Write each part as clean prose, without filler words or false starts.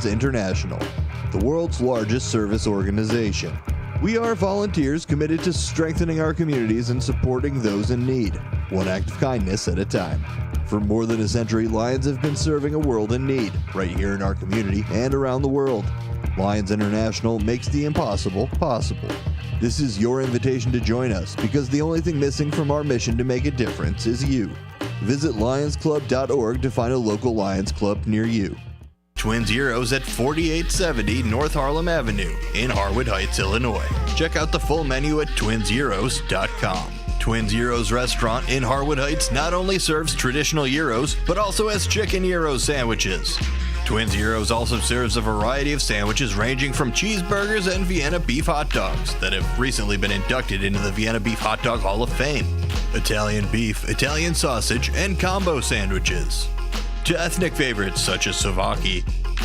Lions International, the world's largest service organization. We are volunteers committed to strengthening our communities and supporting those in need, one act of kindness at a time. For more than a century, Lions have been serving a world in need, right here in our community and around the world. Lions International makes the impossible possible. This is your invitation to join us, because the only thing missing from our mission to make a difference is you. Visit lionsclub.org to find a local Lions Club near you. Twin Zeros at 4870 North Harlem Avenue in Harwood Heights, Illinois. Check out the full menu at twinzeros.com. Twin Zeros Restaurant in Harwood Heights not only serves traditional gyros, but also has chicken gyro sandwiches. Twin Zeros also serves a variety of sandwiches ranging from cheeseburgers and Vienna beef hot dogs that have recently been inducted into the Vienna Beef Hot Dog Hall of Fame, Italian beef, Italian sausage, and combo sandwiches, to ethnic favorites such as Slovaki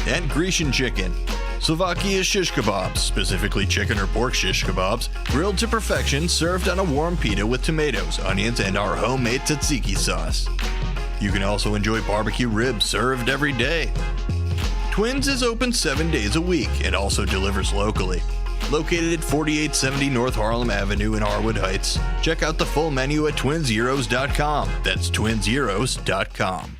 and Grecian chicken. Slovaki is shish kebabs, specifically chicken or pork shish kebabs, grilled to perfection, served on a warm pita with tomatoes, onions, and our homemade tzatziki sauce. You can also enjoy barbecue ribs served every day. Twins is open 7 days a week and also delivers locally. Located at 4870 North Harlem Avenue in Harwood Heights. Check out the full menu at twinzeros.com. That's twinzeros.com.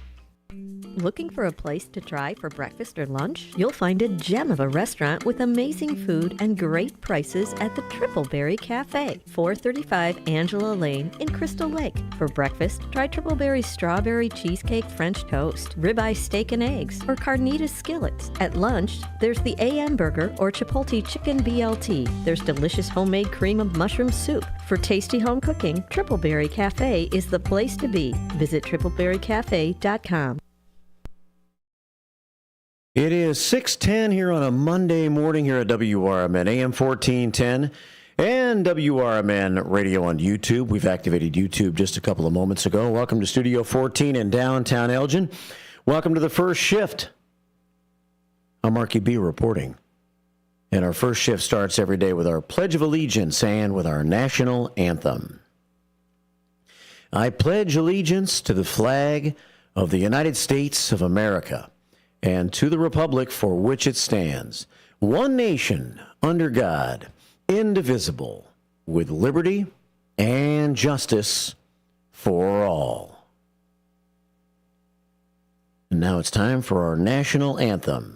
Looking for a place to try for breakfast or lunch? You'll find a gem of a restaurant with amazing food and great prices at the Tripleberry Cafe, 435 Angela Lane in Crystal Lake. For breakfast, try Tripleberry's strawberry cheesecake French toast, ribeye steak and eggs, or carnitas skillets. At lunch, there's the AM burger or Chipotle chicken BLT. There's delicious homemade cream of mushroom soup. For tasty home cooking, Tripleberry Cafe is the place to be. Visit tripleberrycafe.com. It is 6:10 here on a Monday morning here at WRMN, AM 1410, and WRMN Radio on YouTube. We've activated YouTube just a couple of moments ago. Welcome to Studio 14 in downtown Elgin. Welcome to the first shift. I'm Marky B reporting. And our first shift starts every day with our Pledge of Allegiance and with our national anthem. I pledge allegiance to the flag of the United States of America, and to the republic for which it stands, one nation, under God, indivisible, with liberty and justice for all. And now it's time for our national anthem.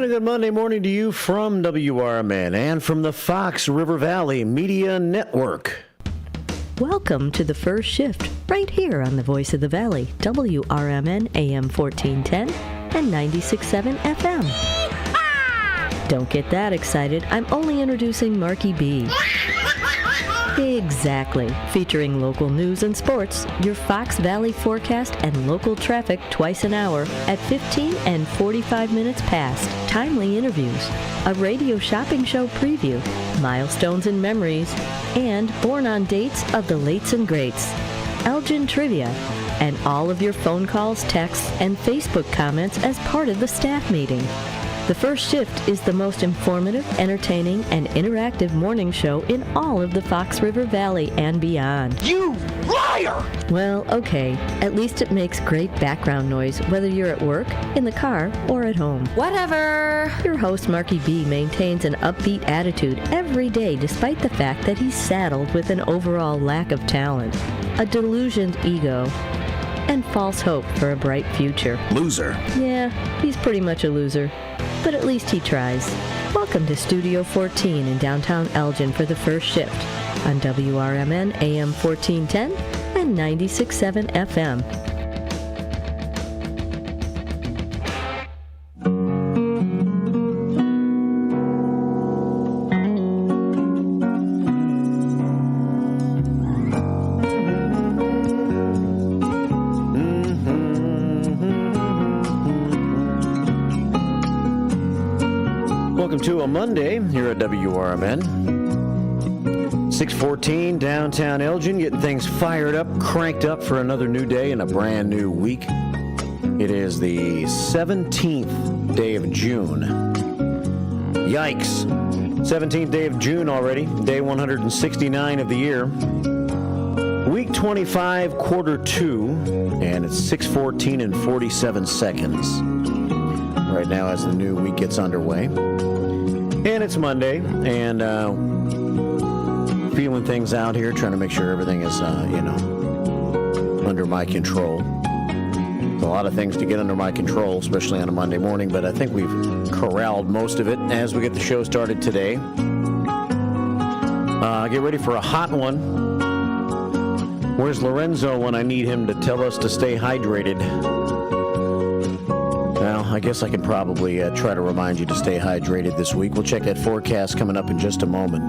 Good Monday morning to you from WRMN and from the Fox River Valley Media Network. Welcome to the first shift, right here on the Voice of the Valley, WRMN AM 1410 and 96.7 FM. Don't get that excited. I'm only introducing Marky B. Exactly. Featuring local news and sports, your Fox Valley forecast, and local traffic twice an hour at 15 and 45 minutes past. Timely interviews, a radio shopping show preview, milestones and memories, and born on dates of the lates and greats. Elgin Trivia, and all of your phone calls, texts, and Facebook comments as part of the staff meeting. The First Shift is the most informative, entertaining, and interactive morning show in all of the Fox River Valley and beyond. You liar! Well, okay. At least it makes great background noise, whether you're at work, in the car, or at home. Whatever. Your host, Marky B, maintains an upbeat attitude every day despite the fact that he's saddled with an overall lack of talent, a delusioned ego, and false hope for a bright future. Loser. Yeah, he's pretty much a loser, but at least he tries. Welcome to Studio 14 in downtown Elgin for The First Shift on WRMN AM 1410 and 96.7 FM. Welcome to a Monday here at WRMN. 614 downtown Elgin, getting things fired up, cranked up for another new day and a brand new week. It is the 17th day of June. Yikes. 17th day of June already, day 169 of the year. Week 25, quarter 2, and it's 6:14 and 47 seconds. Right now as the new week gets underway. And it's Monday, and feeling things out here, trying to make sure everything is, under my control. There's a lot of things to get under my control, especially on a Monday morning, but I think we've corralled most of it as we get the show started today. Get ready for a hot one. Where's Lorenzo when I need him to tell us to stay hydrated? Well, I guess I can probably try to remind you to stay hydrated this week. We'll check that forecast coming up in just a moment.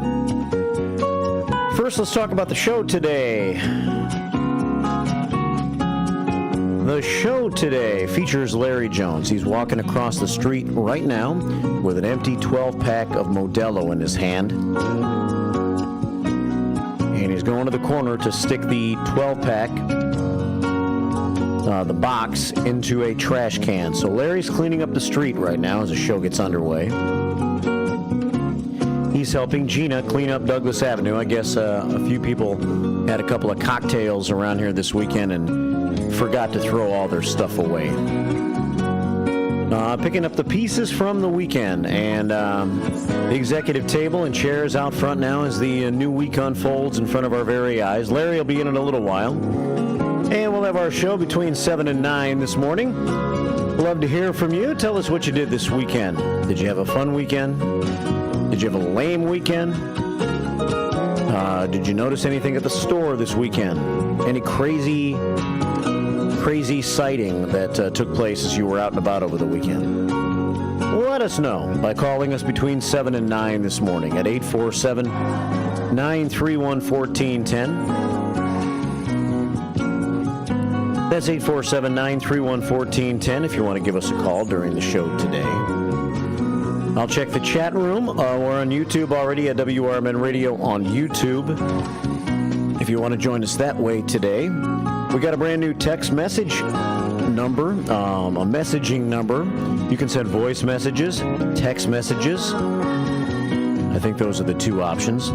First, let's talk about the show today. The show today features Larry Jones. He's walking across the street right now with an empty 12-pack of Modelo in his hand. And he's going to the corner to stick the 12-pack, the box, into a trash can. So Larry's cleaning up the street right now as the show gets underway. He's helping Gina clean up Douglas Avenue. I guess a few people had a couple of cocktails around here this weekend and forgot to throw all their stuff away. Picking up the pieces from the weekend, and the executive table and chairs out front now as the new week unfolds in front of our very eyes. Larry will be in a little while. And we'll have our show between 7 and 9 this morning. Love to hear from you. Tell us what you did this weekend. Did you have a fun weekend? Did you have a lame weekend? Did you notice anything at the store this weekend? Any crazy sighting that took place as you were out and about over the weekend? Let us know by calling us between 7 and 9 this morning at 847-931-1410. That's 847-931-1410 if you want to give us a call during the show today. I'll check the chat room. We're on YouTube already at WRMN Radio on YouTube. If you want to join us that way today, we got a brand new text message number, a messaging number. You can send voice messages, text messages. I think those are the two options.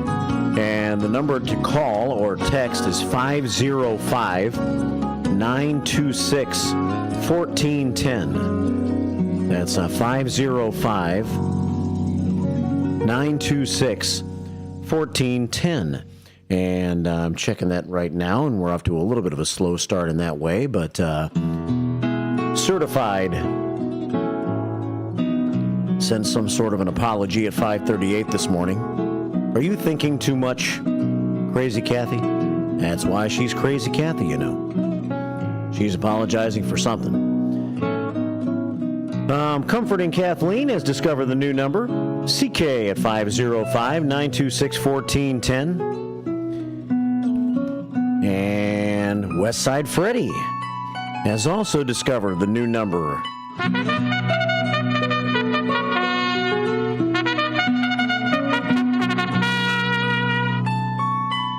And the number to call or text is 505-926-1410. That's 505-926-1410. And I'm checking that right now, and we're off to a little bit of a slow start in that way, but certified. Sent some sort of an apology at 5:38 this morning. Are you thinking too much, Crazy Kathy? That's why she's Crazy Kathy, you know. She's apologizing for something. Comforting Kathleen has discovered the new number, CK at 505-926-1410. And Westside Freddy has also discovered the new number.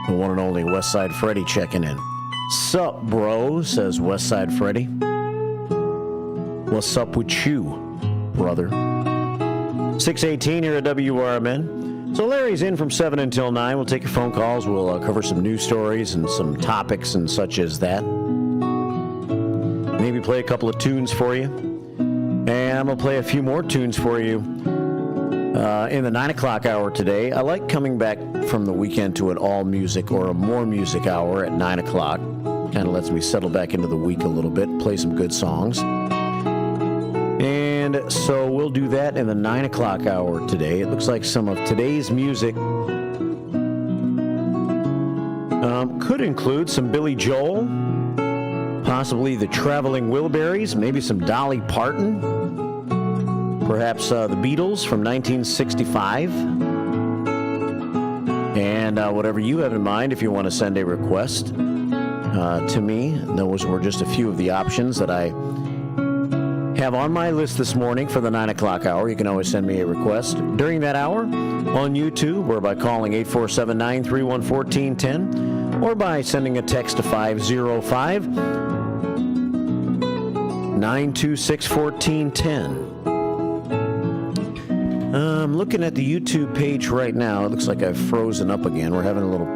The one and only Westside Freddy checking in. Sup, bro, says Westside Freddy. What's up with you, brother? 6:18 here at WRMN. So Larry's in from 7 until 9. We'll take your phone calls. We'll cover some news stories and some topics and such as that. Maybe play a couple of tunes for you. And I'm going to play a few more tunes for you in the 9 o'clock hour today. I like coming back from the weekend to an all music or a more music hour at 9 o'clock. Kind of lets me settle back into the week a little bit, play some good songs. And so we'll do that in the 9 o'clock hour today. It looks like some of today's music could include some Billy Joel, possibly the Traveling Wilburys, maybe some Dolly Parton, perhaps the Beatles from 1965. And whatever you have in mind, if you want to send a request to me, those were just a few of the options that I have on my list this morning for the 9 o'clock hour. You can always send me a request during that hour on YouTube or by calling 847-931-1410 or by sending a text to 505-926-1410. I'm looking at the YouTube page right now. It looks like I've frozen up again. We're having a little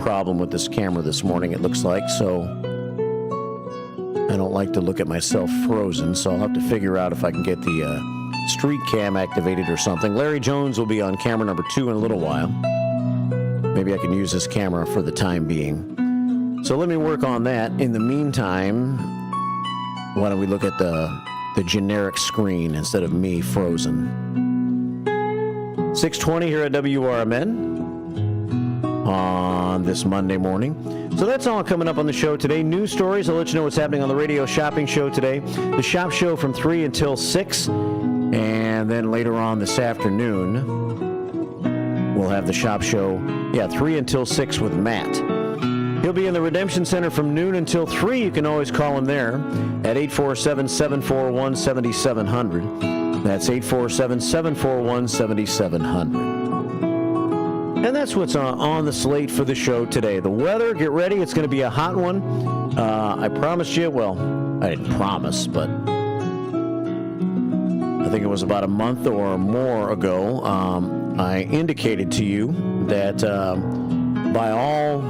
problem with this camera this morning, it looks like, so I don't like to look at myself frozen, so I'll have to figure out if I can get the street cam activated or something. Larry Jones will be on camera number 2 in a little while. Maybe I can use this camera for the time being. So let me work on that. In the meantime, why don't we look at the generic screen instead of me frozen. 6:20 here at WRMN on this Monday morning. So that's all coming up on the show today. News stories. I'll let you know what's happening on the radio shopping show today. The shop show from 3 until 6. And then later on this afternoon, we'll have the shop show, 3 until 6 with Matt. He'll be in the Redemption Center from noon until 3. You can always call him there at 847-741-7700. That's 847-741-7700. And that's what's on the slate for the show today. The weather, get ready. It's going to be a hot one. I promised you, well, I didn't promise, but I think it was about a month or more ago, I indicated to you that by all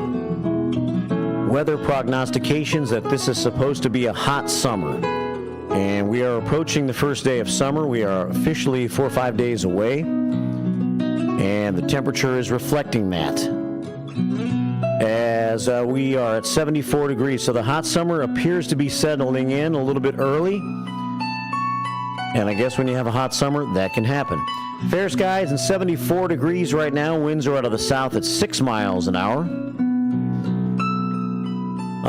weather prognostications that this is supposed to be a hot summer. And we are approaching the first day of summer. We are officially 4 or 5 days away. And the temperature is reflecting that as we are at 74 degrees. So the hot summer appears to be settling in a little bit early. And I guess when you have a hot summer, that can happen. Fair skies and 74 degrees right now. Winds are out of the south at 6 miles an hour.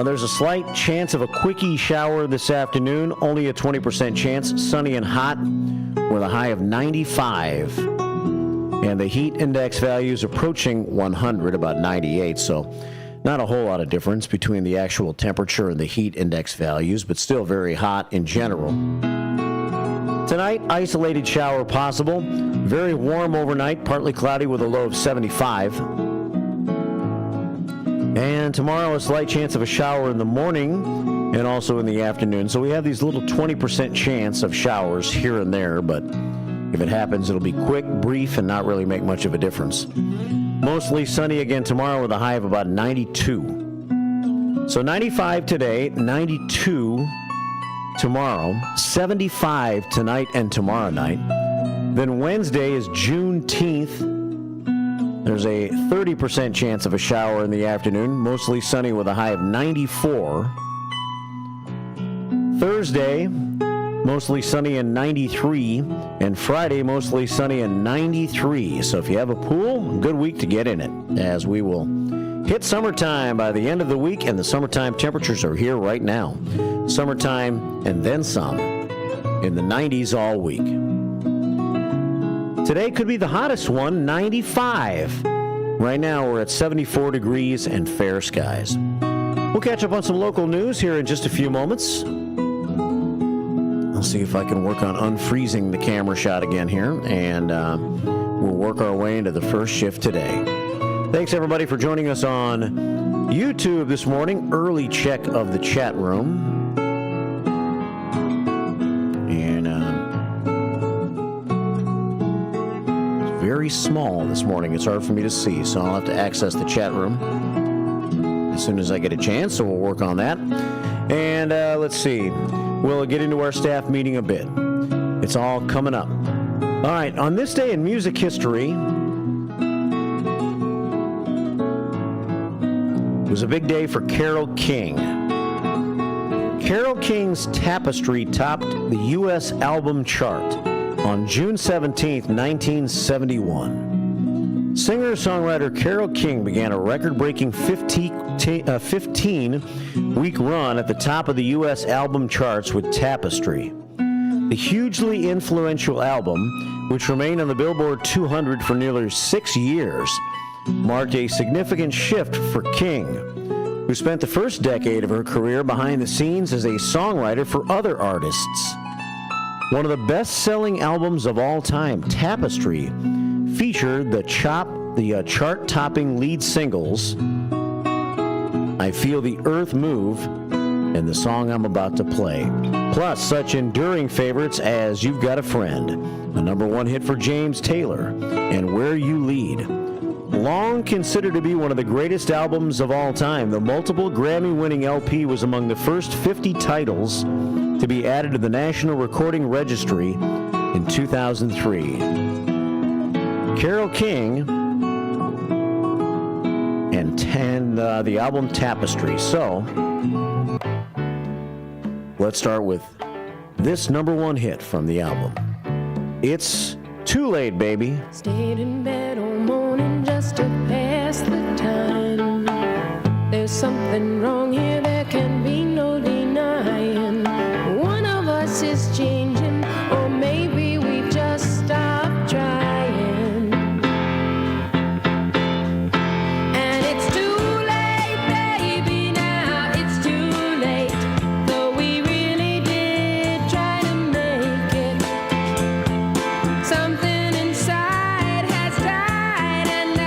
There's a slight chance of a quickie shower this afternoon. Only a 20% chance. Sunny and hot with a high of 95. And the heat index value is approaching 100, about 98. So not a whole lot of difference between the actual temperature and the heat index values, but still very hot in general. Tonight, isolated shower possible. Very warm overnight, partly cloudy with a low of 75. And tomorrow, a slight chance of a shower in the morning and also in the afternoon. So we have these little 20% chance of showers here and there, but if it happens, it'll be quick, brief, and not really make much of a difference. Mostly sunny again tomorrow with a high of about 92. So 95 today, 92 tomorrow, 75 tonight and tomorrow night. Then Wednesday is Juneteenth. There's a 30% chance of a shower in the afternoon, mostly sunny with a high of 94. Thursday, mostly sunny and 93, and Friday, mostly sunny and 93. So if you have a pool, good week to get in it, as we will hit summertime by the end of the week, and the summertime temperatures are here right now. Summertime and then some in the 90s all week. Today could be the hottest one, 95. Right now, we're at 74 degrees and fair skies. We'll catch up on some local news here in just a few moments. I'll see if I can work on unfreezing the camera shot again here, and we'll work our way into the first shift today. Thanks, everybody, for joining us on YouTube this morning. Early check of the chat room. And very small this morning. It's hard for me to see, so I'll have to access the chat room as soon as I get a chance, so we'll work on that. And let's see. We'll get into our staff meeting a bit. It's all coming up. All right, on this day in music history, it was a big day for Carole King. Carole King's Tapestry topped the U.S. album chart on June 17, 1971. Singer-songwriter Carole King began a record-breaking 15-week run at the top of the U.S. album charts with Tapestry. The hugely influential album, which remained on the Billboard 200 for nearly 6 years, marked a significant shift for King, who spent the first decade of her career behind the scenes as a songwriter for other artists. One of the best-selling albums of all time, Tapestry, featured the chart-topping lead singles, I Feel the Earth Move, and the song I'm about to play. Plus, such enduring favorites as You've Got a Friend, a #1 hit for James Taylor, and Where You Lead. Long considered to be one of the greatest albums of all time, the multiple Grammy-winning LP was among the first 50 titles to be added to the National Recording Registry in 2003. Carole King and the album Tapestry. So, let's start with this #1 hit from the album. It's Too Late, Baby. Stayed in bed all morning just to pass the time. There's something wrong here, there can be no denying. One of us is changing, or maybe we just stopped trying. And it's too late, baby, now it's too late. Though we really did try to make it. Something inside has died and I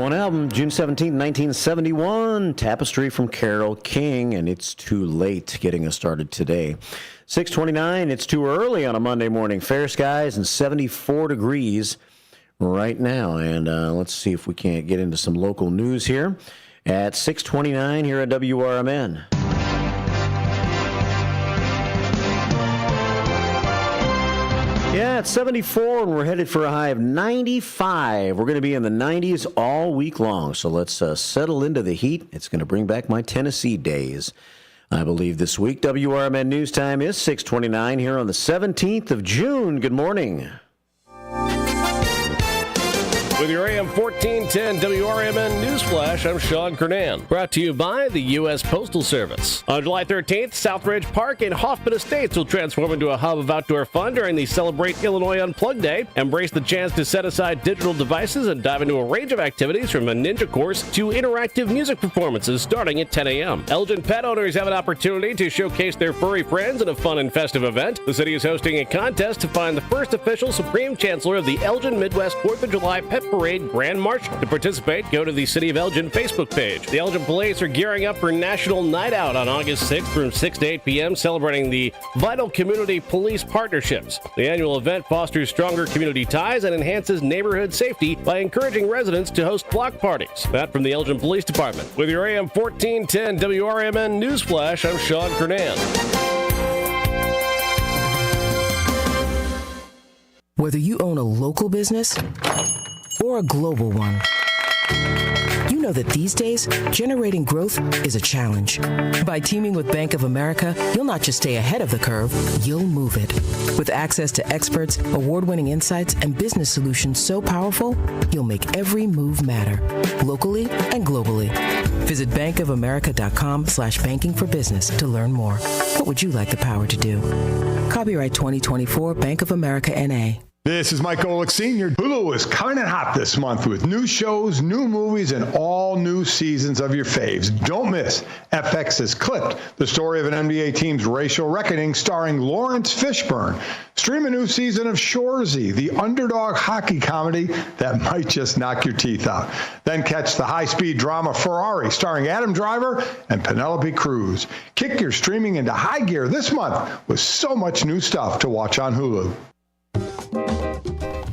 one album, June 17, 1971, Tapestry from Carole King, and It's Too Late, getting us started today. 6:29, it's too early on a Monday morning. Fair skies and 74 degrees right now. And let's see if we can't get into some local news here at 6:29 here at WRMN. Yeah, it's 74, and we're headed for a high of 95. We're going to be in the 90s all week long, so let's settle into the heat. It's going to bring back my Tennessee days, I believe, this week. WRMN News Time is 6:29 here on the 17th of June. Good morning. With your AM 1410 WRMN News Flash, I'm Sean Kernan. Brought to you by the U.S. Postal Service. On July 13th, Southridge Park and Hoffman Estates will transform into a hub of outdoor fun during the Celebrate Illinois Unplugged Day. Embrace the chance to set aside digital devices and dive into a range of activities from a ninja course to interactive music performances starting at 10 a.m. Elgin pet owners have an opportunity to showcase their furry friends in a fun and festive event. The city is hosting a contest to find the first official Supreme Chancellor of the Elgin Midwest 4th of July Pet Parade Grand Marshal. To participate, go to the City of Elgin Facebook page. The Elgin Police are gearing up for National Night Out on August 6th from 6 to 8 p.m., celebrating the vital community police partnerships. The annual event fosters stronger community ties and enhances neighborhood safety by encouraging residents to host block parties. That from the Elgin Police Department. With your AM 1410 WRMN News Flash, I'm Sean Kernan. Whether you own a local business or a global one, you know that these days, generating growth is a challenge. By teaming with Bank of America, you'll not just stay ahead of the curve, you'll move it. With access to experts, award-winning insights, and business solutions so powerful, you'll make every move matter, locally and globally. Visit bankofamerica.com/banking for business to learn more. What would you like the power to do? Copyright 2024 Bank of America, N.A. This is Mike Golick Sr. Hulu is coming in hot this month with new shows, new movies, and all new seasons of your faves. Don't miss FX has Clipped, the story of an NBA team's racial reckoning starring Lawrence Fishburne. Stream a new season of Shoresy, the underdog hockey comedy that might just knock your teeth out. Then catch the high-speed drama Ferrari starring Adam Driver and Penelope Cruz. Kick your streaming into high gear this month with so much new stuff to watch on Hulu.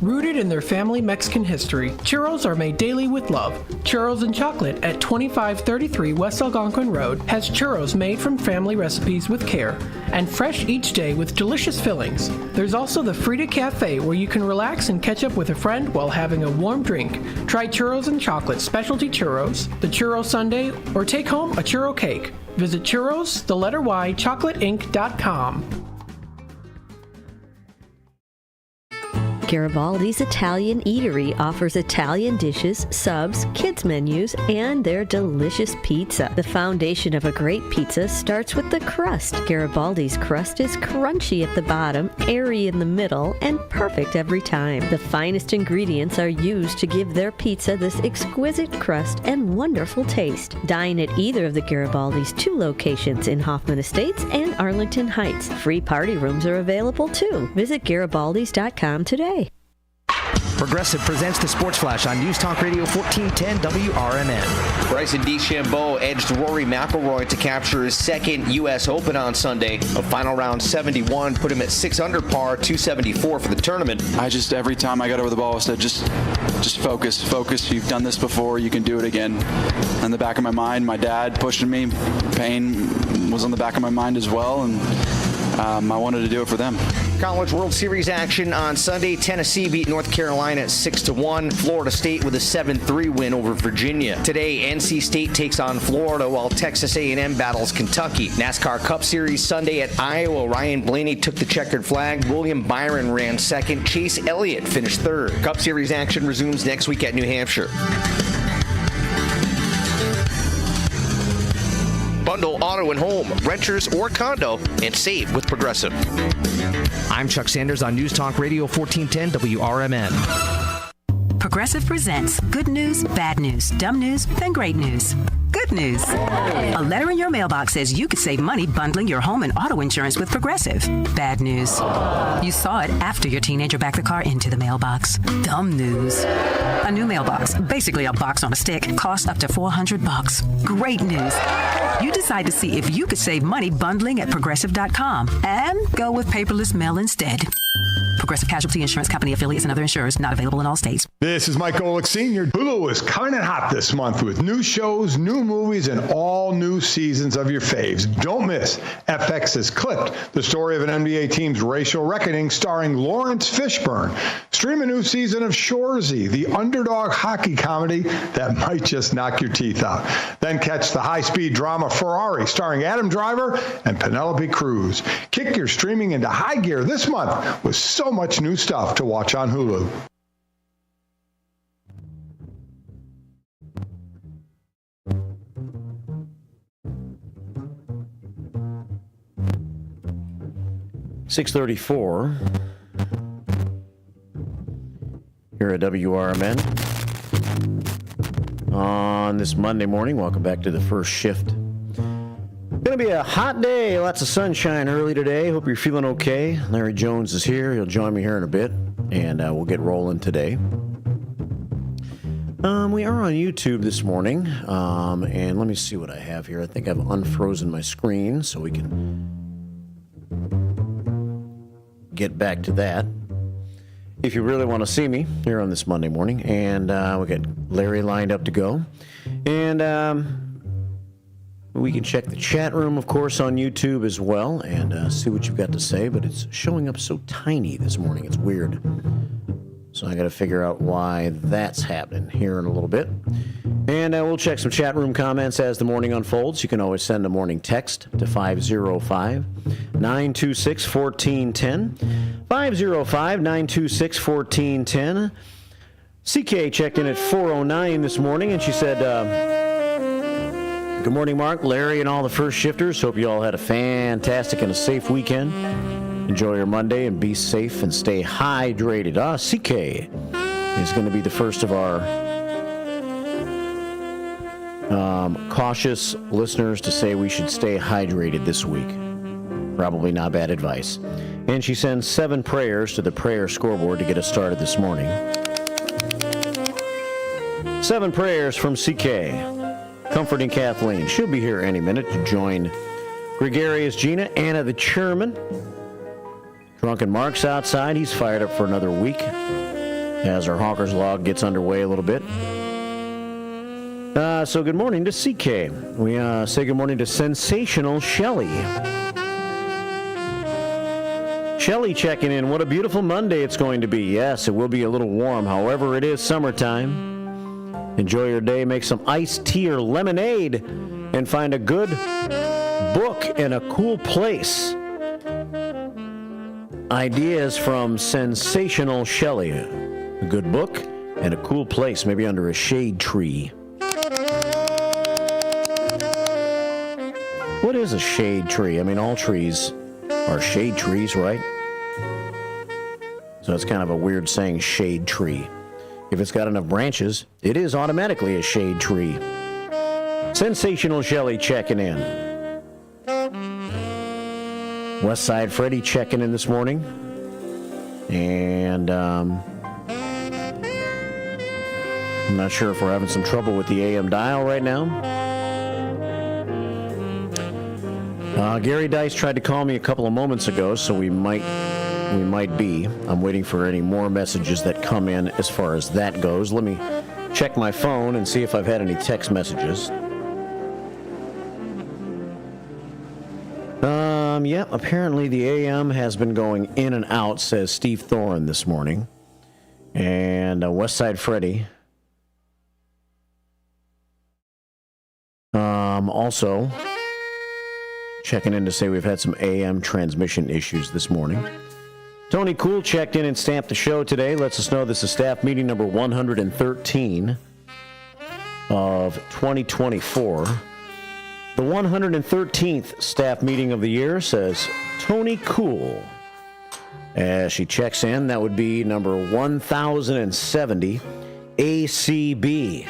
Rooted in their family Mexican history, churros are made daily with love. Churros and Chocolate at 2533 West Algonquin Road has churros made from family recipes with care and fresh each day with delicious fillings. There's also the Frida Cafe where you can relax and catch up with a friend while having a warm drink. Try Churros and Chocolate specialty churros, the churro sundae, or take home a churro cake. Visit churros, the letter Y, chocolateinc.com. Garibaldi's Italian Eatery offers Italian dishes, subs, kids menus, and their delicious pizza. The foundation of a great pizza starts with the crust. Garibaldi's crust is crunchy at the bottom, airy in the middle, and perfect every time. The finest ingredients are used to give their pizza this exquisite crust and wonderful taste. Dine at either of the Garibaldi's 2 locations in Hoffman Estates and Arlington Heights. Free party rooms are available too. Visit Garibaldis.com today. Progressive presents the Sports Flash on News Talk Radio 1410 WRMN. Bryson DeChambeau edged Rory McIlroy to capture his second U.S. Open on Sunday. A final round 71 put him at 6 under par, 274 for the tournament. Every time I got over the ball, I said, just focus. You've done this before. You can do it again. In the back of my mind, my dad pushing me. Pain was on the back of my mind as well, and I wanted to do it for them. College World Series action on Sunday. Tennessee beat North Carolina at 6-1. Florida State with a 7-3 win over Virginia. Today, NC State takes on Florida while Texas A&M battles Kentucky. NASCAR Cup Series Sunday at Iowa. Ryan Blaney took the checkered flag. William Byron ran second. Chase Elliott finished third. Cup Series action resumes next week at New Hampshire. Bundle auto and home, renters or condo, and save with Progressive. I'm Chuck Sanders on News Talk Radio 1410 WRMN. Progressive presents good news, bad news, dumb news, and great news. Good good news. A letter in your mailbox says you could save money bundling your home and auto insurance with Progressive. Bad news. You saw it after your teenager backed the car into the mailbox. Dumb news. A new mailbox, basically a box on a stick, costs up to $400. Great news. You decide to see if you could save money bundling at Progressive.com and go with paperless mail instead. Progressive Casualty Insurance Company affiliates and other insurers not available in all states. This is Mike Golick Sr. Hulu is coming in hot this month with new shows, new movies, and all new seasons of your faves. Don't miss FX has Clipped, the story of an NBA team's racial reckoning starring Lawrence Fishburne. Stream a new season of Shoresy, the underdog hockey comedy that might just knock your teeth out. Then catch the high-speed drama Ferrari starring Adam Driver and Penelope Cruz. Kick your streaming into high gear this month with so much new stuff to watch on Hulu. .634 here at WRMN on this Monday morning. Welcome back to the first shift. Going to be a hot day, lots of sunshine early today. Hope you're feeling okay. Larry Jones is here. He'll join me here in a bit, and we'll get rolling today. We are on YouTube this morning, and let me see what I have here. I think I've unfrozen my screen so we can get back to that. If you really want to see me here on this Monday morning, and we got Larry lined up to go, and we can check the chat room, of course, on YouTube as well, and see what you've got to say, but it's showing up so tiny this morning. It's weird. So I got to figure out why that's happening here in a little bit. And we'll check some chat room comments as the morning unfolds. You can always send a morning text to 505-926-1410. 505-926-1410. CK checked in at 4:09 this morning, and she said, good morning, Mark, Larry, and all the first shifters. Hope you all had a fantastic and a safe weekend. Enjoy your Monday and be safe and stay hydrated. CK is going to be the first of our cautious listeners to say we should stay hydrated this week. Probably not bad advice. And she sends 7 prayers to the prayer scoreboard to get us started this morning. 7 prayers from CK. Comforting Kathleen. She'll be here any minute to join Gregarious Gina, Anna the Chairman. Drunken Mark's outside. He's fired up for another week as our Hawker's Log gets underway a little bit. So good morning to CK. We say good morning to Sensational Shelley. Shelley checking in. What a beautiful Monday it's going to be. Yes, it will be a little warm. However, it is summertime. Enjoy your day. Make some iced tea or lemonade and find a good book in a cool place. Ideas from Sensational Shelley. A good book and a cool place, maybe under a shade tree. What is a shade tree? I mean, all trees are shade trees, right? So it's kind of a weird saying, shade tree. If it's got enough branches, it is automatically a shade tree. Sensational Shelley checking in. West Side Freddy checking in this morning. And I'm not sure if we're having some trouble with the AM dial right now. Gary Dice tried to call me a couple of moments ago, so we might be. I'm waiting for any more messages that come in as far as that goes. Let me check my phone and see if I've had any text messages. Yeah, apparently the AM has been going in and out, says Steve Thorin this morning. And Westside Freddy. Also checking in to say we've had some AM transmission issues this morning. Tony Cool checked in and stamped the show today. Lets us know this is staff meeting number 113 of 2024. The 113th staff meeting of the year, says Tony Cool. As she checks in, that would be number 1070 ACB.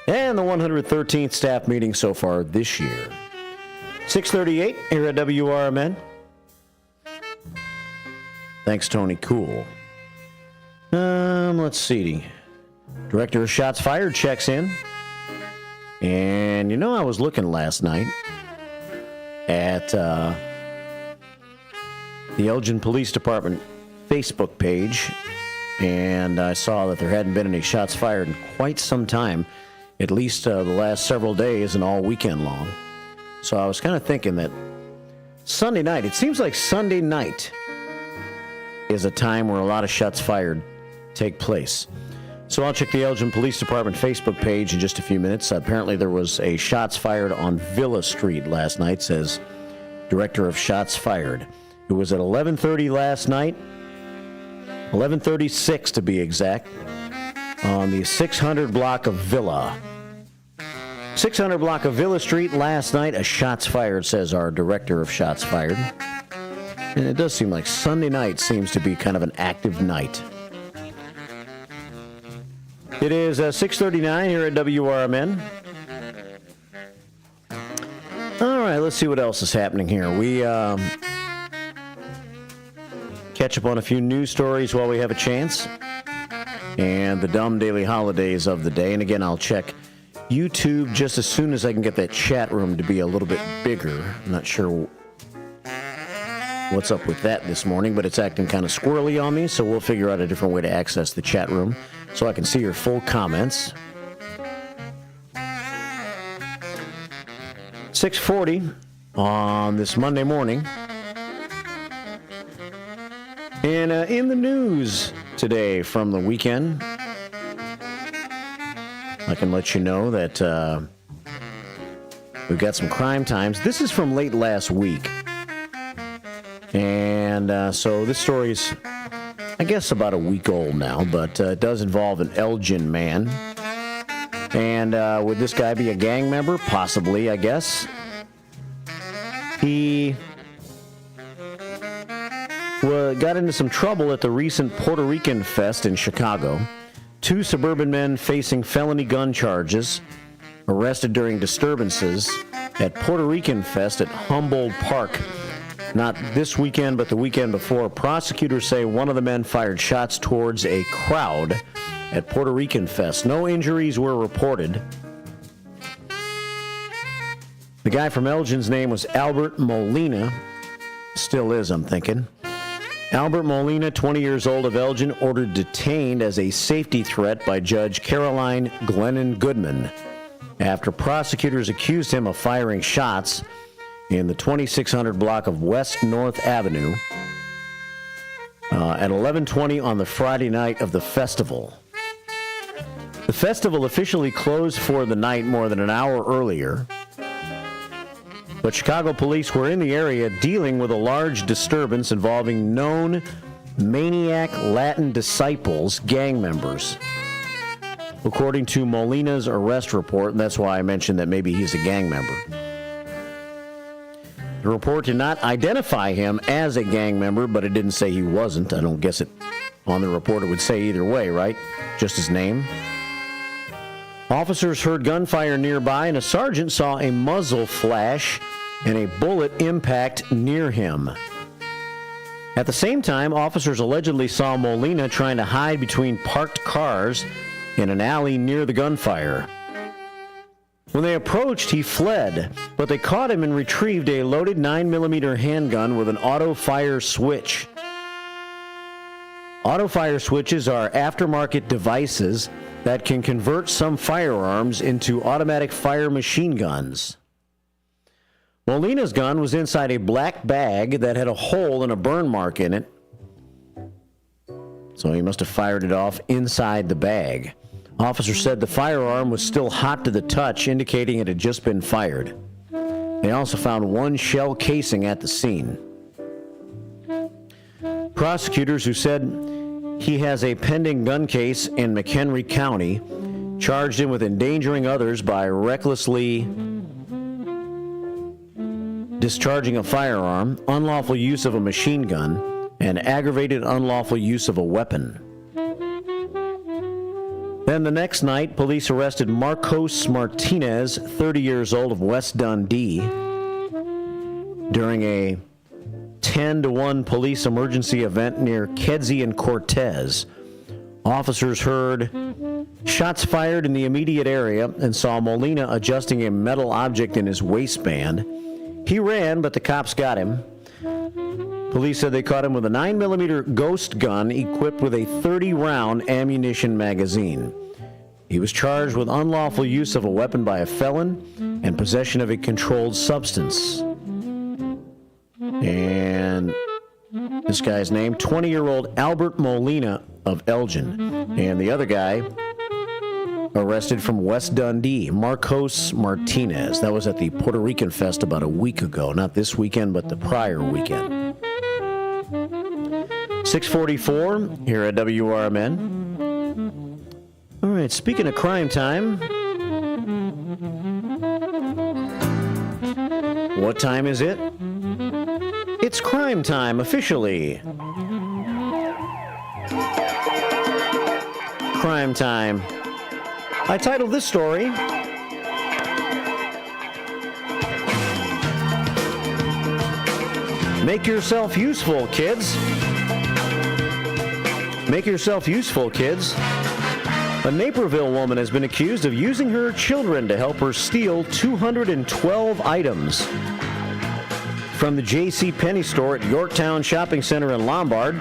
and the 113th staff meeting so far this year. 6:38 here at WRMN. Thanks, Tony Cool. Let's see. Director of Shots Fired checks in. And, I was looking last night at the Elgin Police Department Facebook page, and I saw that there hadn't been any shots fired in quite some time, at least the last several days and all weekend long. So I was kind of thinking that Sunday night, it seems like Sunday night is a time where a lot of shots fired take place. So I'll check the Elgin Police Department Facebook page in just a few minutes. Apparently there was a shots fired on Villa Street last night, says Director of Shots Fired. It was at 11:30 last night, 11:36 to be exact, on the 600 block of Villa. 600 block of Villa Street last night, a shots fired, says our Director of Shots Fired. And it does seem like Sunday night seems to be kind of an active night. It is 6:39 here at WRMN. All right, let's see what else is happening here. We catch up on a few news stories while we have a chance. And the dumb daily holidays of the day. And again, I'll check YouTube just as soon as I can get that chat room to be a little bit bigger. I'm not sure what's up with that this morning, but it's acting kind of squirrely on me, so we'll figure out a different way to access the chat room so I can see your full comments. 6:40 on this Monday morning. And in the news today from the weekend, I can let you know that we've got some crime times. This is from late last week. And so this story's, I guess, about a week old now, but it does involve an Elgin man. And would this guy be a gang member? Possibly, I guess. He got into some trouble at the recent Puerto Rican Fest in Chicago. 2 suburban men facing felony gun charges arrested during disturbances at Puerto Rican Fest at Humboldt Park. Not this weekend, but the weekend before. Prosecutors say one of the men fired shots towards a crowd at Puerto Rican Fest. No injuries were reported. The guy from Elgin's name was Albert Molina. Still is, I'm thinking. Albert Molina, 20 years old, of Elgin, ordered detained as a safety threat by Judge Caroline Glennon Goodman after prosecutors accused him of firing shots in the 2600 block of West North Avenue at 11:20 on the Friday night of the festival. The festival officially closed for the night more than an hour earlier, but Chicago police were in the area dealing with a large disturbance involving known Maniac Latin Disciples gang members, according to Molina's arrest report, and that's why I mentioned that maybe he's a gang member. The report did not identify him as a gang member, but it didn't say he wasn't. I don't guess it on the report it would say either way, right? Just his name. Officers heard gunfire nearby, and a sergeant saw a muzzle flash and a bullet impact near him. At the same time, officers allegedly saw Molina trying to hide between parked cars in an alley near the gunfire. When they approached, he fled, but they caught him and retrieved a loaded 9mm handgun with an auto-fire switch. Auto-fire switches are aftermarket devices that can convert some firearms into automatic fire machine guns. Molina's gun was inside a black bag that had a hole and a burn mark in it, so he must have fired it off inside the bag. Officers said the firearm was still hot to the touch, indicating it had just been fired. They also found 1 shell casing at the scene. Prosecutors, who said he has a pending gun case in McHenry County, charged him with endangering others by recklessly discharging a firearm, unlawful use of a machine gun, and aggravated unlawful use of a weapon. Then the next night, police arrested Marcos Martinez, 30 years old, of West Dundee, during a 10-1 police emergency event near Kedzie and Cortez. Officers heard shots fired in the immediate area and saw Molina adjusting a metal object in his waistband. He ran, but the cops got him. Police said they caught him with a 9mm Ghost gun equipped with a 30-round ammunition magazine. He was charged with unlawful use of a weapon by a felon and possession of a controlled substance. And this guy's name, 20-year-old Albert Molina of Elgin. And the other guy arrested from West Dundee, Marcos Martinez. That was at the Puerto Rican Fest about a week ago. Not this weekend, but the prior weekend. 6:44 here at WRMN. All right, speaking of crime time, what time is it? It's crime time, officially. Crime time. I titled this story, Make Yourself Useful, Kids. Make yourself useful, kids. A Naperville woman has been accused of using her children to help her steal 212 items from the J.C. Penney store at Yorktown Shopping Center in Lombard.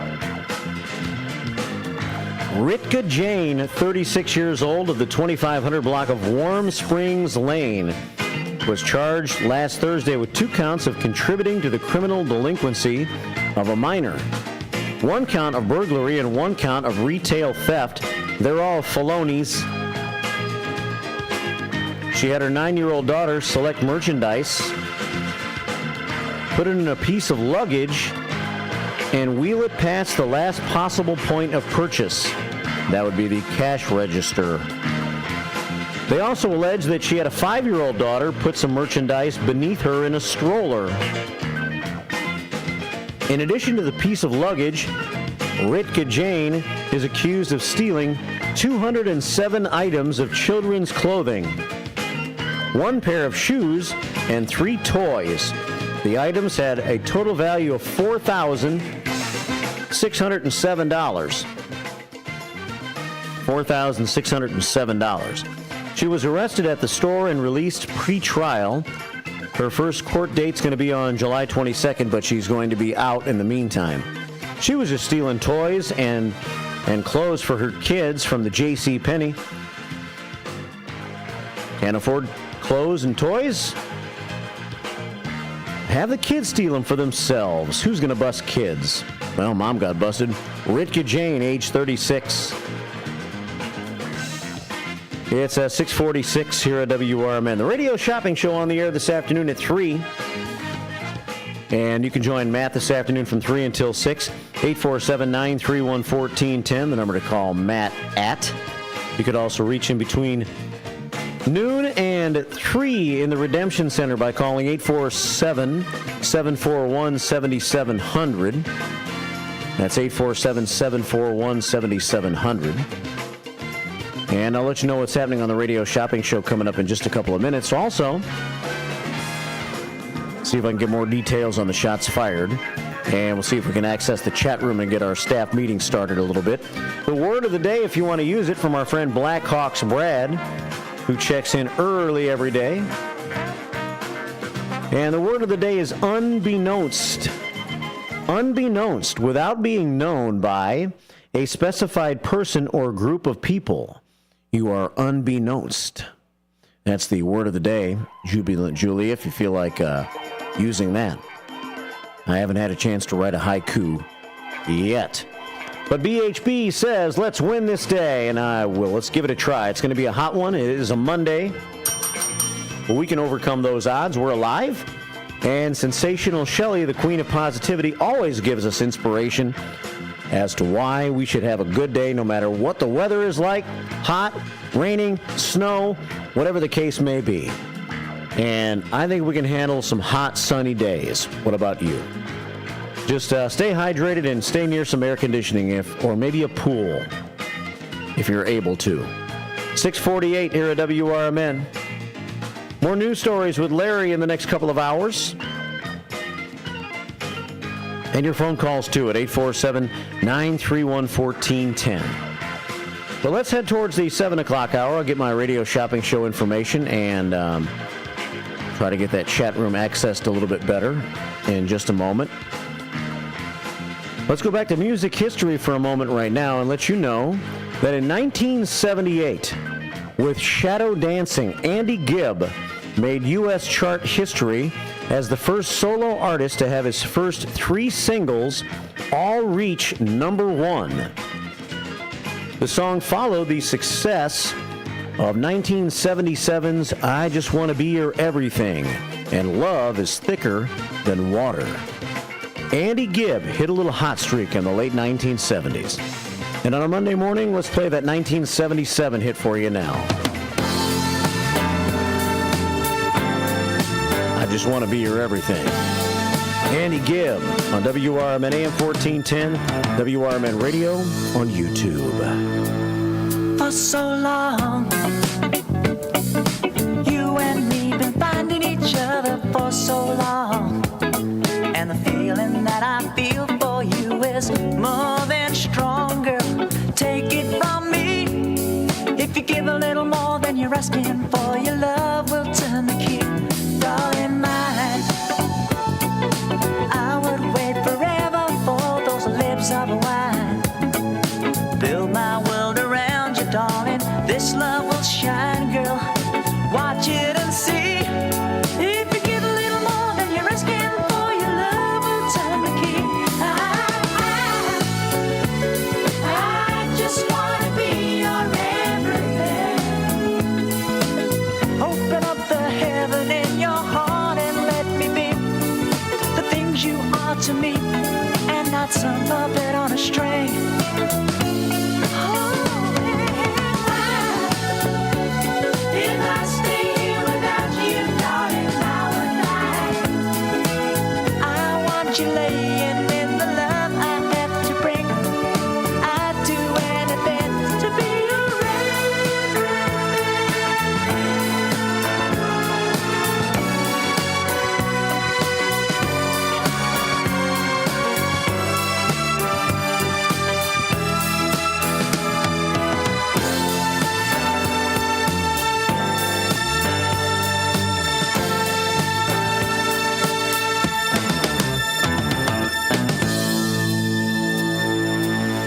Ritka Jane, 36 years old, of the 2500 block of Warm Springs Lane, was charged last Thursday with 2 counts of contributing to the criminal delinquency of a minor. 1 count of burglary and 1 count of retail theft. They're all felonies. She had her 9-year-old daughter select merchandise, put it in a piece of luggage, and wheel it past the last possible point of purchase. That would be the cash register. They also allege that she had a 5-year-old daughter put some merchandise beneath her in a stroller. In addition to the piece of luggage, Ritka Jane is accused of stealing 207 items of children's clothing, 1 pair of shoes, and 3 toys. The items had a total value of $4,607. $4,607. She was arrested at the store and released pre-trial. Her first court date's going to be on July 22nd, but she's going to be out in the meantime. She was just stealing toys and clothes for her kids from the J.C. Penney. Can't afford clothes and toys? Have the kids steal them for themselves. Who's going to bust kids? Well, Mom got busted. Ritka Jane, age 36. It's 6:46 here at WRMN. The radio shopping show on the air this afternoon at 3. And you can join Matt this afternoon from 3 until 6. 847-931-1410, the number to call Matt at. You could also reach him between noon and 3 in the Redemption Center by calling 847-741-7700. That's 847-741-7700. And I'll let you know what's happening on the radio shopping show coming up in just a couple of minutes. Also, see if I can get more details on the shots fired. And we'll see if we can access the chat room and get our staff meeting started a little bit. The word of the day, if you want to use it, from our friend Blackhawks Brad, who checks in early every day. And the word of the day is unbeknownst. Unbeknownst, without being known by a specified person or group of people. You are unbeknownst. That's the word of the day. Jubilant Julie, if you feel like using that. I haven't had a chance to write a haiku yet. But BHB says, let's win this day, and I will. Let's give it a try. It's going to be a hot one. It is a Monday. But we can overcome those odds. We're alive. And Sensational Shelley, the queen of positivity, always gives us inspiration as to why we should have a good day no matter what the weather is like, hot, raining, snow, whatever the case may be. And I think we can handle some hot, sunny days. What about you? Just stay hydrated and stay near some air conditioning or maybe a pool if you're able to. 6:48 here at WRMN. More news stories with Larry in the next couple of hours. And your phone calls, too, at 847-931-1410. But let's head towards the 7 o'clock hour. I'll get my radio shopping show information and try to get that chat room accessed a little bit better in just a moment. Let's go back to music history for a moment right now and let you know that in 1978, with Shadow Dancing, Andy Gibb made U.S. chart history as the first solo artist to have his first 3 singles all reach number 1. The song followed the success of 1977's I Just Want to Be Your Everything and Love is Thicker Than Water. Andy Gibb hit a little hot streak in the late 1970s. And on a Monday morning, let's play that 1977 hit for you now. I Just Want to Be Your Everything. Andy Gibb on WRMN AM 1410, WRMN Radio on YouTube. For so long, you and me been finding each other for so long, and the feeling that I feel for you is more than stronger. Take it from me, if you give a little more than you're asking for, your love will turn the key. Darling mine, I would wait forever for those lips of wine. Build my world around you, darling. This love will shine, girl. Watch it and see. If you give a little more than you're asking for, your love will turn the key. I just want to be your everything. Open up the heaven in your heart and let me be the things you are to me, and not some puppet on a string. If I stay here without you, darling, I would die. I want you laying in the love I have to bring. I'd do anything to be your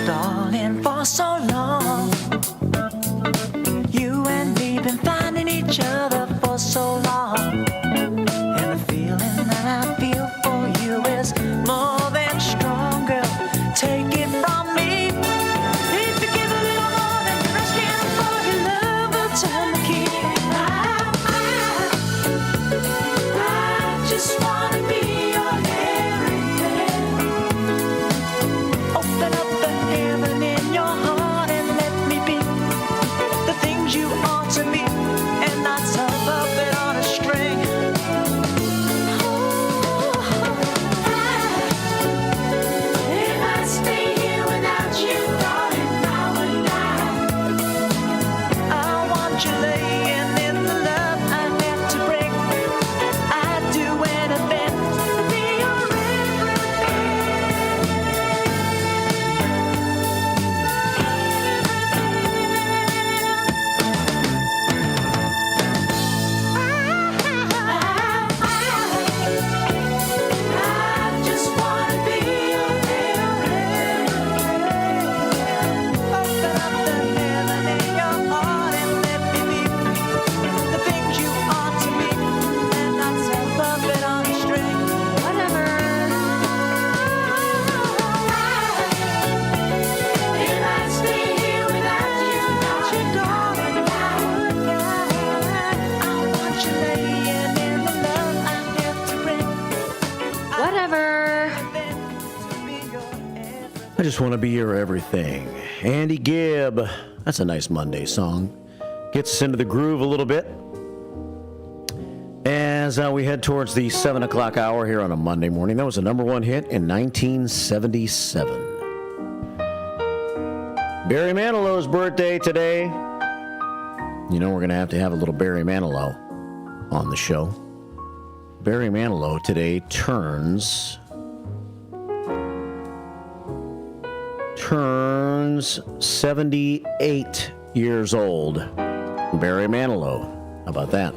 darling, for so long. You and me been finding each other for so long, and the feeling that I feel for you is more than stronger. Take it from me. If you give a little more than you're asking for, your love will turn the key. I just want to be your everything. Open up the heaven in your heart and let me be the things you are to me, and not some puppet on a string. If I stay here without you, darling, I would die. I want you laying in the love I have to bring. I'd do anything to be your I just want to be your everything. Open up the heaven in your heart and let me be the things you are to me, and not some puppet on a string. Whatever. If I stay here without you, darling, I would die. I want you laying in the love I have to bring. Whatever. I Just Want to Be Your Everything. Andy Gibb. That's a nice Monday song. Gets us into the groove a little bit. As we head towards the 7 o'clock hour here on a Monday morning. That was a number 1 hit in 1977. Barry Manilow's birthday today. we're going to have a little Barry Manilow on the show. Barry Manilow today turns 78 years old. Barry Manilow. How about that?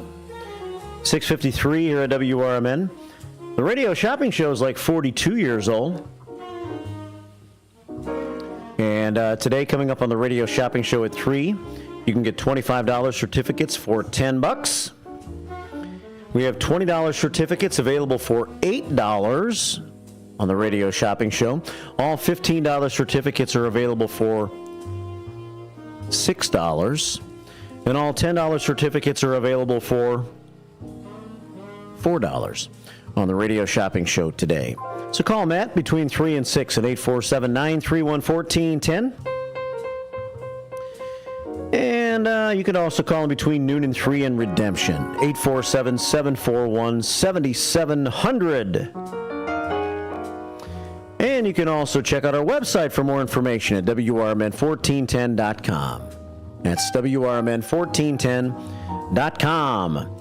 6:53 here at WRMN. The radio shopping show is like 42 years old. And today, coming up on the radio shopping show at 3, you can get $25 certificates for $10. We have $20 certificates available for $8 on the radio shopping show. All $15 certificates are available for $6. And all $10 certificates are available for $4 on the radio shopping show today. So call Matt between 3 and 6 at 847-931-1410. And you can also call him between noon and 3 in Redemption, 847-741-7700. And you can also check out our website for more information at WRMN1410.com. That's WRMN1410.com.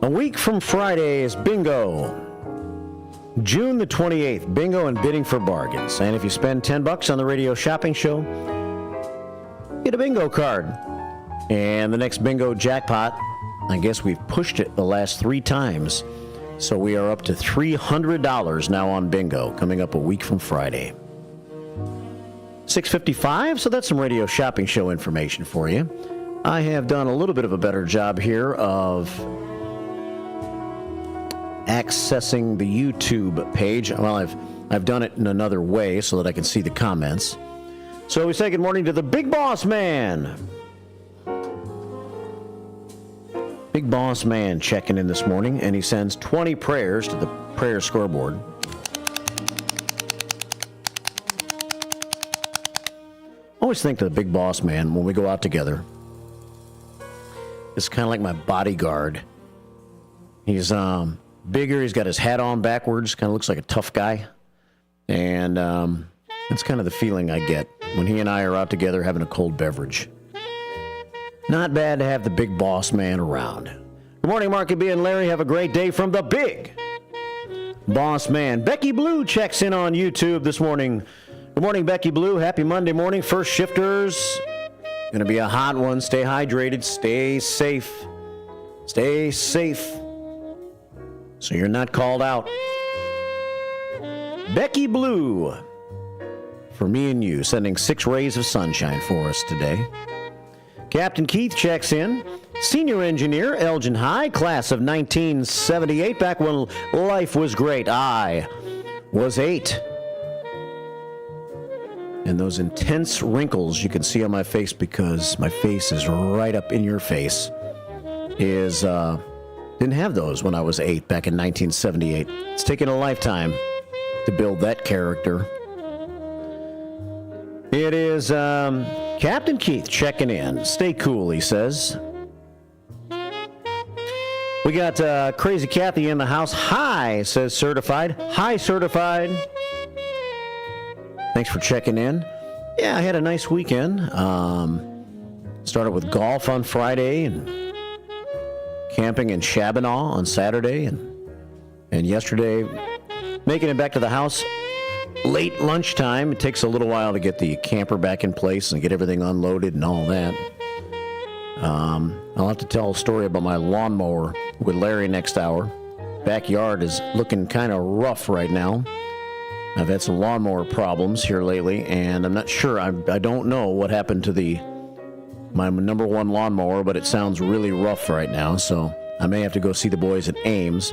A week from Friday is bingo. June the 28th, bingo and bidding for bargains. And if you spend $10 on the radio shopping show, get a bingo card. And the next bingo jackpot, I guess we've pushed it the last 3 times. So we are up to $300 now on bingo, coming up a week from Friday. 6:55, so that's some radio shopping show information for you. I have done a little bit of a better job here of accessing the YouTube page. Well, I've done it in another way so that I can see the comments. So we say good morning to the Big Boss Man. Big Boss Man checking in this morning, and he sends 20 prayers to the prayer scoreboard. I always think of the Big Boss Man when we go out together. It's kind of like my bodyguard. He's bigger. He's got his hat on backwards. Kind of looks like a tough guy. And that's kind of the feeling I get when he and I are out together having a cold beverage. Not bad to have the Big Boss Man around. Good morning, Marky B and Larry. Have a great day from the Big Boss Man. Becky Blue checks in on YouTube this morning. Good morning, Becky Blue. Happy Monday morning. First shifters. Going to be a hot one. Stay hydrated. Stay safe. Stay safe, so you're not called out. Becky Blue, for me and you, sending 6 rays of sunshine for us today. Captain Keith checks in. Senior engineer, Elgin High, class of 1978, back when life was great. I was 8. And those intense wrinkles you can see on my face, because my face is right up in your face, is didn't have those when I was 8 back in 1978. It's taken a lifetime to build that character. It is Captain Keith checking in. Stay cool, he says. We got Crazy Kathy in the house. Hi, says certified. Hi, certified. Thanks for checking in. Yeah, I had a nice weekend. Started with golf on Friday and camping in Shabanaw on Saturday, and yesterday making it back to the house late lunchtime. It takes a little while to get the camper back in place and get everything unloaded and all that. I'll have to tell a story about my lawnmower with Larry next hour. Backyard is looking kind of rough right now. I've had some lawnmower problems here lately, and I'm not sure. I don't know what happened to my number 1 lawnmower, but it sounds really rough right now, so I may have to go see the boys at Ames.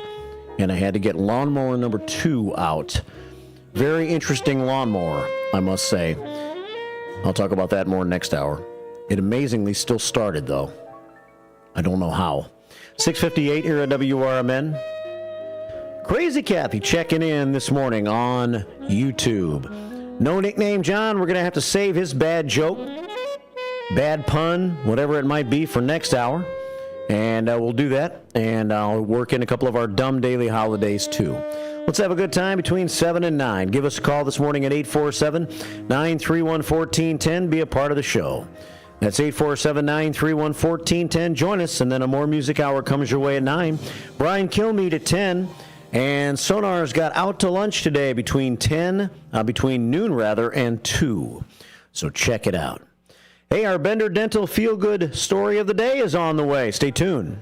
And I had to get lawnmower number 2 out. Very interesting lawnmower, I must say. I'll talk about that more next hour. It amazingly still started, though. I don't know how. 6:58 here at WRMN. Crazy Kathy checking in this morning on YouTube. No nickname John. We're going to have to save his bad joke, bad pun, whatever it might be, for next hour. And we'll do that. And I'll work in a couple of our dumb daily holidays, too. Let's have a good time between 7 and 9. Give us a call this morning at 847-931-1410. Be a part of the show. That's 847-931-1410. Join us, and then a more music hour comes your way at 9. Brian Kilmeade at 10. And Sonar's got out to lunch today between noon and 2. So check it out. Hey, our Bender Dental Feel Good story of the day is on the way. Stay tuned.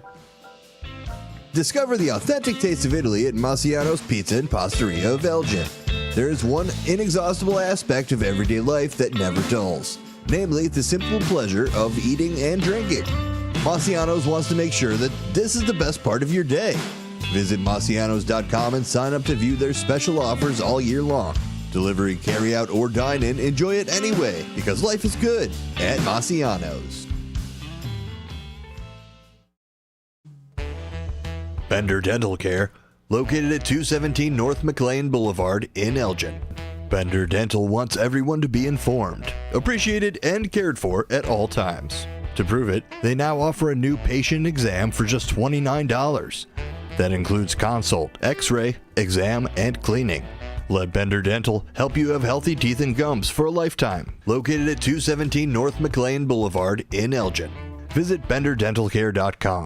Discover the authentic taste of Italy at Massiano's Pizza and Pastaria of Elgin. There is one inexhaustible aspect of everyday life that never dulls, namely the simple pleasure of eating and drinking. Massiano's wants to make sure that this is the best part of your day. Visit Massianos.com and sign up to view their special offers all year long. Delivery, carry out, or dine in, enjoy it anyway, because life is good at Massiano's. Bender Dental Care, located at 217 North McLean Boulevard in Elgin. Bender Dental wants everyone to be informed, appreciated, and cared for at all times. To prove it, they now offer a new patient exam for just $29. That includes consult, x-ray, exam, and cleaning. Let Bender Dental help you have healthy teeth and gums for a lifetime. Located at 217 North McLean Boulevard in Elgin. Visit BenderDentalCare.com.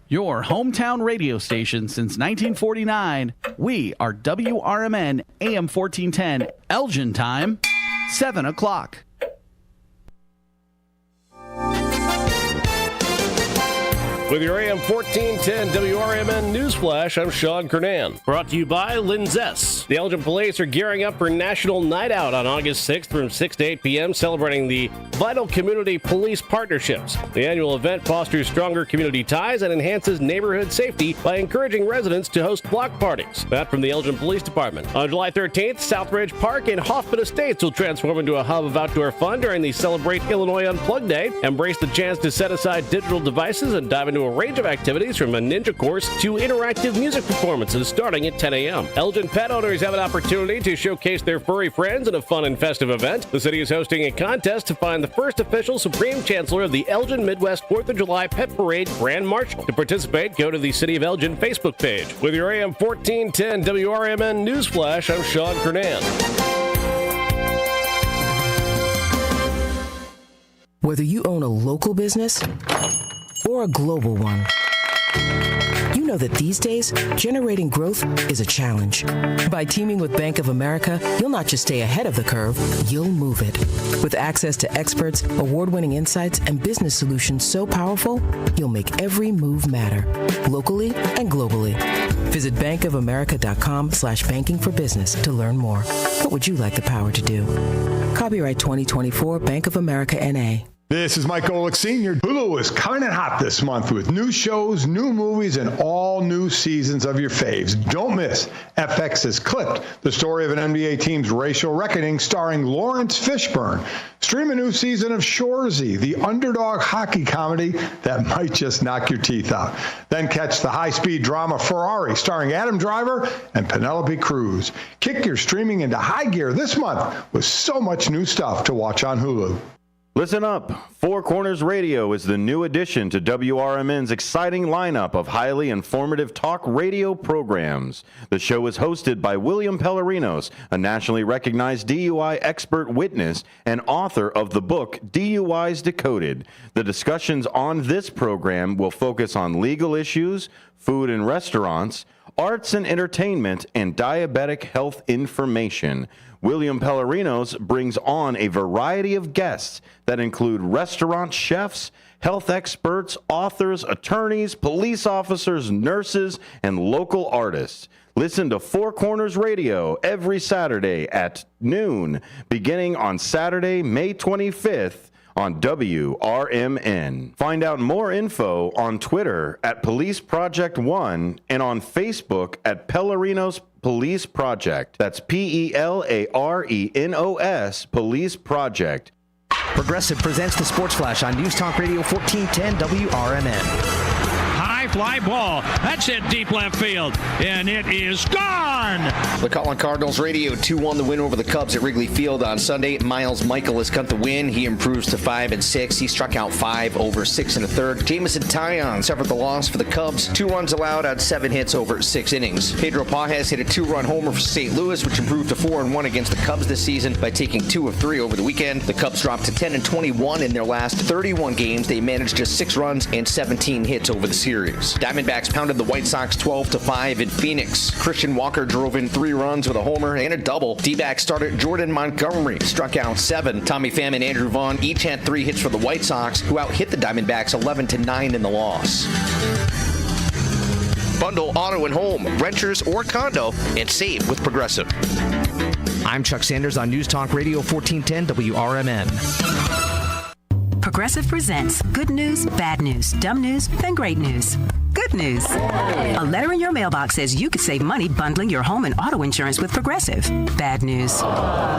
Your hometown radio station since 1949. We are WRMN AM 1410, Elgin time, 7 o'clock. With your AM 1410 WRMN Newsflash, I'm Sean Kernan. Brought to you by Linzess. The Elgin Police are gearing up for National Night Out on August 6th from 6 to 8 p.m., celebrating the vital community police partnerships. The annual event fosters stronger community ties and enhances neighborhood safety by encouraging residents to host block parties. That from the Elgin Police Department. On July 13th, Southridge Park and Hoffman Estates will transform into a hub of outdoor fun during the Celebrate Illinois Unplugged Day. Embrace the chance to set aside digital devices and dive into a range of activities from a ninja course to interactive music performances starting at 10 a.m. Elgin pet owners have an opportunity to showcase their furry friends in a fun and festive event. The city is hosting a contest to find the first official Supreme Chancellor of the Elgin Midwest 4th of July Pet Parade Grand Marshal. To participate, go to the City of Elgin Facebook page. With your AM 1410 WRMN Newsflash, I'm Sean Kernan. Whether you own a local business or a global one, you know that these days, generating growth is a challenge. By teaming with Bank of America, you'll not just stay ahead of the curve, you'll move it. With access to experts, award-winning insights, and business solutions so powerful, you'll make every move matter, locally and globally. Visit bankofamerica.com/banking for business to learn more. What would you like the power to do? Copyright 2024 Bank of America, N.A. This is Mike Golick Sr. Hulu is coming in hot this month with new shows, new movies, and all new seasons of your faves. Don't miss FX has Clipped, the story of an NBA team's racial reckoning starring Lawrence Fishburne. Stream a new season of Shoresy, the underdog hockey comedy that might just knock your teeth out. Then catch the high-speed drama Ferrari starring Adam Driver and Penelope Cruz. Kick your streaming into high gear this month with so much new stuff to watch on Hulu. Listen up. Four Corners Radio is the new addition to WRMN's exciting lineup of highly informative talk radio programs. The show is hosted by William Pellerinos, a nationally recognized DUI expert witness and author of the book DUIs Decoded. The discussions on this program will focus on legal issues, food and restaurants, arts and entertainment, and diabetic health information. William Pellerinos brings on a variety of guests that include restaurant chefs, health experts, authors, attorneys, police officers, nurses, and local artists. Listen to Four Corners Radio every Saturday at noon, beginning on Saturday, May 25th on WRMN. Find out more info on Twitter at Police Project 1 and on Facebook at Pellerinos Police Project. That's PELARENOS Police Project. Progressive presents the Sports Flash on News Talk Radio 1410 WRMN. High fly ball. That's hit deep left field. And it is gone. 1. The Colin Cardinals radio 2-1 the win over the Cubs at Wrigley Field on Sunday. Miles Michaelis got the win. He improves to 5-6. He struck out 5 over 6 1/3. Jamison Taillon suffered the loss for the Cubs. 2 runs allowed on 7 hits over 6 innings. Pedro Pages hit a 2-run homer for St. Louis, which improved to 4-1 against the Cubs this season by taking 2 of 3 over the weekend. The Cubs dropped to 10-21 in their last 31 games. They managed just 6 runs and 17 hits over the series. Diamondbacks pounded the White Sox 12-5 in Phoenix. Christian Walker drove in 3 runs with a homer and a double. D-backs starter Jordan Montgomery struck out 7. Tommy Pham and Andrew Vaughn each had 3 hits for the White Sox, who out-hit the Diamondbacks 11-9 in the loss. Bundle auto and home, renters or condo, and save with Progressive. I'm Chuck Sanders on News Talk Radio 1410 WRMN. Progressive presents good news, bad news, dumb news, then great news. Good news. A letter in your mailbox says you could save money bundling your home and auto insurance with Progressive. Bad news.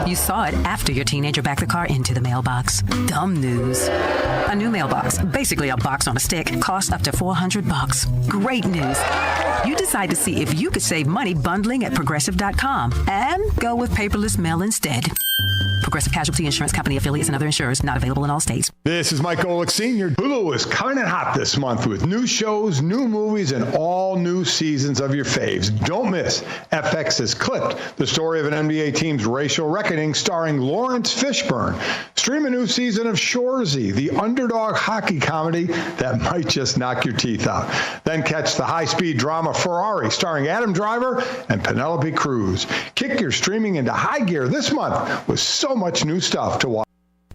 You saw it after your teenager backed the car into the mailbox. Dumb news. A new mailbox, basically a box on a stick, costs up to $400. Great news. You decide to see if you could save money bundling at Progressive.com and go with paperless mail instead. Progressive Casualty Insurance Company affiliates and other insurers not available in all states. This is Mike Golick Sr. Hulu is coming in hot this month with new shows, new movies, and all new seasons of your faves. Don't miss FX has Clipped, the story of an NBA team's racial reckoning starring Lawrence Fishburne. Stream a new season of Shoresy, the underdog hockey comedy that might just knock your teeth out. Then catch the high-speed drama Ferrari starring Adam Driver and Penelope Cruz. Kick your streaming into high gear this month with so much new stuff to watch.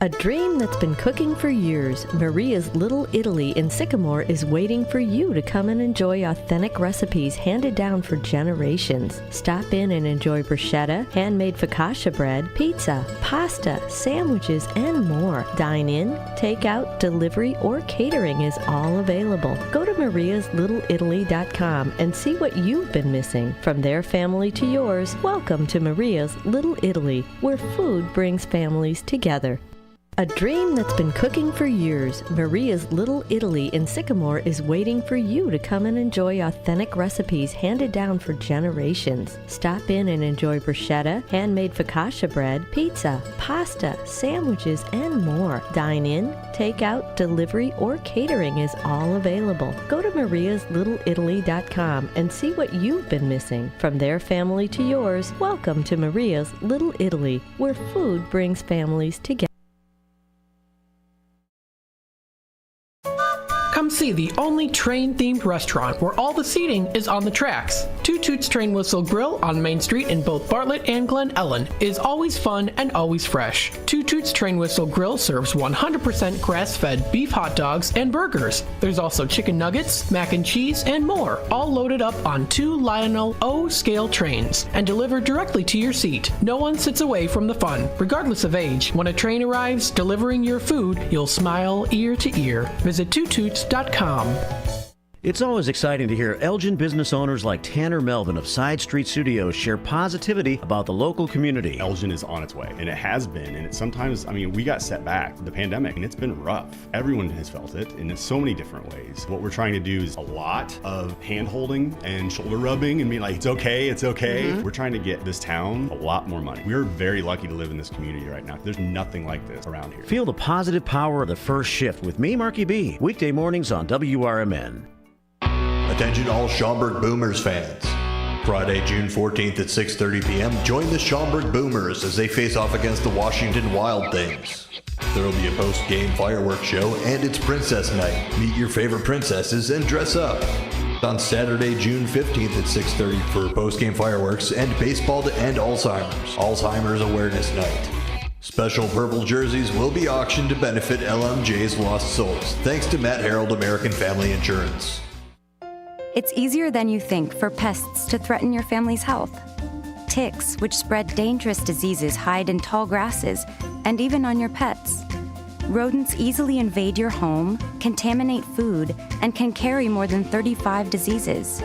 A dream that's been cooking for years, Maria's Little Italy in Sycamore is waiting for you to come and enjoy authentic recipes handed down for generations. Stop in and enjoy bruschetta, handmade focaccia bread, pizza, pasta, sandwiches, and more. Dine in, take out, delivery, or catering is all available. Go to mariaslittleitaly.com and see what you've been missing. From their family to yours, welcome to Maria's Little Italy, where food brings families together. A dream that's been cooking for years, Maria's Little Italy in Sycamore is waiting for you to come and enjoy authentic recipes handed down for generations. Stop in and enjoy bruschetta, handmade focaccia bread, pizza, pasta, sandwiches, and more. Dine in, take out, delivery, or catering is all available. Go to mariaslittleitaly.com and see what you've been missing. From their family to yours, welcome to Maria's Little Italy, where food brings families together. Come see the only train-themed restaurant where all the seating is on the tracks. Two Toots Train Whistle Grill on Main Street in both Bartlett and Glen Ellen is always fun and always fresh. Two Toots Train Whistle Grill serves 100% grass-fed beef hot dogs and burgers. There's also chicken nuggets, mac and cheese, and more, all loaded up on 2 Lionel O-scale trains and delivered directly to your seat. No one sits away from the fun, regardless of age. When a train arrives delivering your food, you'll smile ear to ear. Visit twotoots.com. It's always exciting to hear Elgin business owners like Tanner Melvin of Side Street Studios share positivity about the local community. Elgin is on its way, and it has been, and sometimes, we got set back, the pandemic, and it's been rough. Everyone has felt it, and in so many different ways. What we're trying to do is a lot of hand-holding and shoulder rubbing and being like, it's okay, it's okay. Mm-hmm. We're trying to get this town a lot more money. We're very lucky to live in this community right now. There's nothing like this around here. Feel the positive power of the first shift with me, Marky B, weekday mornings on WRMN. Attention all Schaumburg Boomers fans. Friday, June 14th at 6:30 p.m., join the Schaumburg Boomers as they face off against the Washington Wild Things. There will be a post-game fireworks show and it's Princess Night. Meet your favorite princesses and dress up. On Saturday, June 15th at 6:30 for post-game fireworks and baseball to end Alzheimer's Awareness Night. Special purple jerseys will be auctioned to benefit LMJ's Lost Souls, thanks to Matt Harold American Family Insurance. It's easier than you think for pests to threaten your family's health. Ticks, which spread dangerous diseases, hide in tall grasses and even on your pets. Rodents easily invade your home, contaminate food, and can carry more than 35 diseases.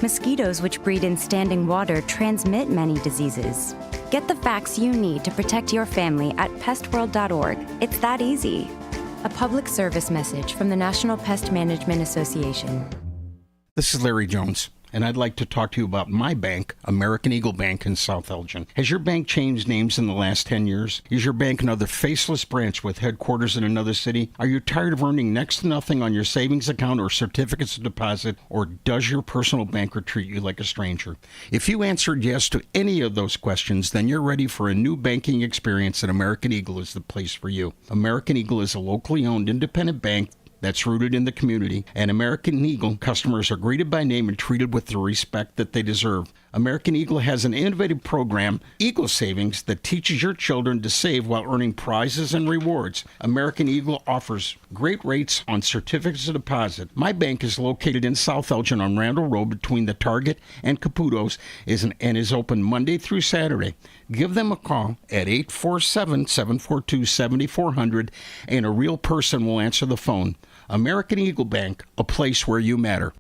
Mosquitoes, which breed in standing water, transmit many diseases. Get the facts you need to protect your family at pestworld.org. It's that easy. A public service message from the National Pest Management Association. This is Larry Jones. and I'd like to talk to you about my bank, American Eagle Bank in South Elgin. Has your bank changed names in the last 10 years? Is your bank another faceless branch with headquarters in another city? Are you tired of earning next to nothing on your savings account or certificates of deposit, or does your personal banker treat you like a stranger? If you answered yes to any of those questions, then you're ready for a new banking experience, and American Eagle is the place for you. American Eagle is a locally owned independent bank that's rooted in the community, and American Eagle customers are greeted by name and treated with the respect that they deserve. American Eagle has an innovative program, Eagle Savings, that teaches your children to save while earning prizes and rewards. American Eagle offers great rates on certificates of deposit. My bank is located in South Elgin on Randall Road between the Target and Caputo's and is open Monday through Saturday. Give them a call at 847-742-7400, and a real person will answer the phone. American Eagle Bank, a place where you matter.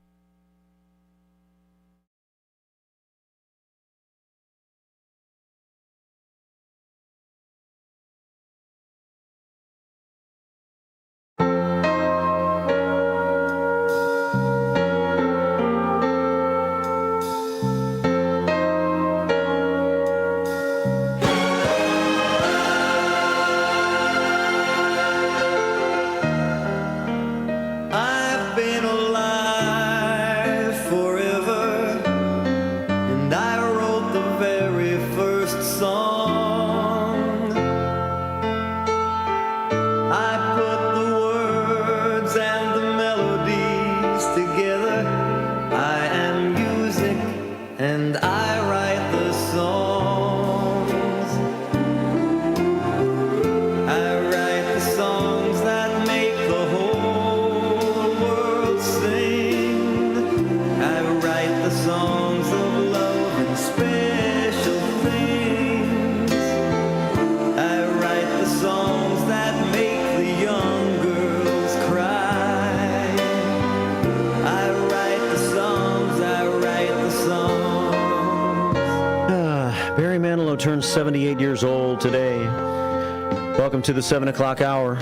I've been alive forever, and I wrote the very first song. I put the words and the melodies together. I am music, and I write the songs. I write the songs that make the whole world sing. I write the songs of love and special things. I write the songs that make the young girls cry. I write the songs, I write the songs. Barry Manilow turns 78 years old today. Welcome to the 7 o'clock hour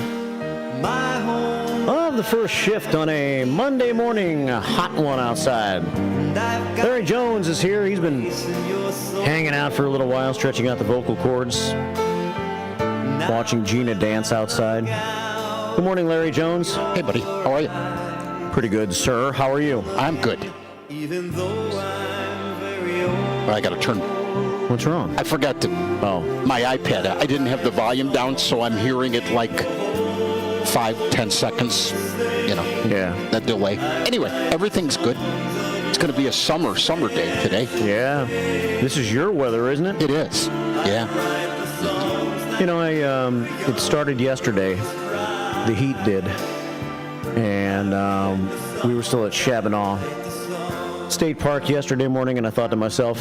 of the first shift on a Monday morning, a hot one outside. Larry Jones is here. He's been hanging out for a little while, stretching out the vocal cords, watching Gina dance outside. Good morning, Larry Jones. Hey, buddy. How are you? Pretty good, sir. How are you? I'm good. Even though I'm very old. But I got to turn. What's wrong? I forgot to. Oh. My iPad. I didn't have the volume down, so I'm hearing it like 5-10 seconds. You know. Yeah. That delay. Anyway, everything's good. It's going to be a summer day today. Yeah. This is your weather, isn't it? It is. Yeah. You know, it started yesterday. The heat did. And we were still at Chabinaw State Park yesterday morning, and I thought to myself,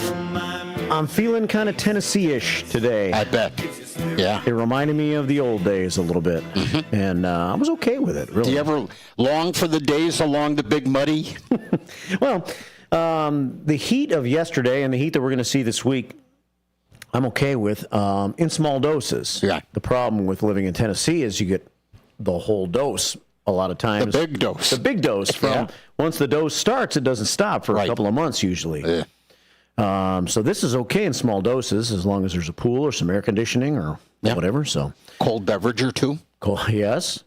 I'm feeling kind of Tennessee-ish today. I bet. Yeah. It reminded me of the old days a little bit. Mm-hmm. And I was okay with it, really. Do you ever long for the days along the Big Muddy? Well, the heat of yesterday and the heat that we're going to see this week, I'm okay with in small doses. Yeah. The problem with living in Tennessee is you get the whole dose a lot of times. The big dose. The big dose. From once the dose starts, it doesn't stop for a couple of months usually. Yeah. So this is okay in small doses as long as there's a pool or some air conditioning or whatever. So cold beverage or two. Cool. Yes.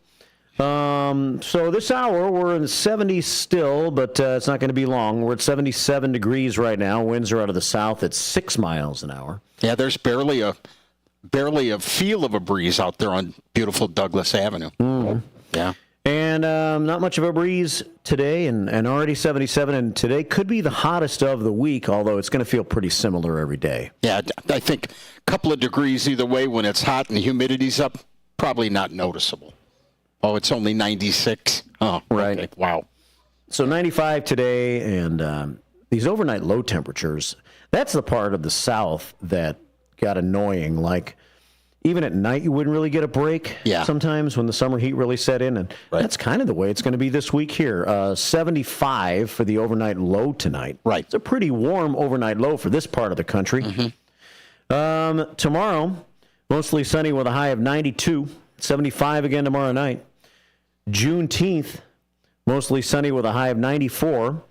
So this hour we're in the 70s still, but it's not going to be long. We're at 77 degrees right now. Winds are out of the south at 6 miles an hour. Yeah, there's barely a feel of a breeze out there on beautiful Douglas Avenue. Mm. Yeah. And not much of a breeze today, and already 77, and today could be the hottest of the week, although it's going to feel pretty similar every day. Yeah, I think a couple of degrees either way when it's hot and the humidity's up, probably not noticeable. Oh, it's only 96? Oh, right. Okay. Wow. So 95 today, and these overnight low temperatures, that's the part of the south that got annoying, like even at night, you wouldn't really get a break sometimes when the summer heat really set in. And that's kind of the way it's going to be this week here. 75 for the overnight low tonight. Right. It's a pretty warm overnight low for this part of the country. Mm-hmm. Tomorrow, mostly sunny with a high of 92. 75 again tomorrow night. Juneteenth, mostly sunny with a high of 94.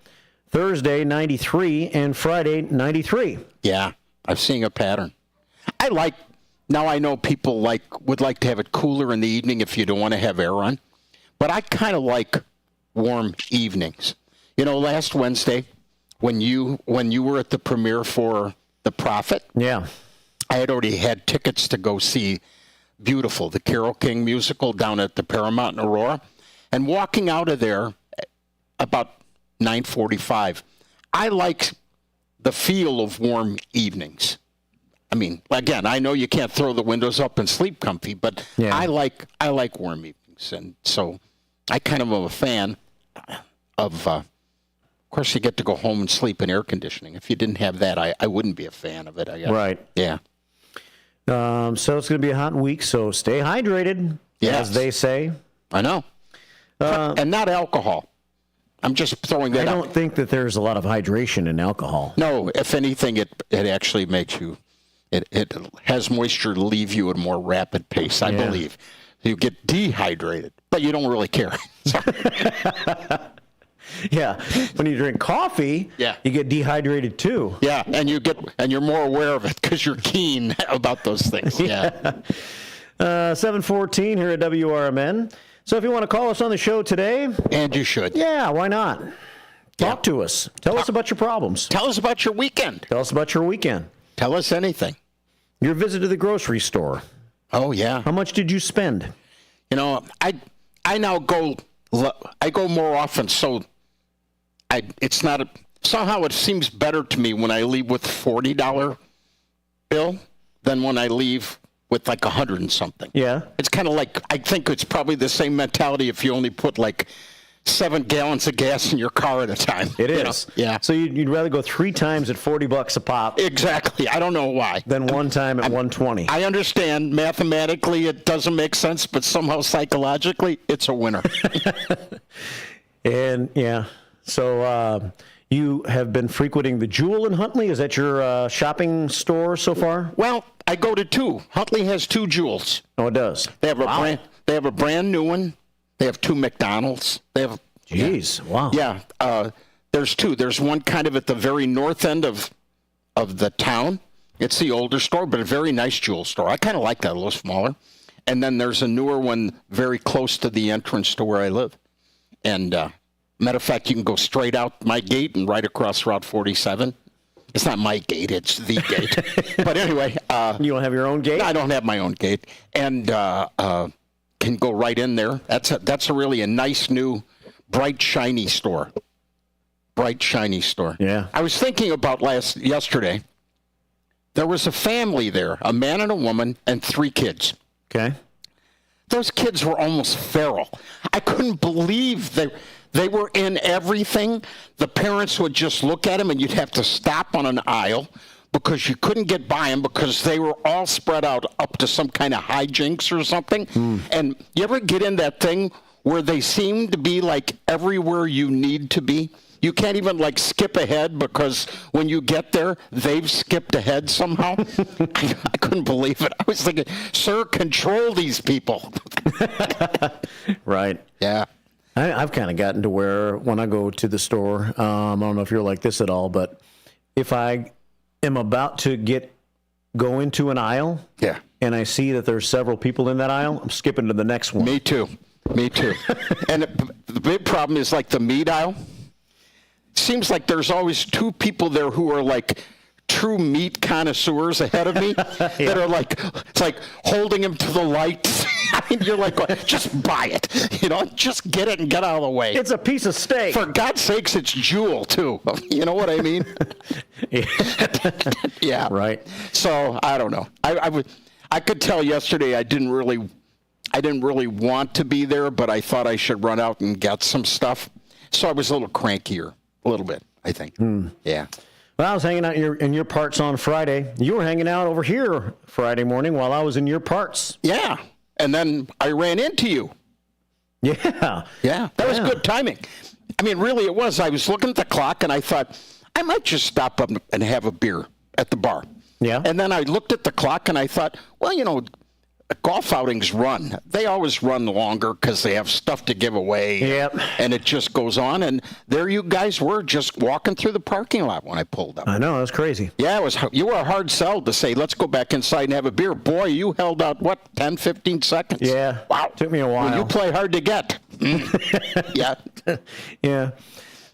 Thursday, 93, and Friday, 93. Yeah, I'm seeing a pattern. Now I know people would like to have it cooler in the evening if you don't want to have air on, but I kind of like warm evenings. You know, last Wednesday when you were at the premiere for The Prophet, yeah, I had already had tickets to go see Beautiful, the Carole King musical down at the Paramount in Aurora, and walking out of there about 9:45, I like the feel of warm evenings. I mean, again, I know you can't throw the windows up and sleep comfy, but yeah. I like warm evenings, and so I kind of am a fan of course, you get to go home and sleep in air conditioning. If you didn't have that, I wouldn't be a fan of it, I guess. Right. Yeah. So it's going to be a hot week, so stay hydrated, as they say. I know. And not alcohol. I'm just throwing that out. I don't think that there's a lot of hydration in alcohol. No, if anything, it actually makes you, it has moisture to leave you at a more rapid pace, I believe. You get dehydrated, but you don't really care. Yeah, when you drink coffee, you get dehydrated too. Yeah, and you're more aware of it because you're keen about those things. Yeah. 7:14 here at WRMN. So if you want to call us on the show today, and you should. Yeah, why not? Talk to us. Tell us about your problems. Tell us about your weekend. Tell us about your weekend. Tell us anything. Your visit to the grocery store. Oh yeah. How much did you spend? You know, I now go more often, so it's not somehow it seems better to me when I leave with $40 bill than when I leave with like 100 and something. Yeah. It's kind of like, I think it's probably the same mentality if you only put like 7 gallons of gas in your car at a time. It is. Yeah. So you'd rather go 3 times at $40 a pop. Exactly. I don't know why. Than 1 time at $120. I understand mathematically it doesn't make sense, but somehow psychologically it's a winner. And yeah. So you have been frequenting the Jewel in Huntley. Is that your shopping store so far? Well, I go to 2. Huntley has 2 Jewels. Oh, it does. They have a brand new one. They have 2 McDonald's. They have. Jeez, wow. Yeah, there's 2. There's one kind of at the very north end of the town. It's the older store, but a very nice jewel store. I kind of like that, a little smaller. And then there's a newer one very close to the entrance to where I live. And matter of fact, you can go straight out my gate and right across Route 47. It's not my gate, it's the gate. But anyway. You don't have your own gate? I don't have my own gate. And can go right in there. That's a nice new bright, shiny store. Bright, shiny store. Yeah. I was thinking about yesterday. There was a family there, a man and a woman and 3 kids. Okay. Those kids were almost feral. I couldn't believe they were in everything. The parents would just look at them and you'd have to stop on an aisle because you couldn't get by them because they were all spread out up to some kind of hijinks or something. And you ever get in that thing where they seem to be like everywhere you need to be? You can't even like skip ahead because when you get there, they've skipped ahead somehow. I couldn't believe it. I was thinking, sir, control these people. Right. Yeah. I've kind of gotten to where when I go to the store, I don't know if you're like this at all, but if I am about to go into an aisle, and I see that there's several people in that aisle, I'm skipping to the next one. Me too. And the big problem is like the meat aisle. It seems like there's always 2 people there who are like true meat connoisseurs ahead of me that are like, it's like holding him to the light. I mean, you're like, just buy it, just get it and get out of the way. It's a piece of steak. For God's sakes, it's Jewel too. You know what I mean? Yeah. Right. So I don't know. I could tell yesterday I didn't really want to be there, but I thought I should run out and get some stuff. So I was a little crankier, a little bit, I think. Yeah. Well, I was hanging out in your parts on Friday. You were hanging out over here Friday morning while I was in your parts. Yeah. And then I ran into you. Yeah. Yeah. That was good timing. I mean, really it was. I was looking at the clock and I thought, I might just stop up and have a beer at the bar. Yeah. And then I looked at the clock and I thought, well, golf outings run. They always run longer because they have stuff to give away. Yep. And it just goes on. And there you guys were just walking through the parking lot when I pulled up. I know, that was crazy. Yeah, you were a hard sell to say, let's go back inside and have a beer. Boy, you held out, 10, 15 seconds? Yeah. Wow. Took me a while. Well, you play hard to get. Yeah. Yeah.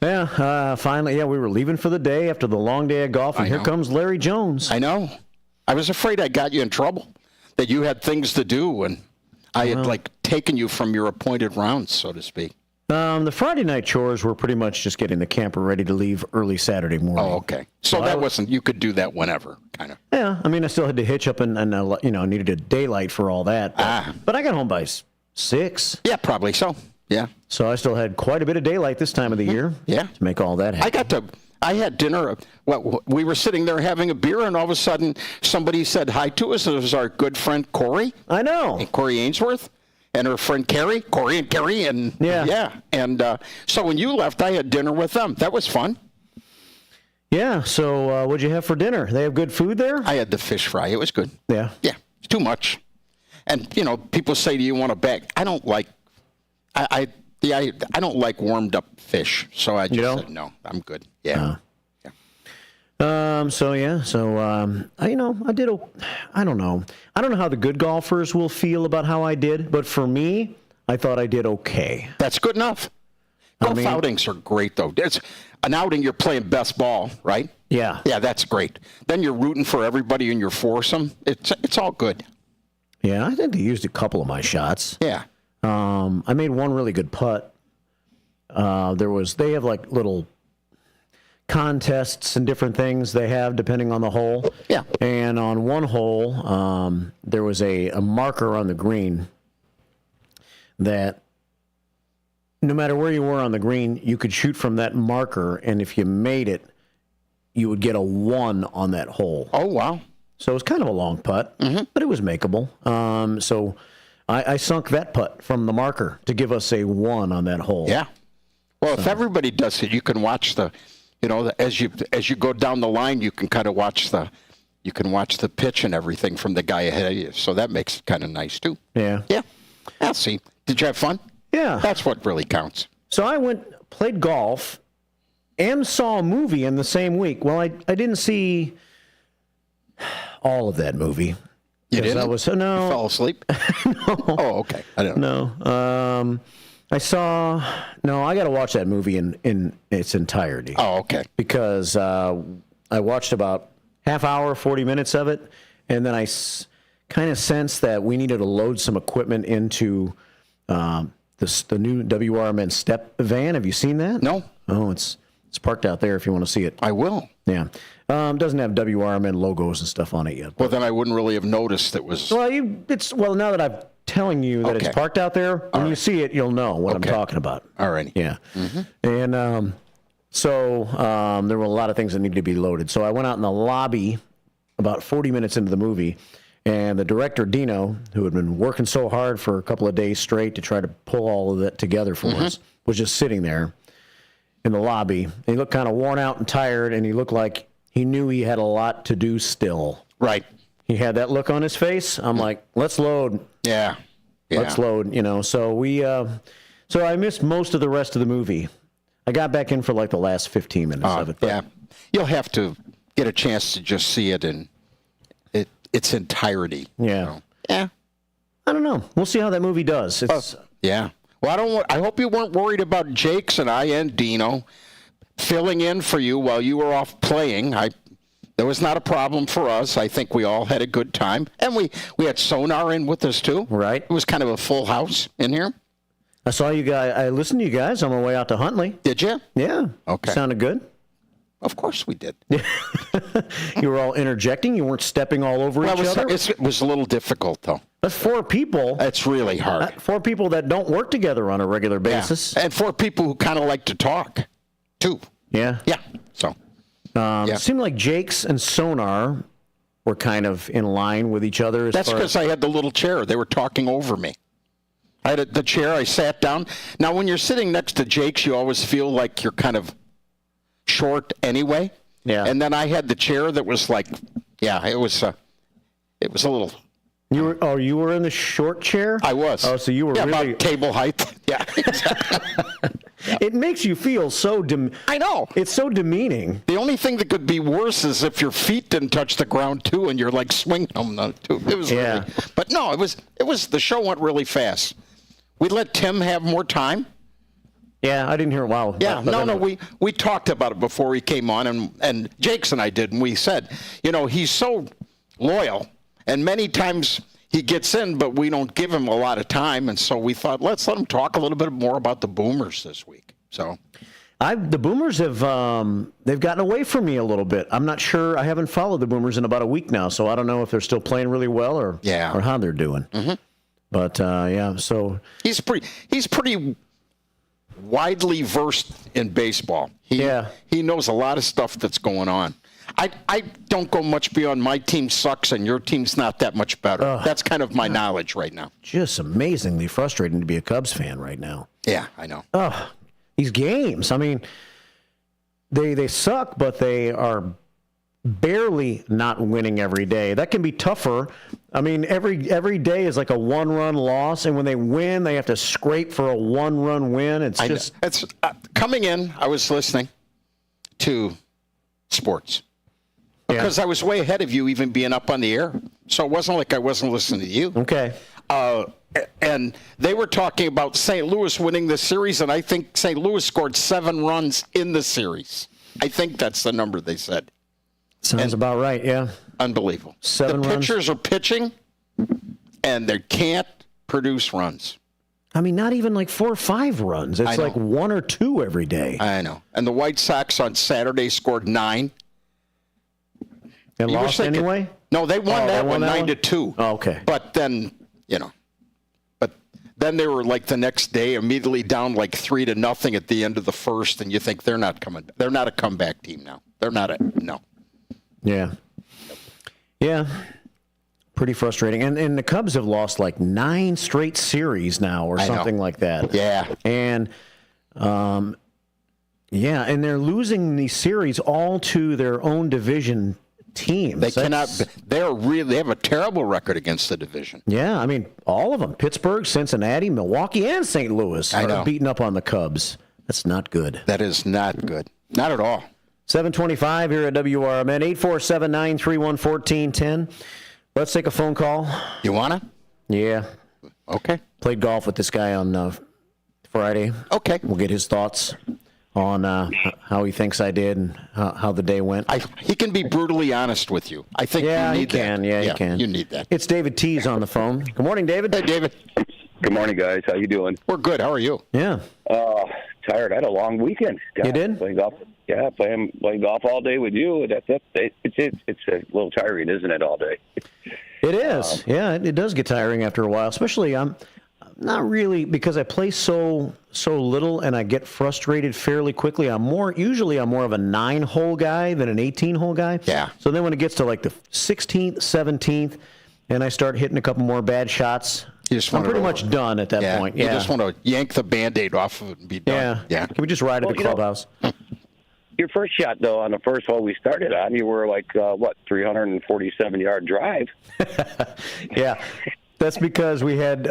Yeah, finally, we were leaving for the day after the long day of golf, and here comes Larry Jones. I know. I was afraid I got you in trouble, that you had things to do, and I had, taken you from your appointed rounds, so to speak. The Friday night chores were pretty much just getting the camper ready to leave early Saturday morning. Oh, okay. So that wasn't, you could do that whenever, kind of. Yeah, I mean, I still had to hitch up and needed a daylight for all that. But I got home by 6. Yeah, probably so. Yeah. So I still had quite a bit of daylight this time of the year. Yeah. To make all that happen. I had dinner. We were sitting there having a beer, and all of a sudden somebody said hi to us. It was our good friend Corey. I know. And Corey Ainsworth. And her friend Carrie. Corey and Carrie. And yeah. And so when you left, I had dinner with them. That was fun. Yeah. So what'd you have for dinner? They have good food there? I had the fish fry. It was good. Yeah. Yeah. It's too much. And, people say, do you want a bag? I don't like... I don't like warmed up fish, so I just said no. I'm good. Yeah. I did. I don't know. I don't know how the good golfers will feel about how I did, but for me, I thought I did okay. That's good enough. Golf outings are great, though. It's an outing. You're playing best ball, right? Yeah. Yeah, that's great. Then you're rooting for everybody in your foursome. It's all good. Yeah, I think they used a couple of my shots. Yeah. I made one really good putt. They have like little contests and different things they have depending on the hole. Yeah. And on one hole, there was a marker on the green that no matter where you were on the green, you could shoot from that marker, and if you made it, you would get a 1 on that hole. Oh, wow. So it was kind of a long putt, but it was makeable. So I sunk that putt from the marker to give us a 1 on that hole. Yeah. Well, if everybody does it, you can watch as you go down the line, you can kind of watch the pitch and everything from the guy ahead of you. So that makes it kind of nice too. Yeah. Yeah. I'll see. Did you have fun? Yeah. That's what really counts. So I played golf, and saw a movie in the same week. Well, I didn't see all of that movie. You didn't? No. You fell asleep? No. Oh, okay. I don't know. No. I got to watch that movie in its entirety. Oh, okay. Because I watched about half hour, 40 minutes of it, and then I kind of sensed that we needed to load some equipment into the new WRMN step van. Have you seen that? No. Oh, it's parked out there if you want to see it. I will. Yeah. Doesn't have WRMN logos and stuff on it yet. Well, then I wouldn't really have noticed it was... Well, now that I'm telling you that it's parked out there, when you see it, you'll know what I'm talking about. All right. Yeah. And there were a lot of things that needed to be loaded. So I went out in the lobby about 40 minutes into the movie, and the director, Dino, who had been working so hard for a couple of days straight to try to pull all of that together for us, was just sitting there in the lobby. And he looked kind of worn out and tired, and he looked like he knew he had a lot to do still. Right. He had that look on his face. I'm like, let's load. Yeah. Let's load, So so I missed most of the rest of the movie. I got back in for like the last 15 minutes of it. Yeah. You'll have to get a chance to just see it in its entirety. Yeah. Yeah. I don't know. We'll see how that movie does. Yeah. Well, I hope you weren't worried about Jakes and I and Dino filling in for you while you were off playing. There was not a problem for us. I think we all had a good time. And we had Sonar in with us, too. Right. It was kind of a full house in here. I saw you guys. I listened to you guys on my way out to Huntley. Did you? Yeah. Okay. Sounded good. Of course we did. You were all interjecting. You weren't stepping all over each other. It was a little difficult, though. That's 4 people. That's really hard. 4 people that don't work together on a regular basis. Yeah. And 4 people who kind of like to talk, too. Yeah. Yeah. So. It seemed like Jakes and Sonar were kind of in line with each other. That's because I had the little chair. They were talking over me. I had the chair. I sat down. Now, when you're sitting next to Jakes, you always feel like you're kind of short anyway. Yeah. And then I had the chair that was like, it was a little You were in the short chair? I was. Oh, so you were really about table height. Yeah. It makes you feel so I know. It's so demeaning. The only thing that could be worse is if your feet didn't touch the ground too, and you're like swinging them too. It was really. But no, it was. The show went really fast. We let Tim have more time. Yeah, I didn't hear. Wow. Yeah, we talked about it before he came on, and Jakes and I did, and we said, he's so loyal, and many times he gets in, but we don't give him a lot of time, and so we thought, let's let him talk a little bit more about the Boomers this week. So, the Boomers have they've gotten away from me a little bit. I'm not sure. I haven't followed the Boomers in about a week now, so I don't know if they're still playing really well or how they're doing. Mm-hmm. But so he's pretty widely versed in baseball. He knows a lot of stuff that's going on. I don't go much beyond my team sucks and your team's not that much better. That's kind of my knowledge right now. Just amazingly frustrating to be a Cubs fan right now. Yeah, I know. These games, I mean, they suck, but they are barely not winning every day. That can be tougher. I mean, every day is like a one-run loss, and when they win, they have to scrape for a one-run win. It's coming in. I was listening to sports because I was way ahead of you, even being up on the air. So it wasn't like I wasn't listening to you. Okay. And they were talking about St. Louis winning the series, and I think St. Louis scored 7 runs in the series. I think that's the number they said. Sounds about right, yeah. Unbelievable. 7 runs. The pitchers runs. are pitching, and they can't produce runs. I mean, not even like 4 or 5 runs. It's like 1 or 2 every day. I know. And the White Sox on Saturday scored 9. And lost anyway? No, they won that one 9-2. Oh, okay. But then, then they were like the next day immediately down like 3-0 at the end of the first, and you think they're not coming. They're not a comeback team now. They're not no. Yeah. Yeah. Pretty frustrating. And the Cubs have lost like 9 straight series now or something like that. Yeah. And and they're losing these series all to their own division teams. They they have a terrible record against the division. Yeah, I mean, all of them. Pittsburgh, Cincinnati, Milwaukee, and St. Louis are beating up on the Cubs. That's not good. That is not good. Not at all. 725 here at WRMN, 847-931-1410. Let's take a phone call. You want to? Yeah. Okay. Played golf with this guy on Friday. Okay. We'll get his thoughts on how he thinks I did and how the day went. He can be brutally honest with you. I think you need that. Yeah, he can. You need that. It's David Tees on the phone. Good morning, David. Hey, David. Good morning, guys. How you doing? We're good. How are you? Yeah. Tired. I had a long weekend. You did? Playing golf. Yeah, playing golf all day with you. It's a little tiring, isn't it, all day? It is. It does get tiring after a while, especially I'm not really, because I play so little and I get frustrated fairly quickly. I'm more of a 9-hole guy than an 18-hole guy. Yeah. So then when it gets to like the 16th, 17th, and I start hitting a couple more bad shots, I'm pretty much done at that point. You just want to yank the Band-Aid off of it and be done. Yeah. Can we just ride at the clubhouse? Your first shot, though, on the first hole we started on, you were like, 347-yard drive. Yeah. That's because we had,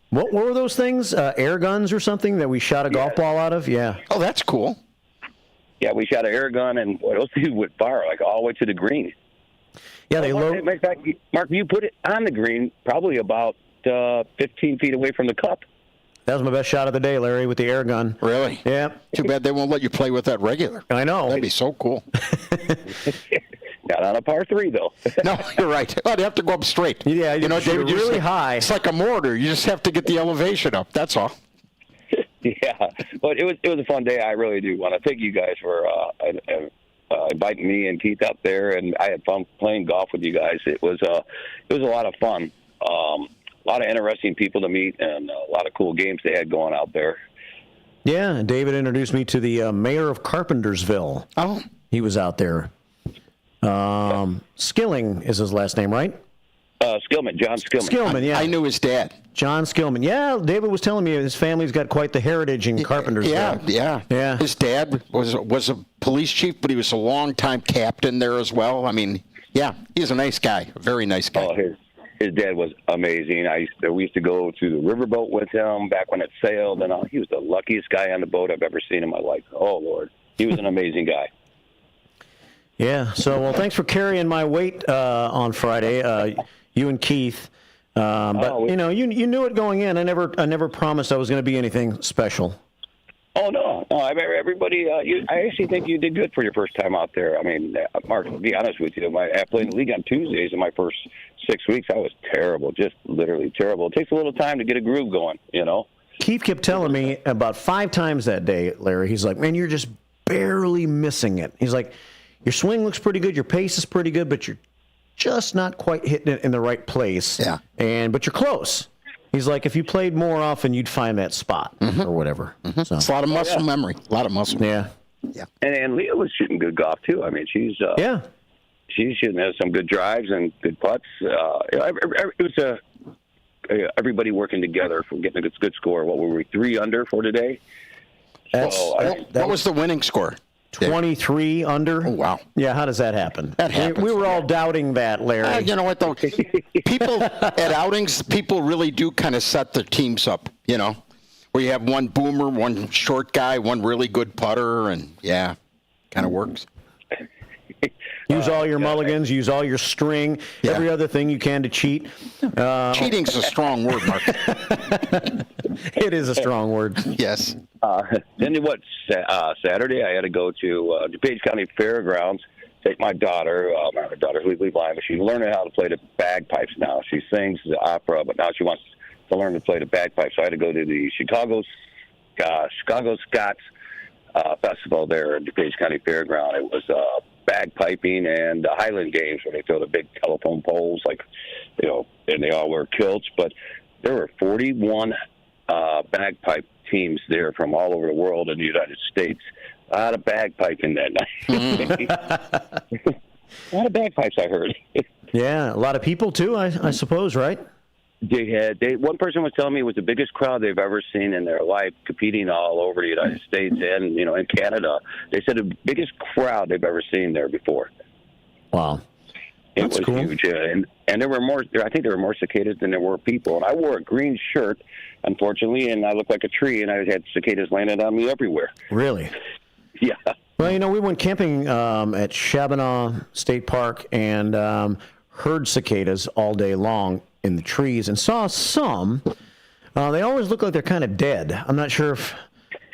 what were those things? Air guns or something that we shot a golf ball out of? Yeah. Oh, that's cool. Yeah, we shot an air gun, and those things would fire like all the way to the green. Yeah, matter of fact, Mark, you put it on the green probably about 15 feet away from the cup. That was my best shot of the day, Larry, with the air gun. Really? Yeah. Too bad they won't let you play with that regular. I know. That'd be so cool. Not on a par 3, though. No, you're right. Well, you have to go up straight. Yeah, David, really high. It's like a mortar. You just have to get the elevation up. That's all. Yeah, but it was a fun day. I really do want to thank you guys for inviting me and Keith up there, and I had fun playing golf with you guys. It was a lot of fun. A lot of interesting people to meet, and a lot of cool games they had going out there. Yeah, and David introduced me to the mayor of Carpentersville. Oh. He was out there. Skilling is his last name, right? Skillman, John Skillman. Skillman, yeah. I knew his dad. John Skillman. Yeah, David was telling me his family's got quite the heritage in Carpentersville. Yeah. His dad was a police chief, but he was a long-time captain there as well. I mean, yeah, he's a nice guy, a very nice guy. Oh, His dad was amazing. We used to go to the riverboat with him back when it sailed, and he was the luckiest guy on the boat I've ever seen in my life. Oh, Lord. He was an amazing guy. Yeah. So, well, thanks for carrying my weight on Friday, you and Keith. But you knew it going in. I never promised I was going to be anything special. Oh, no. Everybody, I actually think you did good for your first time out there. I mean, Mark, to be honest with you, I played in the league on Tuesdays in my first 6 weeks. I was terrible, just literally terrible. It takes a little time to get a groove going, Keith kept telling me about 5 times that day, Larry. He's like, man, you're just barely missing it. He's like, your swing looks pretty good, your pace is pretty good, but you're just not quite hitting it in the right place. Yeah. But you're close. He's like, if you played more often, you'd find that spot or whatever. Mm-hmm. So. It's a lot of muscle memory. A lot of muscle. Yeah. Yeah. And Leah was shooting good golf, too. I mean, she's shooting some good drives and good putts. It was everybody working together for getting a good score. What were we, 3 under for today? What was the winning score? 23 under. Oh, wow. Yeah, how does that happen? That happens. We were all doubting that, Larry. You know what, though? People at outings, people really do kind of set their teams up, where you have one boomer, one short guy, one really good putter, and, kind of works. Use all your mulligans, use all your string, every other thing you can to cheat. Cheating's a strong word, Mark. It is a strong word. Yes. Then Saturday I had to go to DuPage County Fairgrounds, take my daughter. My daughter's legally blind, but she's learning how to play the bagpipes now. She sings the opera, but now she wants to learn to play the bagpipes. So I had to go to the Chicago Scots Festival there at DuPage County Fairground. It was bagpiping and Highland games where they throw the big telephone poles, and they all wear kilts. But there were 41 bagpipe teams there from all over the world in the United States. A lot of bagpiping that night. A lot of bagpipes, I heard. Yeah, a lot of people too, I suppose, right? One person was telling me it was the biggest crowd they've ever seen in their life, competing all over the United States and in Canada. They said the biggest crowd they've ever seen there before. Wow. It was huge, and there were more. I think there were more cicadas than there were people. And I wore a green shirt, unfortunately, and I looked like a tree, and I had cicadas landing on me everywhere. Really? Yeah. Well, we went camping at Shabana State Park and heard cicadas all day long in the trees, and saw some. They always look like they're kind of dead. I'm not sure if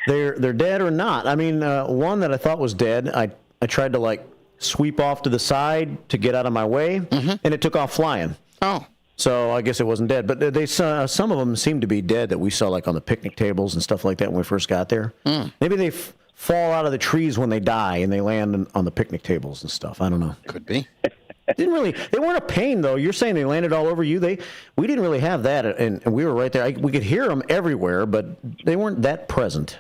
they're dead or not. I mean, one that I thought was dead, I tried to sweep off to the side to get out of my way, and it took off flying. Oh. So I guess it wasn't dead, but they some of them seem to be dead that we saw on the picnic tables and stuff like that when we first got there. Maybe they fall out of the trees when they die and they land on the picnic tables and stuff. I don't know. Could be. They weren't a pain though. You're saying they landed all over you. We didn't really have that, and we were right there. We could hear them everywhere, but they weren't that present.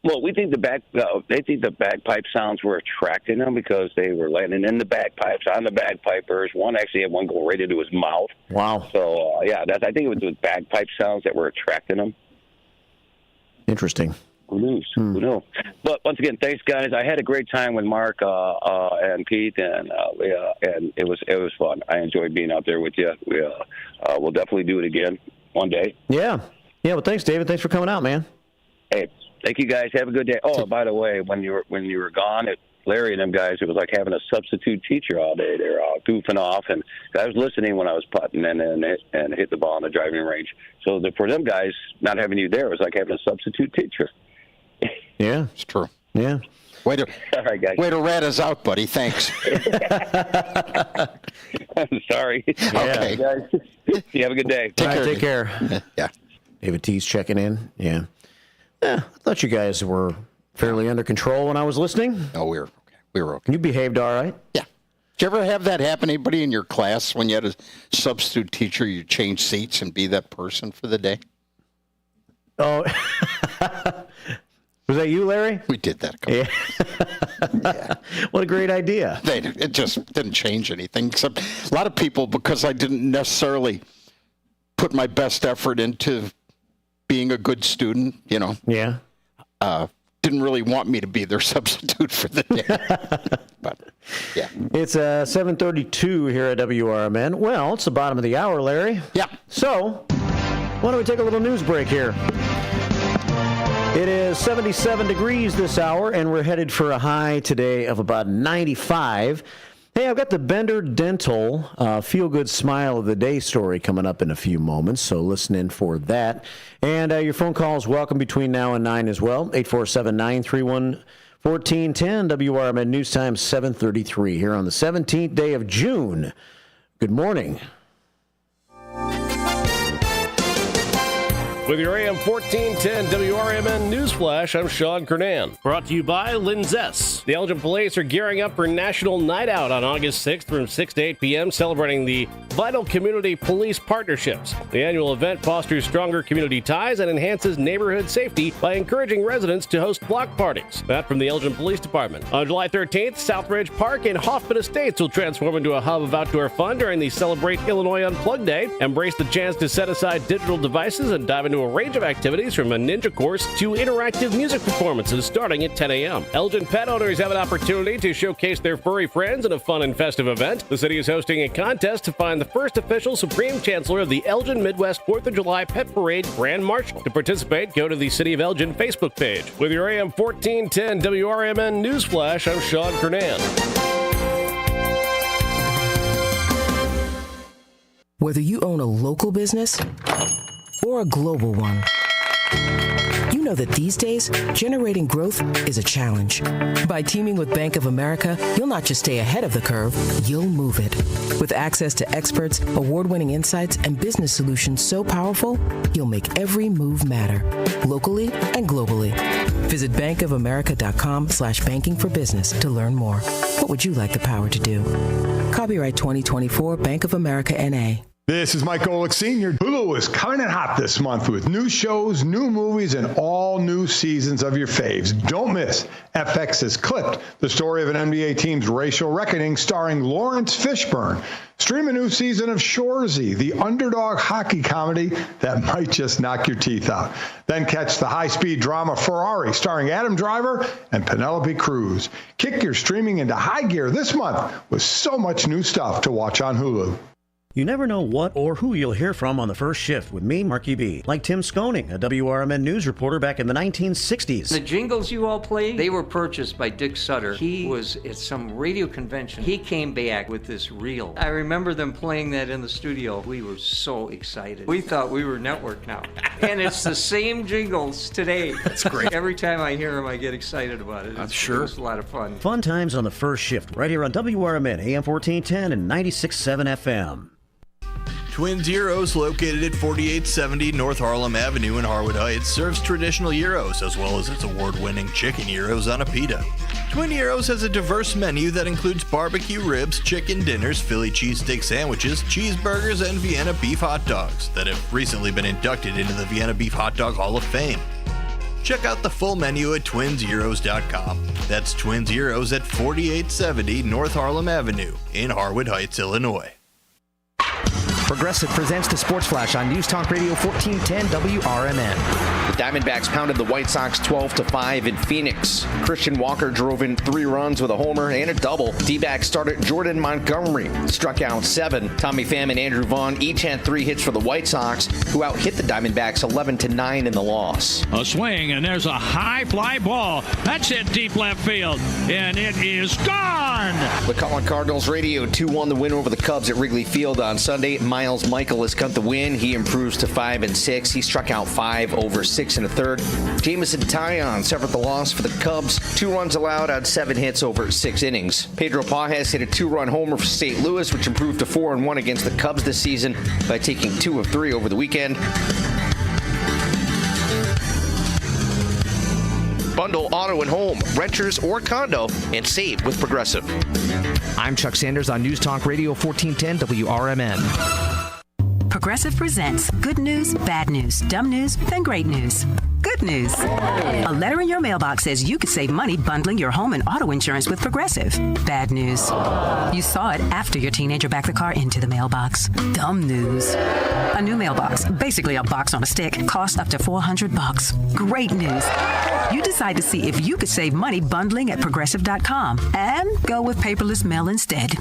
Well, we think they think the bagpipe sounds were attracting them because they were landing in the bagpipes, on the bagpipers. One actually had one go right into his mouth. Wow. So, I think it was the bagpipe sounds that were attracting them. Interesting. Who knows? Who knows? But once again, thanks, guys. I had a great time with Mark and Keith and Leah, and it was fun. I enjoyed being out there with you. We'll definitely do it again one day. Yeah. Well, thanks, David. Thanks for coming out, man. Hey, thank you, guys. Have a good day. Oh, by the way, when you were gone, Larry and them guys, it was like having a substitute teacher all day. They were all goofing off, and I was listening when I was putting and hit the ball on the driving range. So for them guys, not having you there was like having a substitute teacher. Yeah, it's true. Yeah. Way to rat us out, buddy. Thanks. I'm sorry. Okay. Guys, you have a good day. Take care. Yeah. David T's checking in. Yeah. I thought you guys were fairly under control when I was listening. Oh, we were okay. You behaved all right? Yeah. Did you ever have that happen? Anybody in your class when you had a substitute teacher, you change seats and be that person for the day? Oh, was that you, Larry? We did that. Yeah. What a great idea. It just didn't change anything, except a lot of people, because I didn't necessarily put my best effort into being a good student, Yeah. didn't really want me to be their substitute for the day. But, yeah. It's 7:32 here at WRMN. Well, it's the bottom of the hour, Larry. Yeah. So, why don't we take a little news break here? It is 77 degrees this hour, and we're headed for a high today of about 95. Hey, I've got the Bender Dental Feel-Good Smile of the Day story coming up in a few moments, so listen in for that. And your phone calls welcome between now and 9 as well, 847-931-1410, WRMN News Time 7:33 here on the 17th day of June. Good morning. With your AM 1410 WRMN Newsflash, I'm Sean Kernan. Brought to you by Linzess. The Elgin Police are gearing up for National Night Out on August 6th from 6 to 8 p.m., celebrating the vital community police partnerships. The annual event fosters stronger community ties and enhances neighborhood safety by encouraging residents to host block parties. That from the Elgin Police Department. On July 13th, Southridge Park and Hoffman Estates will transform into a hub of outdoor fun during the Celebrate Illinois Unplugged Day. Embrace the chance to set aside digital devices and dive into a range of activities from a ninja course to interactive music performances starting at 10 a.m. Elgin pet owners have an opportunity to showcase their furry friends in a fun and festive event. The city is hosting a contest to find the first official Supreme Chancellor of the Elgin Midwest 4th of July Pet Parade Grand Marshal. To participate, go to the City of Elgin Facebook page. With your AM 1410 WRMN Newsflash, I'm Sean Kernan. Whether you own a local business or a global one, you know that these days, generating growth is a challenge. By teaming with Bank of America, you'll not just stay ahead of the curve, you'll move it. With access to experts, award-winning insights, and business solutions so powerful, you'll make every move matter, locally and globally. Visit bankofamerica.com/banking for business to learn more. What would you like the power to do? Copyright 2024 Bank of America, N.A. This is Mike Golick Sr. Hulu is coming in hot this month with new shows, new movies, and all new seasons of your faves. Don't miss FX has Clipped, the story of an NBA team's racial reckoning starring Lawrence Fishburne. Stream a new season of Shoresy, the underdog hockey comedy that might just knock your teeth out. Then catch the high-speed drama Ferrari starring Adam Driver and Penelope Cruz. Kick your streaming into high gear this month with so much new stuff to watch on Hulu. You never know what or who you'll hear from on the first shift with me, Marky B. Like Tim Skoning, a WRMN news reporter back in the 1960s. The jingles you all played, they were purchased by Dick Sutter. He was at some radio convention. He came back with this reel. I remember them playing that in the studio. We were so excited. We thought we were network now. And it's the same jingles today. That's great. Every time I hear them, I get excited about it. I'm sure. It's a lot of fun. Fun times on the first shift, right here on WRMN, AM 1410 and 96.7 FM. Twins Gyros, located at 4870 North Harlem Avenue in Harwood Heights, serves traditional gyros as well as its award-winning chicken gyros on a pita. Twin Gyros has a diverse menu that includes barbecue ribs, chicken dinners, Philly cheesesteak sandwiches, cheeseburgers, and Vienna beef hot dogs that have recently been inducted into the Vienna Beef Hot Dog Hall of Fame. Check out the full menu at twinsgyros.com. That's Twins Gyros at 4870 North Harlem Avenue in Harwood Heights, Illinois. Progressive presents the Sports Flash on News Talk Radio 1410 WRMN. The Diamondbacks pounded the White Sox 12-5 in Phoenix. Christian Walker drove in 3 runs with a homer and a double. D-backs starter Jordan Montgomery struck out 7. Tommy Pham and Andrew Vaughn each had 3 hits for the White Sox, who out-hit the Diamondbacks 11-9 in the loss. A swing, and there's a high fly ball. That's hit deep left field, and it is gone! The Colin Cardinals radio 2-1 the win over the Cubs at Wrigley Field on Sunday. Miles Michael has cut the win. He improves to 5-6. He struck out 5 over 6 1/3. Jamison Taillon suffered the loss for the Cubs. 2 runs allowed on 7 hits over 6 innings. Pedro Pajes hit a 2-run homer for St. Louis, which improved to 4-1 against the Cubs this season by taking 2 of 3 over the weekend. Bundle auto and home, renters or condo, and save with Progressive. I'm Chuck Sanders on News Talk Radio 1410 WRMN. Progressive presents good news, bad news, dumb news, then great news. Good Good news. A letter in your mailbox says you could save money bundling your home and auto insurance with Progressive. Bad news. You saw it after your teenager backed the car into the mailbox. Dumb news. A new mailbox, basically a box on a stick, costs up to $400. Great news. You decide to see if you could save money bundling at Progressive.com and go with paperless mail instead.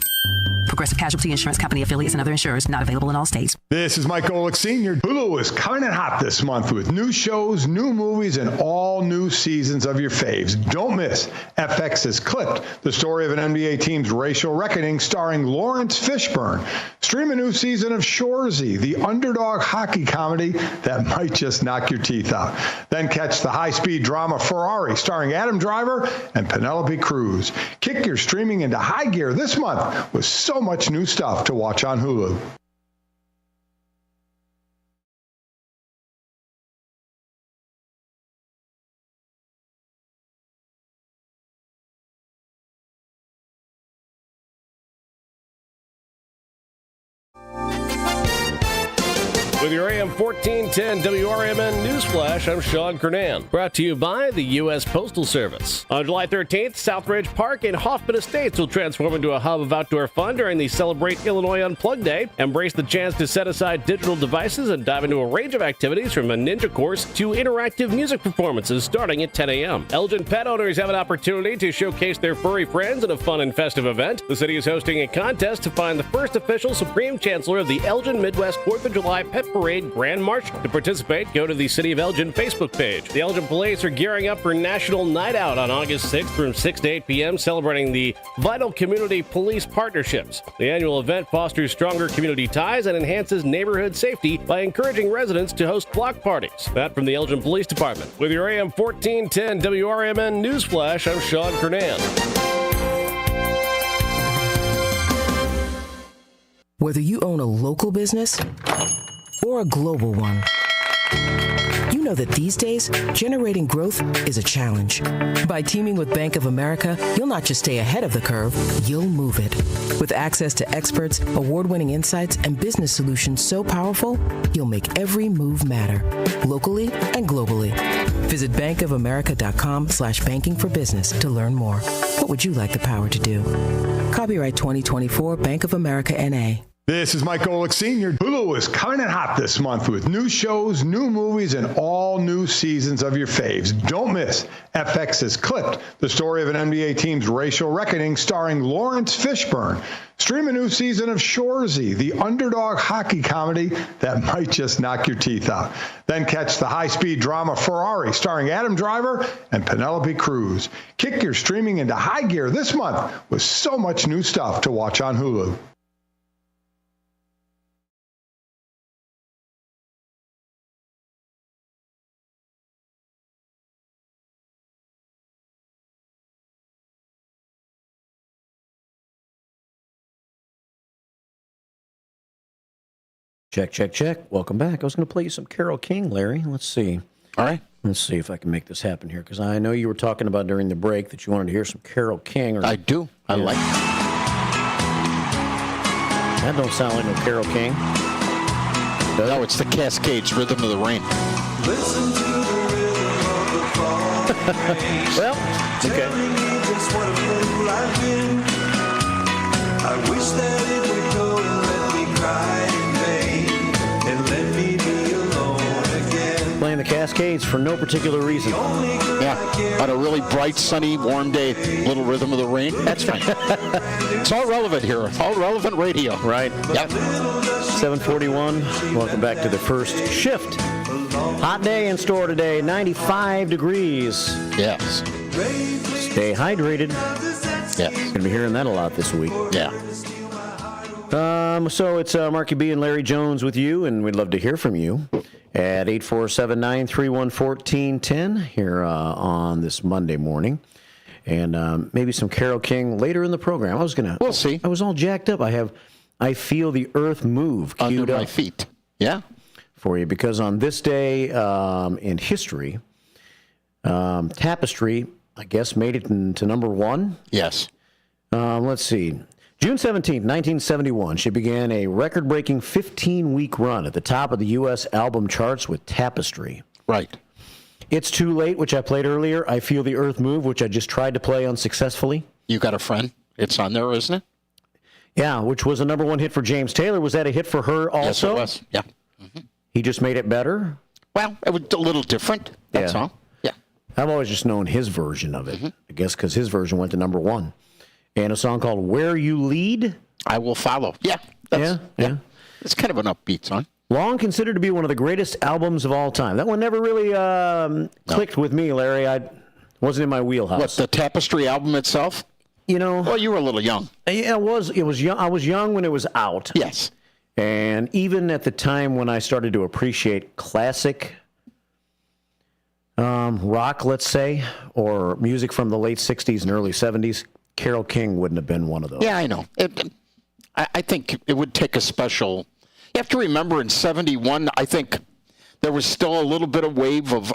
Progressive Casualty Insurance Company affiliates and other insurers not available in all states. This is Mike Golick Sr. Hulu is coming in hot this month with new shows, new movies, and all new seasons of your faves. Don't miss FX has Clipped, the story of an NBA team's racial reckoning starring Lawrence Fishburne. Stream a new season of Shoresy, the underdog hockey comedy that might just knock your teeth out. Then catch the high-speed drama Ferrari starring Adam Driver and Penelope Cruz. Kick your streaming into high gear this month with so much new stuff to watch on Hulu. With your AM 1410 WRMN Newsflash, I'm Sean Kernan. Brought to you by the U.S. Postal Service. On July 13th, Southridge Park in Hoffman Estates will transform into a hub of outdoor fun during the Celebrate Illinois Unplugged Day. Embrace the chance to set aside digital devices and dive into a range of activities from a ninja course to interactive music performances starting at 10 a.m. Elgin pet owners have an opportunity to showcase their furry friends at a fun and festive event. The city is hosting a contest to find the first official Supreme Chancellor of the Elgin Midwest 4th of July Pet Parade Grand Marshal. To participate, go to the City of Elgin Facebook page. The Elgin Police are gearing up for National Night Out on August 6th from 6 to 8 p.m., celebrating the vital community police partnerships. The annual event fosters stronger community ties and enhances neighborhood safety by encouraging residents to host block parties. That from the Elgin Police Department. With your AM 1410 WRMN Newsflash, I'm Sean Kernan. Whether you own a local business or a global one, you know that these days, generating growth is a challenge. By teaming with Bank of America, you'll not just stay ahead of the curve, you'll move it. With access to experts, award-winning insights, and business solutions so powerful, you'll make every move matter, locally and globally. Visit bankofamerica.com/banking for business to learn more. What would you like the power to do? Copyright 2024 Bank of America, N.A. This is Mike Golick Sr. Hulu is coming in hot this month with new shows, new movies, and all new seasons of your faves. Don't miss FX has Clipped, the story of an NBA team's racial reckoning starring Lawrence Fishburne. Stream a new season of Shoresy, the underdog hockey comedy that might just knock your teeth out. Then catch the high-speed drama Ferrari starring Adam Driver and Penelope Cruz. Kick your streaming into high gear this month with so much new stuff to watch on Hulu. Check, check, check. Welcome back. I was going to play you some Carole King, Larry. Let's see. All right. Let's see if I can make this happen here, because I know you were talking about during the break that you wanted to hear some Carole King. I do. I like it. That don't sound like no Carole King. No, it's the Cascades, Rhythm of the Rain. Listen to the rhythm of the falling rain. Well, okay. Telling me just what a fool I've been. I wish that it would go and let me cry in vain and let me be alone again. Playing the Cascades for no particular reason. Yeah, on a really bright, sunny, warm day, little Rhythm of the Rain. That's fine. It's all relevant here. All relevant radio. Right. Yep. 7:41. Welcome back to the first shift. Hot day in store today. 95 degrees. Yes. Stay hydrated. Yeah. Going to be hearing that a lot this week. Yeah. So it's Marky B and Larry Jones with you, and we'd love to hear from you at 847-931-1410 here on this Monday morning. And maybe some Carole King later in the program. We'll see. I was all jacked up. I Feel the Earth Move queued under my up feet. Yeah. For you, because on this day in history, Tapestry, I guess, made it into number one. Yes. Let's see. June 17th, 1971, she began a record-breaking 15-week run at the top of the U.S. album charts with Tapestry. Right. It's Too Late, which I played earlier. I Feel the Earth Move, which I just tried to play unsuccessfully. You Got a Friend? It's on there, isn't it? Yeah, which was a number one hit for James Taylor. Was that a hit for her also? Yes, it was. Yeah. Mm-hmm. He just made it better? Well, it was a little different. That's all. Yeah. I've always just known his version of it, I guess, because his version went to number one. And a song called Where You Lead. I Will Follow. Yeah. Yeah. It's kind of an upbeat song. Long considered to be one of the greatest albums of all time. That one never really clicked with me, Larry. I wasn't in my wheelhouse. What, the Tapestry album itself? You know. Well, you were a little young. Yeah, it was young. I was young when it was out. Yes. And even at the time when I started to appreciate classic rock, let's say, or music from the late 60s and early 70s, Carole King wouldn't have been one of those. Yeah, I know. I think it would take a special... You have to remember in 71, I think there was still a little bit of wave of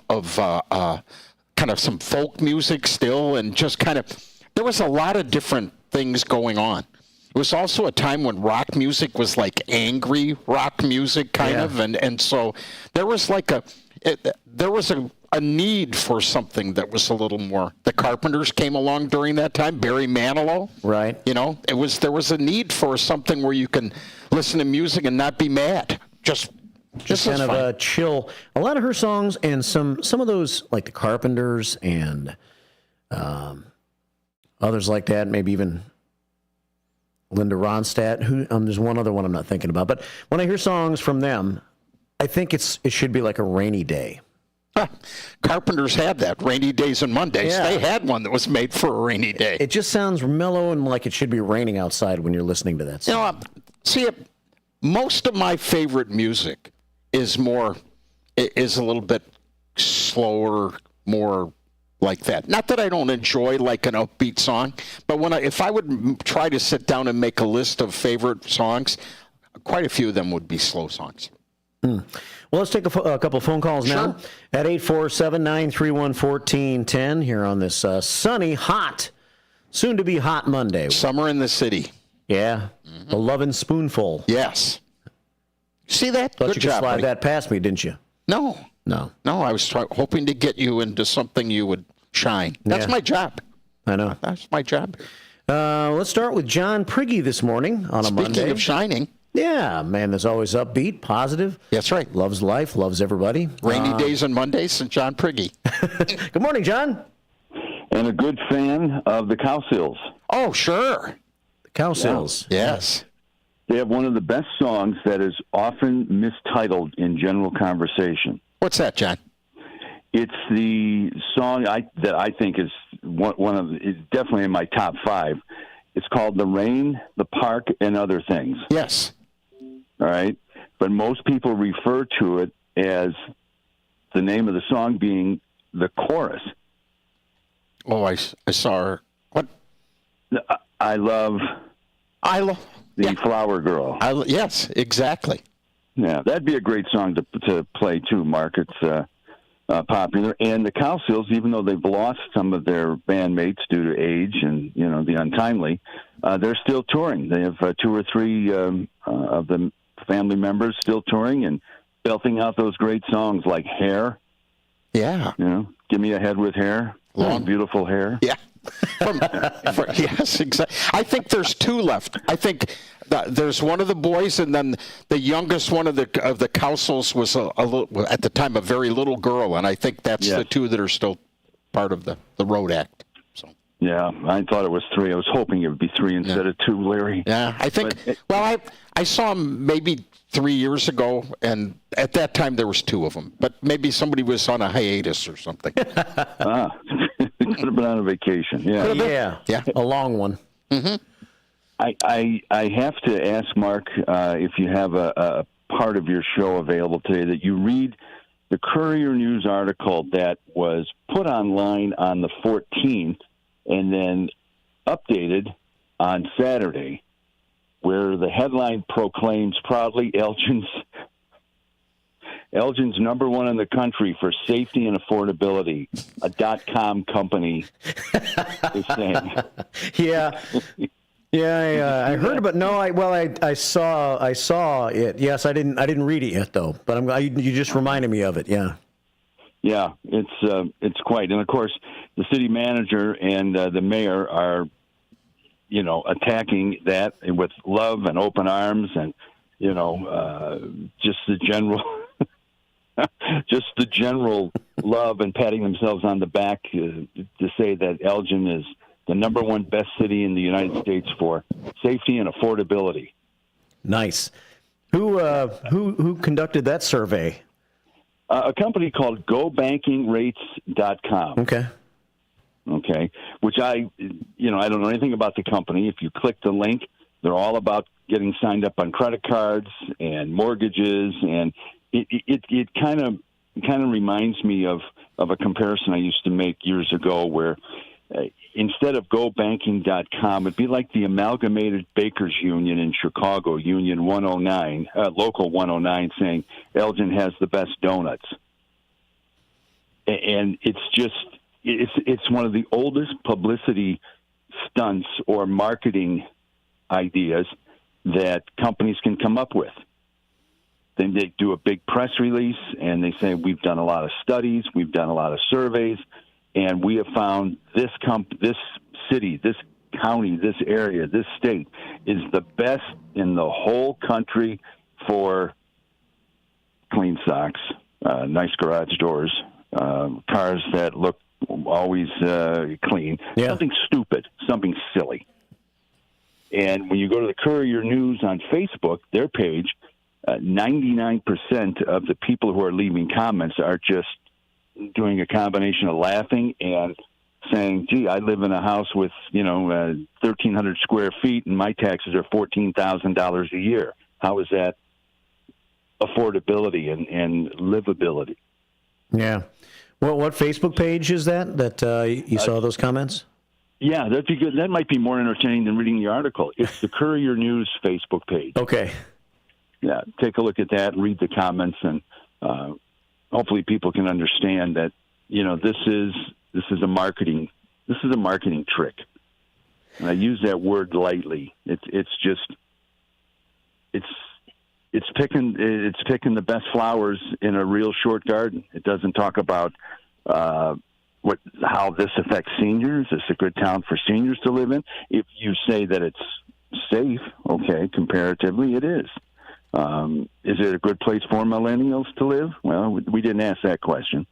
kind of some folk music still, and just kind of... There was a lot of different things going on. It was also a time when rock music was like angry rock music kind of, and so there was like a need for something that was a little more. The Carpenters came along during that time, Barry Manilow. Right. You know, there was a need for something where you can listen to music and not be mad. Just kind of a chill. A lot of her songs and some of those, like the Carpenters and others like that, maybe even Linda Ronstadt. There's one other one I'm not thinking about. But when I hear songs from them, I think it should be like a rainy day. Carpenters had that, Rainy Days and Mondays. Yeah. They had one that was made for a rainy day. It just sounds mellow and like it should be raining outside when you're listening to that song. Most of my favorite music is a little bit slower, more like that. Not that I don't enjoy like an upbeat song, but if I would try to sit down and make a list of favorite songs, quite a few of them would be slow songs. Well, let's take a couple phone calls now at 847-931-1410 here on this sunny, hot, soon-to-be hot Monday. Summer in the city. Yeah. Mm-hmm. The Lovin' Spoonful. Yes. See that? Thought Good you could job, slide buddy. that past me, didn't you? No. I was hoping to get you into something you would shine. That's my job. I know. That's my job. Let's start with John Priggy this morning on a Monday. Speaking of shining. Yeah, man, there's always upbeat, positive. That's right. Loves life, loves everybody. Rainy Days and Mondays and John Priggy. Good morning, John. And a good fan of the Cowsills. Oh, sure. The Cowsills. Yeah. Yes. They have one of the best songs that is often mistitled in general conversation. What's that, John? It's the song that I think is is definitely in my top 5. It's called The Rain, the Park, and Other Things. Yes. All right. But most people refer to it as the name of the song being the chorus. Oh, I saw her. What? I love the Flower Girl. Yes, exactly. Yeah, that'd be a great song to play too, Mark. It's popular. And the Cowsills, even though they've lost some of their bandmates due to age and the untimely, they're still touring. They have 2 or 3 of the family members still touring and belting out those great songs like Hair. Yeah. Give Me a Head with Hair. Long, beautiful hair. Yeah. Yes, exactly. I think there's 2 left. I think there's one of the boys, and then the youngest one of the Cowsills was a little, at the time, a very little girl, and I think that's the 2 that are still part of the road act. So. Yeah, I thought it was 3. I was hoping it would be 3 instead of 2, Larry. Yeah, I think. I saw him maybe 3 years ago, and at that time there was 2 of them. But maybe somebody was on a hiatus or something. Could have been on a vacation. Yeah, yeah, a long one. Mm-hmm. I have to ask Mark if you have a part of your show available today that you read the Courier News article that was put online on the 14th and then updated on Saturday, where the headline proclaims proudly Elgin's number 1 in the country for safety and affordability. A .com company is saying. Yeah. Yeah, I heard about. No, I saw it. Yes, I didn't read it yet though. But you just reminded me of it. Yeah. Yeah, it's quite. And, of course, the city manager and the mayor are, attacking that with love and open arms and, just the general love and patting themselves on the back to say that Elgin is the number one best city in the United States for safety and affordability. Nice. Who conducted that survey? A company called GoBankingRates.com. Okay. Which I don't know anything about the company. If you click the link, they're all about getting signed up on credit cards and mortgages, and it kind of reminds me of a comparison I used to make years ago, where instead of GoBanking.com, it'd be like the Amalgamated Bakers Union in Chicago, Union 109, Local 109, saying Elgin has the best donuts. And it's one of the oldest publicity stunts or marketing ideas that companies can come up with. Then they do a big press release and they say, we've done a lot of studies, we've done a lot of surveys, and we have found this city, this county, this area, this state is the best in the whole country for clean socks, nice garage doors, cars that look always clean, something stupid, something silly. And when you go to the Courier News on Facebook, their page, 99% of the people who are leaving comments are just doing a combination of laughing and saying, gee, I live in a house with, 1,300 square feet and my taxes are $14,000 a year. How is that affordability and livability? Yeah. Well, what Facebook page is that you saw those comments? Yeah, that'd be good. That might be more entertaining than reading the article. It's the Courier News Facebook page. Okay. Yeah, take a look at that, read the comments, and hopefully people can understand that this is a marketing trick. And I use that word lightly. It's picking the best flowers in a real short garden. It doesn't talk about how this affects seniors. It's a good town for seniors to live in. If you say that it's safe, okay, comparatively it is. Is it a good place for millennials to live? Well, we didn't ask that question.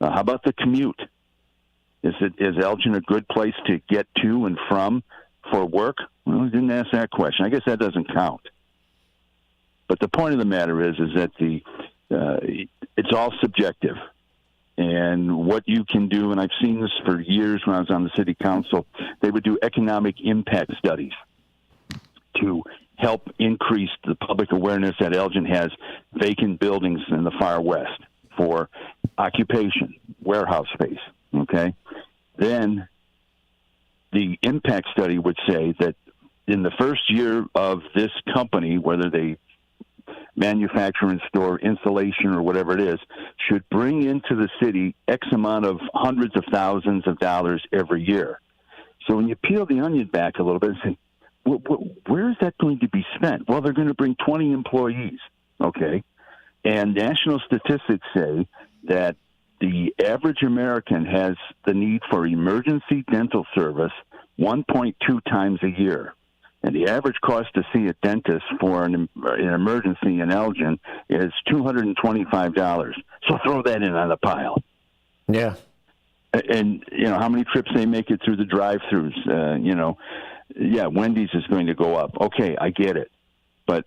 How about the commute? Is Elgin a good place to get to and from for work? Well, we didn't ask that question. I guess that doesn't count. But the point of the matter is that it's all subjective. And what you can do, and I've seen this for years when I was on the city council, they would do economic impact studies to help increase the public awareness that Elgin has vacant buildings in the far west for occupation, warehouse space, okay? Then the impact study would say that in the first year of this company, whether they manufacture and store insulation or whatever it is, should bring into the city X amount of hundreds of thousands of dollars every year. So when you peel the onion back a little bit and say, where is that going to be spent? Well, they're going to bring 20 employees, okay? And national statistics say that the average American has the need for emergency dental service 1.2 times a year. And the average cost to see a dentist for an emergency in Elgin is $225. So throw that in on the pile. Yeah. And, how many trips they make it through the drive-thrus, yeah, Wendy's is going to go up. Okay, I get it. But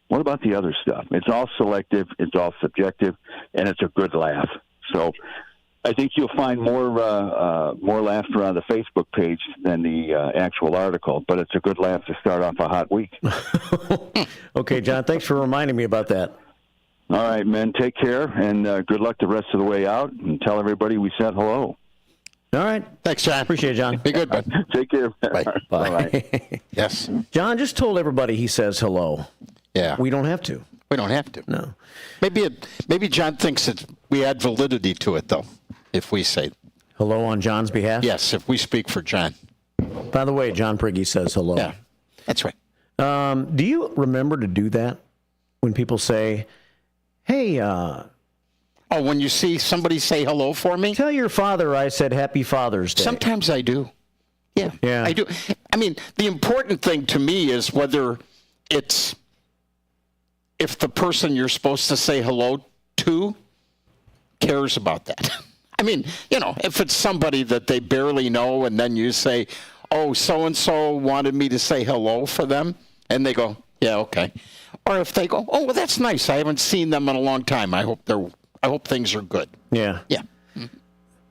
what about the other stuff? It's all selective, it's all subjective, and it's a good laugh. So I think you'll find more laughter on the Facebook page than the actual article, but it's a good laugh to start off a hot week. Okay, John, thanks for reminding me about that. All right, men, take care, and good luck the rest of the way out, and tell everybody we said hello. All right. Thanks, John. Appreciate it, John. Be good, bud. Take care. Bye. Bye. Right. Yes. John just told everybody he says hello. Yeah. We don't have to. We don't have to. No. Maybe John thinks that we add validity to it, though, if we say hello on John's behalf? Yes, if we speak for John. By the way, John Prigge says hello. Yeah, that's right. Do you remember to do that when people say, hey, Oh, when you see somebody say hello for me? Tell your father I said Happy Father's Day. Sometimes I do. Yeah, I do. I mean, the important thing to me is whether it's if the person you're supposed to say hello to cares about that. I mean, if it's somebody that they barely know and then you say, oh, so-and-so wanted me to say hello for them, and they go, yeah, okay. Or if they go, oh, well, that's nice. I haven't seen them in a long time. I hope things are good. Yeah. Yeah.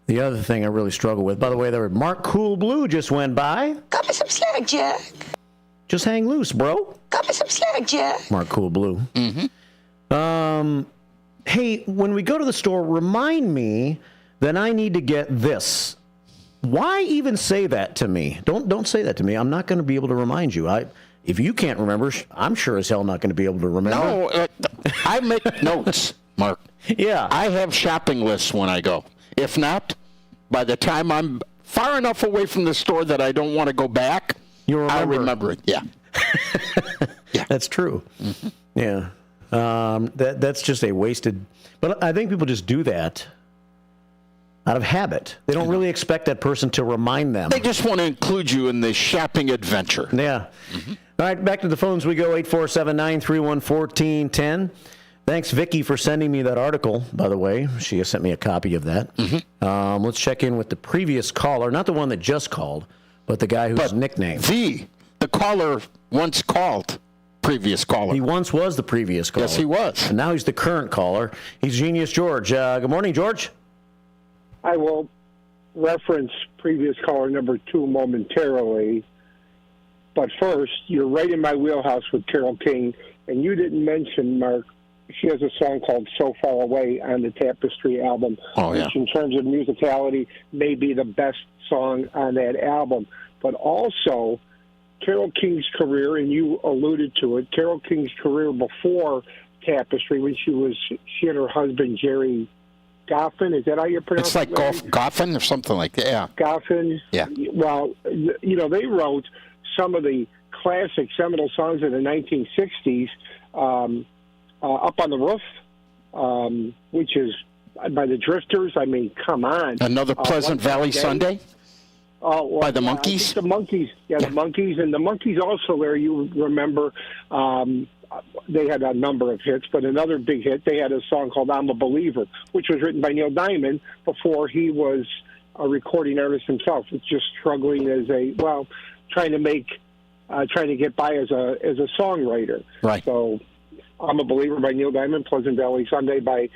The other thing I really struggle with, by the way, Mark Cool Blue just went by. Cut me some slack, Jack. Just hang loose, bro. Cut me some slack, Jack. Mark Cool Blue. Hey, when we go to the store, remind me that I need to get this. Why even say that to me? Don't say that to me. I'm not going to be able to remind you. If you can't remember, I'm sure as hell not going to be able to remember. No, I make notes, Mark. Yeah. I have shopping lists when I go. If not, by the time I'm far enough away from the store that I don't want to go back, I'll remember it. Yeah. Yeah. That's true. Mm-hmm. Yeah. That's just a wasted... But I think people just do that out of habit. They don't really expect that person to remind them. They just want to include you in the shopping adventure. Yeah. Mm-hmm. All right, back to the phones we go, 847-931-1410. Thanks, Vicky, for sending me that article, by the way. She has sent me a copy of that. Mm-hmm. Let's check in with the previous caller, not the one that just called, but the guy whose nickname. The caller once called. Previous caller. He once was the previous caller. Yes, he was. And now he's the current caller. He's Genius George. Good morning, George. I will reference previous caller number 2 momentarily. But first, you're right in my wheelhouse with Carole King, and you didn't mention, Mark, she has a song called So Far Away on the Tapestry album, which in terms of musicality may be the best song on that album. But also, Carole King's career, and you alluded to it, Carole King's career before Tapestry, when she and her husband, Jerry Goffin, is that how you pronounce it? It's like Goffin or something like that, yeah. Goffin? Yeah. Well, they wrote some of the classic seminal songs in the 1960s, Up on the Roof, which is by the Drifters. I mean, come on. Another Pleasant Valley Sunday? Oh, well, by the Monkees? The Monkees, the Monkees. And the Monkees also, Larry, you remember, they had a number of hits, but another big hit, they had a song called I'm a Believer, which was written by Neil Diamond before he was a recording artist himself. It's just struggling as trying to get by as a songwriter. Right. So I'm a Believer by Neil Diamond, Pleasant Valley Sunday by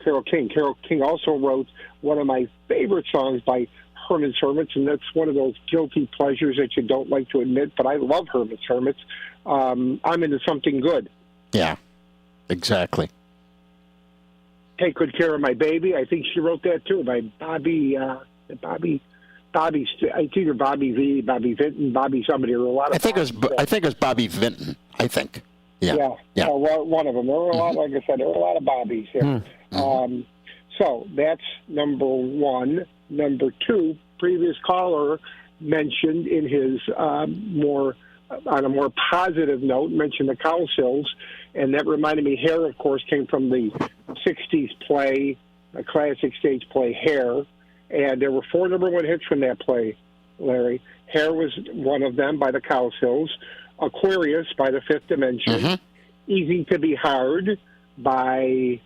Carole King. Carole King also wrote one of my favorite songs by Herman's Hermits, and that's one of those guilty pleasures that you don't like to admit, but I love Herman's Hermits. I'm Into Something Good. Yeah, exactly. Take Good Care of My Baby. I think she wrote that too by Bobby. It's either Bobby V, Bobby Vinton, Bobby somebody, or a lot of. I think it was Bobby Vinton. I think. Yeah. Well, one of them. There were a lot. Like I said, there were a lot of Bobbies here. So that's number one. Number two, previous caller mentioned in his on a more positive note, mentioned the Cowsills, and that reminded me. Hair, of course, came from the '60s play, a classic stage play, Hair, and there were 4 number 1 hits from that play. Larry, Hair was one of them by the Cowsills. Aquarius by the Fifth Dimension. Easy to Be Hard by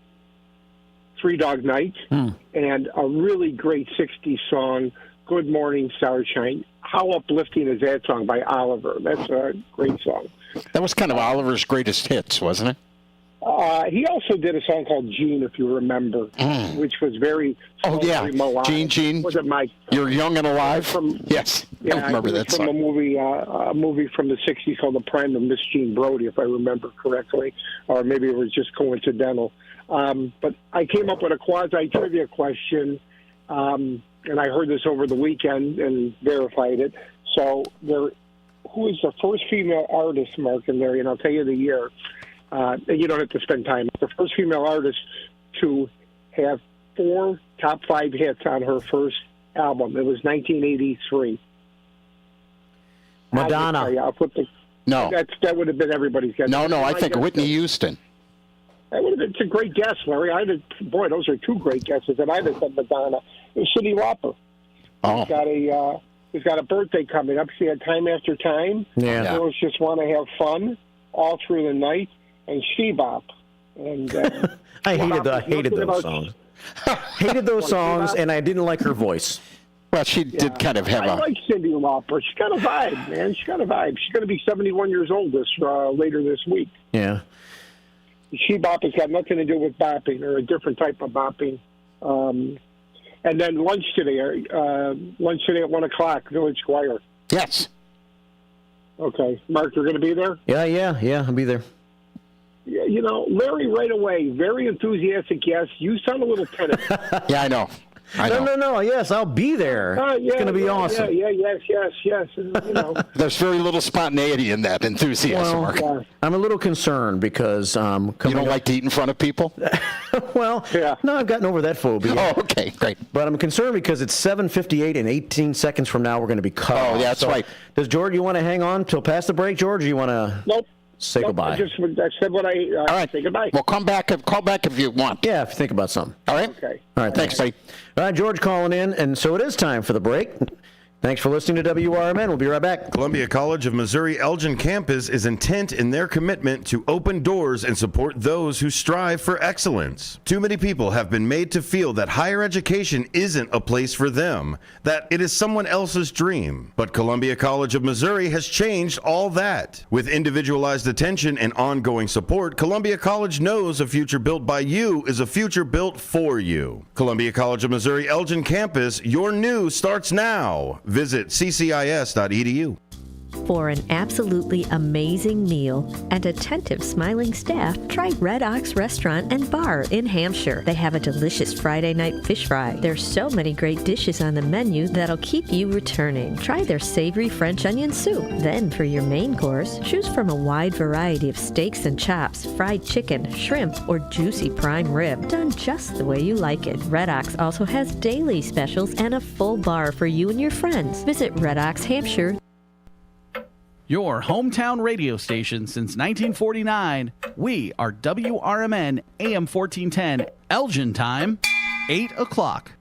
Three Dog Night, and a really great 60s song, Good Morning Starshine. How uplifting is that song by Oliver? That's a great song. That was kind of Oliver's greatest hits, wasn't it? He also did a song called Gene, if you remember, which was very melodic. Gene. Was it Mike? You're Young and Alive? Yes, I remember that from song. A movie from the 60s called The Prime of Miss Jean Brodie, if I remember correctly, or maybe it was just coincidental. But I came up with a quasi-trivia question, and I heard this over the weekend and verified it. So who is the first female artist, Mark, and Larry, and I'll tell you the year. And you don't have to spend time. The first female artist to have 4 top 5 hits on her first album. It was 1983. Madonna. I'll put no. That would have been everybody's guess. No, I think Whitney Houston. It's a great guess, Larry. Those are two great guesses. And I'd have said Madonna. It was Cyndi Lauper. Oh. He's got a birthday coming up. She had Time After Time. Yeah. Girls just want to have fun all through the night. And She-Bop. And I hated those songs. Hated those songs, and I didn't like her voice. Well, she did kind of have I like Cyndi Lauper. She's got a vibe, man. She's got a vibe. She's going to be 71 years old later this week. Yeah. She-Bop has got nothing to do with bopping or a different type of bopping. And then lunch today at 1 o'clock, Village Squire. Yes. Okay. Mark, you're going to be there? Yeah, I'll be there. Yeah, Larry, right away, very enthusiastic guest. You sound a little tentative. Yeah, I know. No. Yes, I'll be there. It's going to be awesome. Yes. There's very little spontaneity in that enthusiasm, Mark. Yeah. I'm a little concerned because you don't like to eat in front of people? No, I've gotten over that phobia. Oh, okay, great. But I'm concerned because it's 7:58 and 18 seconds from now we're going to be cut off. Oh, yeah, that's right. Does George, you want to hang on till past the break, George, or you want to? Nope. Say goodbye. I said what All right. say goodbye. Well, call back if you want. Yeah, if you think about something. All right? Okay. All right, thanks, buddy. All right, George calling in, and so it is time for the break. Thanks for listening to WRMN. We'll be right back. Columbia College of Missouri Elgin campus is intent in their commitment to open doors and support those who strive for excellence. Too many people have been made to feel that higher education isn't a place for them, that it is someone else's dream. But Columbia College of Missouri has changed all that. With individualized attention and ongoing support, Columbia College knows a future built by you is a future built for you. Columbia College of Missouri Elgin campus, your new starts now. Visit ccis.edu. For an absolutely amazing meal and attentive, smiling staff, try Red Ox Restaurant and Bar in Hampshire. They have a delicious Friday night fish fry. There's so many great dishes on the menu that'll keep you returning. Try their savory French onion soup. Then for your main course, choose from a wide variety of steaks and chops, fried chicken, shrimp, or juicy prime rib, done just the way you like it. Red Ox also has daily specials and a full bar for you and your friends. Visit Red Ox Hampshire. Your hometown radio station since 1949. We are WRMN AM 1410, Elgin time, 8 o'clock.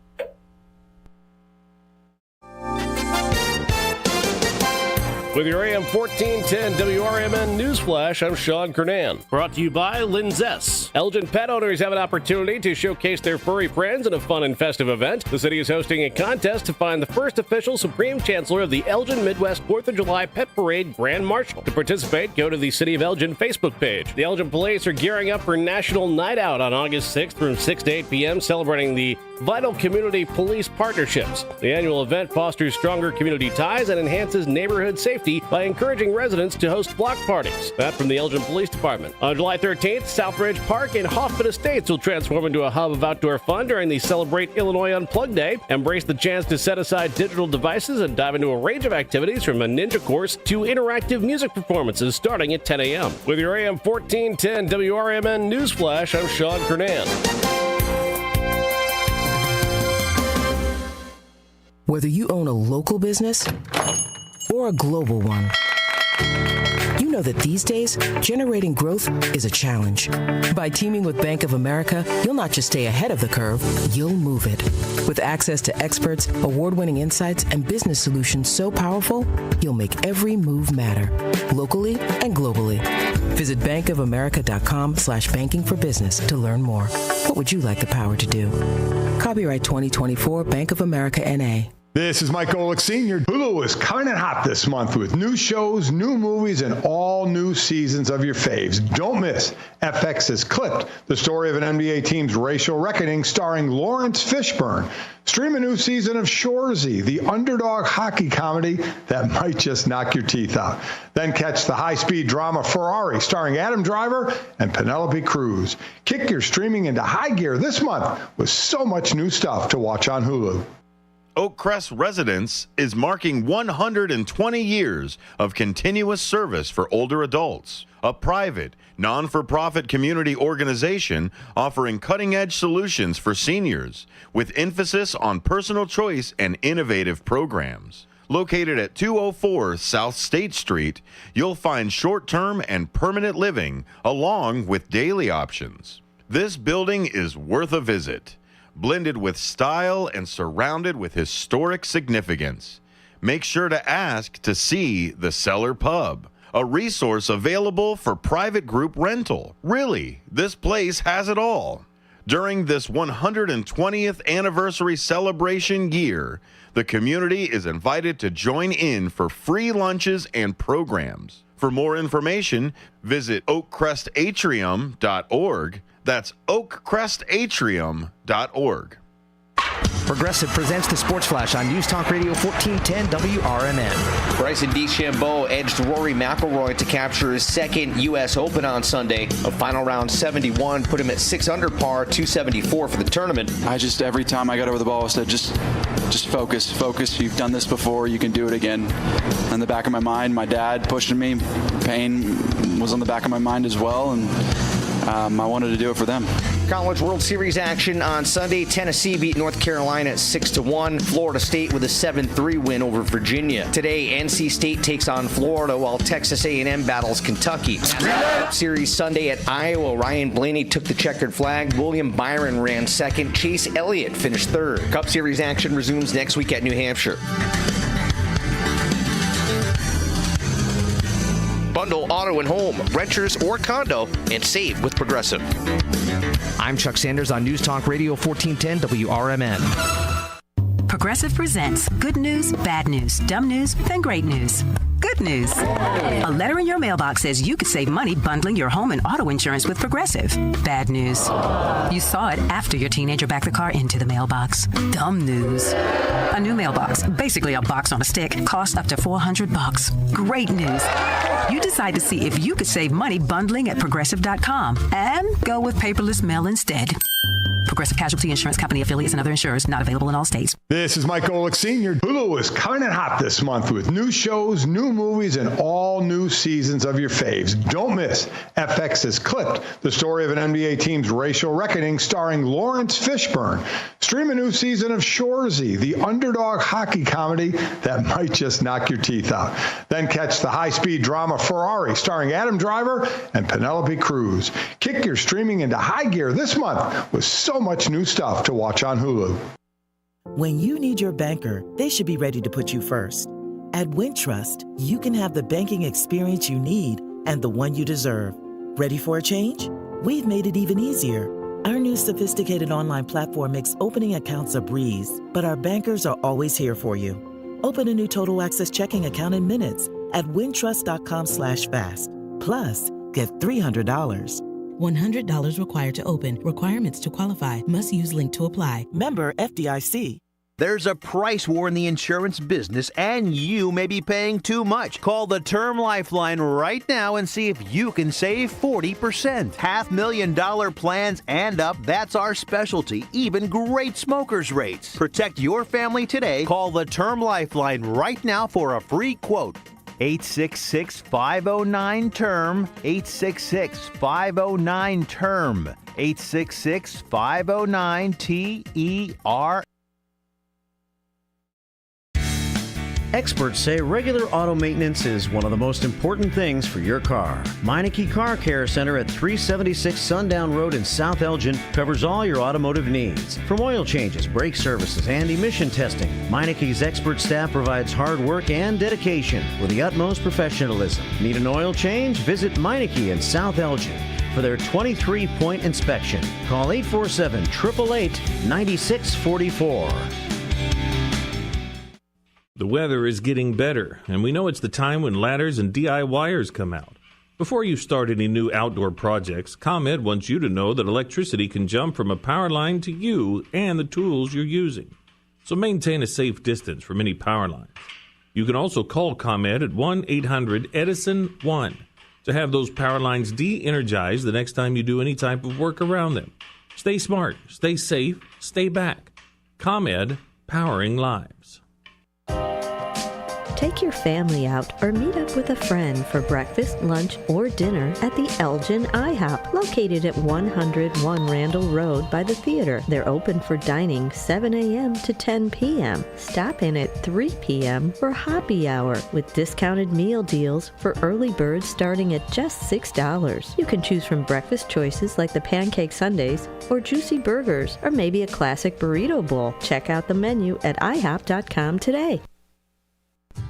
With your AM 1410 WRMN Newsflash, I'm Sean Kernan. Brought to you by Linzess. Elgin pet owners have an opportunity to showcase their furry friends in a fun and festive event. The city is hosting a contest to find the first official Supreme Chancellor of the Elgin Midwest 4th of July Pet Parade Grand Marshal. To participate, go to the City of Elgin Facebook page. The Elgin Police are gearing up for National Night Out on August 6th from 6 to 8 p.m., celebrating the vital community police partnerships. The annual event fosters stronger community ties and enhances neighborhood safety by encouraging residents to host block parties. That from the Elgin Police Department. On July 13th, Southridge Park and Hoffman Estates will transform into a hub of outdoor fun during the Celebrate Illinois Unplugged Day. Embrace the chance to set aside digital devices and dive into a range of activities from a ninja course to interactive music performances starting at 10 a.m. With your AM 1410 WRMN Newsflash, I'm Sean Kernan. Whether you own a local business or a global one, you know that these days, generating growth is a challenge. By teaming with Bank of America, you'll not just stay ahead of the curve, you'll move it. With access to experts, award-winning insights, and business solutions so powerful, you'll make every move matter, locally and globally. Visit bankofamerica.com/banking for business to learn more. What would you like the power to do? Copyright 2024 Bank of America, N.A. This is Mike Golick Sr. Hulu is coming in hot this month with new shows, new movies, and all new seasons of your faves. Don't miss FX has Clipped, the story of an NBA team's racial reckoning starring Lawrence Fishburne. Stream a new season of Shoresy, the underdog hockey comedy that might just knock your teeth out. Then catch the high-speed drama Ferrari starring Adam Driver and Penelope Cruz. Kick your streaming into high gear this month with so much new stuff to watch on Hulu. Oak Crest Residence is marking 120 years of continuous service for older adults. A private, non-for-profit community organization offering cutting-edge solutions for seniors with emphasis on personal choice and innovative programs. Located at 204 South State Street, you'll find short-term and permanent living along with daily options. This building is worth a visit, blended with style and surrounded with historic significance. Make sure to ask to see the Cellar Pub, a resource available for private group rental. Really, this place has it all. During this 120th anniversary celebration year, the community is invited to join in for free lunches and programs. For more information, visit oakcrestatrium.org. That's oakcrestatrium.org. Progressive presents the Sports Flash on News Talk Radio 1410 WRMN. Bryson DeChambeau edged Rory McIlroy to capture his second U.S. Open on Sunday. A final round 71 put him at 6 under par, 274 for the tournament. Every time I got over the ball, I said, just focus. You've done this before. You can do it again. In the back of my mind, my dad pushing me. Pain was on the back of my mind as well, and I wanted to do it for them. College World Series action on Sunday. Tennessee beat North Carolina at 6-1. Florida State with a 7-3 win over Virginia. Today, NC State takes on Florida while Texas A&M battles Kentucky. Series Sunday at Iowa. Ryan Blaney took the checkered flag. William Byron ran second. Chase Elliott finished third. Cup Series action resumes next week at New Hampshire. Bundle auto and home, renters or condo, and save with Progressive. I'm Chuck Sanders on News Talk Radio 1410 WRMN. Progressive presents good news, bad news, dumb news, then great news. Good news. A letter in your mailbox says you could save money bundling your home and auto insurance with Progressive. Bad news. You saw it after your teenager backed the car into the mailbox. Dumb news. A new mailbox, basically a box on a stick, costs up to $400. Great news. You decide to see if you could save money bundling at Progressive.com and go with paperless mail instead. Progressive Casualty Insurance Company affiliates and other insurers not available in all states. This is Mike Golick Sr. Hulu is coming in hot this month with new shows, new movies, and all new seasons of your faves. Don't miss FX's Clipped, the story of an NBA team's racial reckoning starring Lawrence Fishburne. Stream a new season of Shoresy, the underdog hockey comedy that might just knock your teeth out. Then catch the high-speed drama Ferrari starring Adam Driver and Penelope Cruz. Kick your streaming into high gear this month with so much new stuff to watch on Hulu. When you need your banker, they should be ready to put you first. At Wintrust, you can have the banking experience you need and the one you deserve. Ready for a change? We've made it even easier. Our new sophisticated online platform makes opening accounts a breeze, but our bankers are always here for you. Open a new Total Access checking account in minutes at wintrust.com/fast. Plus, get $300. $100 required to open. Requirements to qualify. Must use link to apply. Member FDIC. There's a price war in the insurance business, and you may be paying too much. Call the Term Lifeline right now and see if you can save 40%. $500,000 plans and up, that's our specialty. Even great smokers' rates. Protect your family today. Call the Term Lifeline right now for a free quote. 866-509-TERM, 866-509-TERM, 866-509-TER. Experts say regular auto maintenance is one of the most important things for your car. Meineke Car Care Center at 376 Sundown Road in South Elgin covers all your automotive needs. From oil changes, brake services, and emission testing, Meineke's expert staff provides hard work and dedication with the utmost professionalism. Need an oil change? Visit Meineke in South Elgin for their 23-point inspection. Call 847-888-9644. The weather is getting better, and we know it's the time when ladders and DIYers come out. Before you start any new outdoor projects, ComEd wants you to know that electricity can jump from a power line to you and the tools you're using. So maintain a safe distance from any power lines. You can also call ComEd at 1-800-EDISON-1 to have those power lines de-energized the next time you do any type of work around them. Stay smart, stay safe, stay back. ComEd, powering lives. Take your family out or meet up with a friend for breakfast, lunch, or dinner at the Elgin IHOP, located at 101 Randall Road by the theater. They're open for dining 7 a.m. to 10 p.m. Stop in at 3 p.m. for happy hour with discounted meal deals for early birds starting at just $6. You can choose from breakfast choices like the pancake sundaes or juicy burgers or maybe a classic burrito bowl. Check out the menu at ihop.com today.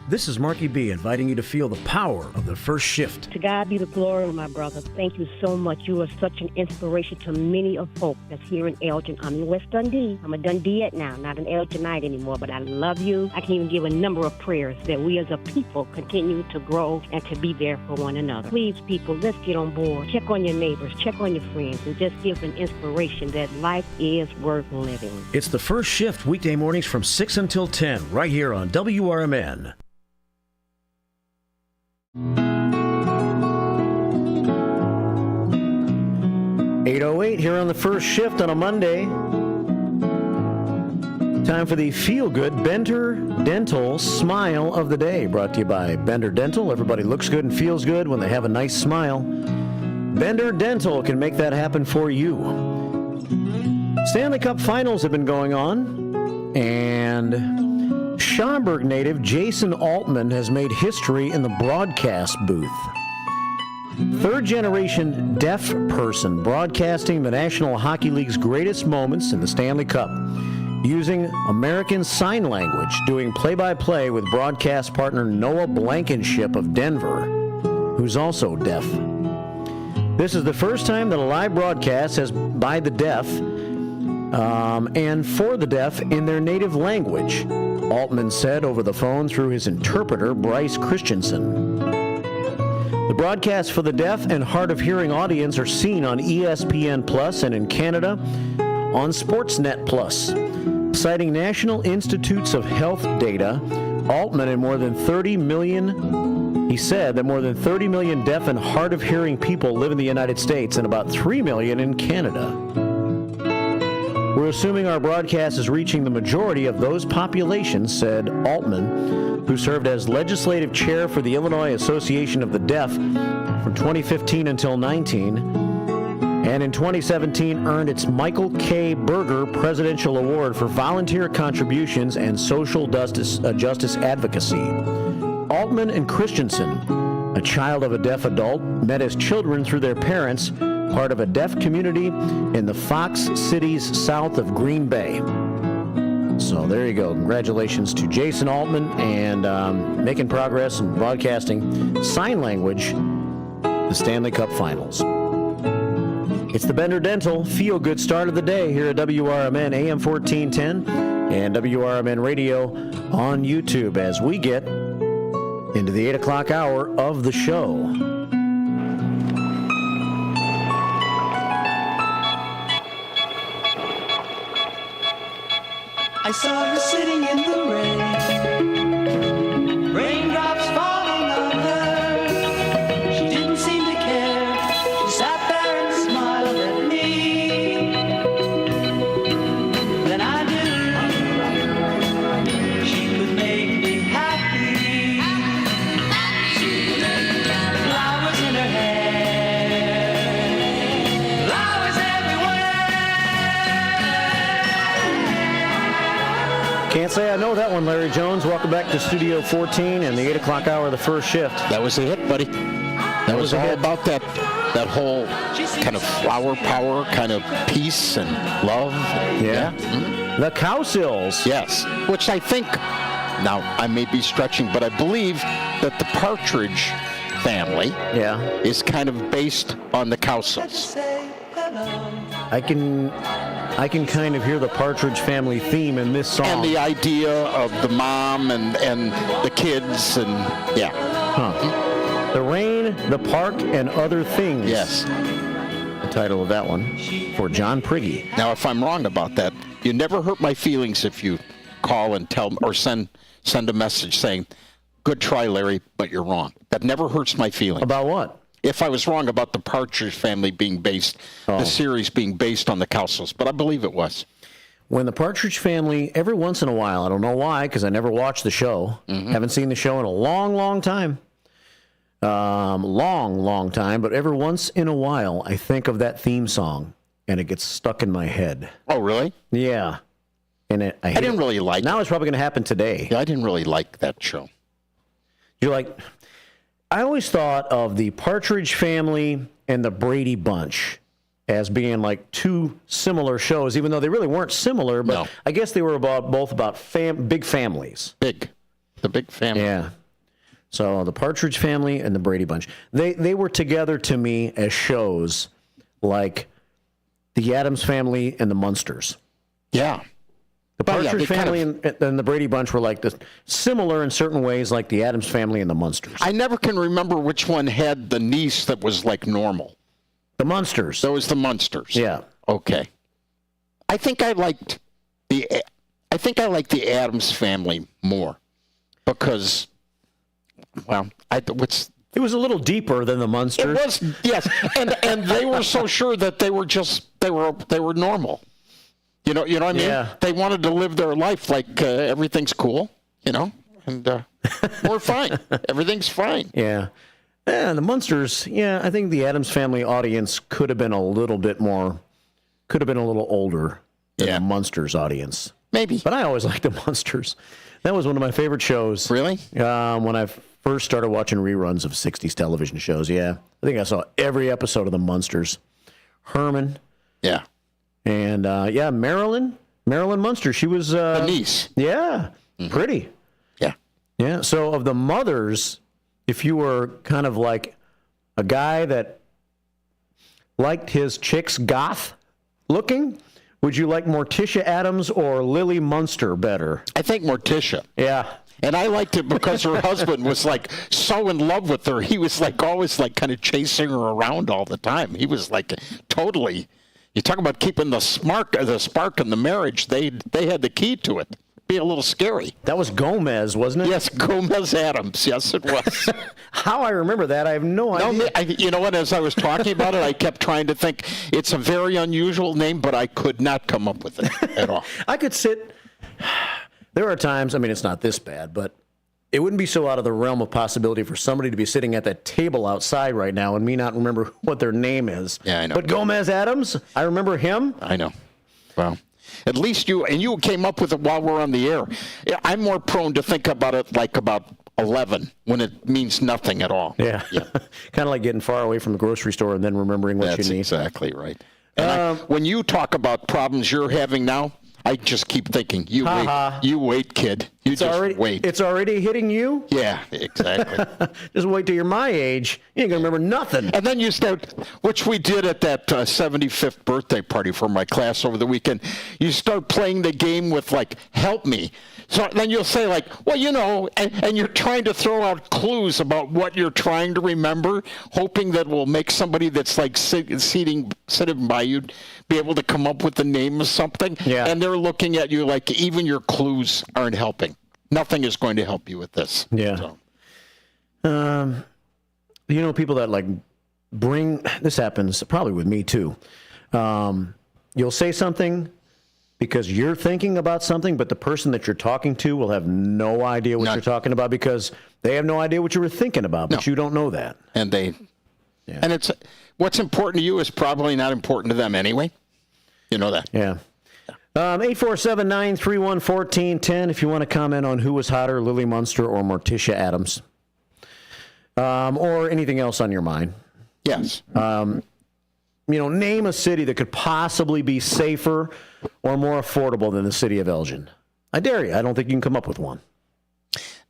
This is Marky B inviting you to feel the power of the first shift. To God be the glory, my brother. Thank you so much. You are such an inspiration to many of folks that's here in Elgin. I'm in West Dundee. I'm a Dundeeite now, not an Elginite anymore, but I love you. I can even give a number of prayers that we as a people continue to grow and to be there for one another. Please, people, let's get on board. Check on your neighbors, check on your friends, and just give an inspiration that life is worth living. It's the first shift weekday mornings from 6 until 10 right here on WRMN. 8:08 here on the first shift on a Monday. Time for the feel-good Bender Dental Smile of the Day, brought to you by Bender Dental. Everybody looks good and feels good when they have a nice smile. Bender Dental can make that happen for you. Stanley Cup Finals have been going on, and Schaumburg native Jason Altman has made history in the broadcast booth. Third-generation deaf person broadcasting the National Hockey League's greatest moments in the Stanley Cup, using American Sign Language, doing play-by-play with broadcast partner Noah Blankenship of Denver, who's also deaf. This is the first time that a live broadcast has by the deaf and for the deaf in their native language, Altman said over the phone through his interpreter, Bryce Christensen. The broadcasts for the deaf and hard of hearing audience are seen on ESPN Plus and in Canada on Sportsnet Plus. Citing National Institutes of Health data, Altman and more than 30 million, he said that more than 30 million deaf and hard of hearing people live in the United States and about 3 million in Canada. We're assuming our broadcast is reaching the majority of those populations, said Altman, who served as legislative chair for the Illinois Association of the Deaf from 2015 until 19, and in 2017 earned its Michael K. Berger Presidential Award for volunteer contributions and social justice advocacy. Altman and Christensen, a child of a deaf adult, met as children through their parents, part of a deaf community in the Fox cities south of Green Bay. So there you go. Congratulations to Jason Altman and making progress in broadcasting sign language, the Stanley Cup Finals. It's the Bender Dental Feel-Good Start of the Day here at WRMN AM 1410 and WRMN Radio on YouTube as we get into the 8 o'clock hour of the show. I saw her sitting in the rain, raindrops falling on her. She didn't seem to care. She sat there and smiled at me. Then I knew she could make me happy. Flowers in her hair, flowers everywhere. Can't say I know that one, Larry Jones. Welcome back to Studio 14 and the 8 o'clock hour of the first shift. That was a hit, buddy. That was all about that whole kind of flower power, kind of peace and love. Yeah. Mm-hmm. The Cowsills. Yes. Which I think, now I may be stretching, but I believe that the Partridge Family is kind of based on the Cowsills. I can kind of hear the Partridge Family theme in this song. And the idea of the mom and the kids and, yeah. Huh. The Rain, the Park, and Other Things. Yes. The title of that one for John Prigge. Now, if I'm wrong about that, you never hurt my feelings if you call and tell or send a message saying, good try, Larry, but you're wrong. That never hurts my feelings. About what? If I was wrong about the Partridge Family being based, the series being based on the Cowsills, but I believe it was. when the Partridge Family, every once in a while, I don't know why, because I never watched the show, haven't seen the show in a long, long time, long time, but every once in a while, I think of that theme song, and it gets stuck in my head. Oh, really? Yeah. And I didn't really like it. Now it's probably going to happen today. Yeah, I didn't really like that show. You're like, I always thought of the Partridge Family and the Brady Bunch as being like two similar shows, even though they really weren't similar, but I guess they were both about big families. The big family. Yeah. So the Partridge Family and the Brady Bunch. They were together to me as shows like the Addams Family and the Munsters. Yeah. The Partridge Family and the Brady Bunch were like similar in certain ways, like the Addams Family and the Munsters. I never can remember which one had the niece that was like normal. The Munsters. That was the Munsters. Yeah. Okay. I think I liked the Addams Family more because, well, it was a little deeper than the Munsters. It was, yes, and they were so sure that they were normal. You know what I mean? Yeah. They wanted to live their life like everything's cool, and we're fine. Everything's fine. Yeah. Yeah, the Munsters, I think the Addams Family audience could have been a little older than the Munsters audience. Maybe. But I always liked the Munsters. That was one of my favorite shows. Really? When I first started watching reruns of 60s television shows, I think I saw every episode of the Munsters. Herman. Yeah. And, Marilyn Munster. She was... the niece. Yeah. Pretty. Yeah. Yeah. So of the mothers... If you were kind of like a guy that liked his chicks goth looking, would you like Morticia Addams or Lily Munster better? I think Morticia. Yeah. And I liked it because her husband was like so in love with her. He was like always like kind of chasing her around all the time. He was like totally, you talk about keeping the spark in the marriage. They had the key to it. Be a little scary. That was Gomez, wasn't it? Yes, Gomez Addams. Yes, it was. How I remember that, I have no idea. You know what? As I was talking about it, I kept trying to think it's a very unusual name, but I could not come up with it at all. I could sit. There are times. I mean, it's not this bad, but it wouldn't be so out of the realm of possibility for somebody to be sitting at that table outside right now and me not remember what their name is. Yeah, I know. But Gomez Addams, I remember him. I know. Well. At least you came up with it while we're on the air. I'm more prone to think about it like about 11 when it means nothing at all. Yeah. Kind of like getting far away from the grocery store and then remembering what you need. That's exactly right. And when you talk about problems you're having now, I just keep thinking, you wait, kid. Wait. It's already hitting you? Yeah, exactly. Just wait till you're my age. You ain't going to remember nothing. And then you start, which we did at that 75th birthday party for my class over the weekend, you start playing the game with, like, help me. So then you'll say, like, well, and you're trying to throw out clues about what you're trying to remember, hoping that will make somebody that's, like, sitting by you be able to come up with the name of something. Yeah. And they're looking at you like even your clues aren't helping. Nothing is going to help you with this. Yeah. So. People that like bring, this happens probably with me too. You'll say something because you're thinking about something, but the person that you're talking to will have no idea what you're talking about because they have no idea what you were thinking about, but you don't know that. And and it's what's important to you is probably not important to them anyway. You know that. Yeah. 847-931-1410 if you want to comment on who was hotter, Lily Munster or Morticia Addams. Or anything else on your mind. Yes. Name a city that could possibly be safer or more affordable than the city of Elgin. I dare you. I don't think you can come up with one.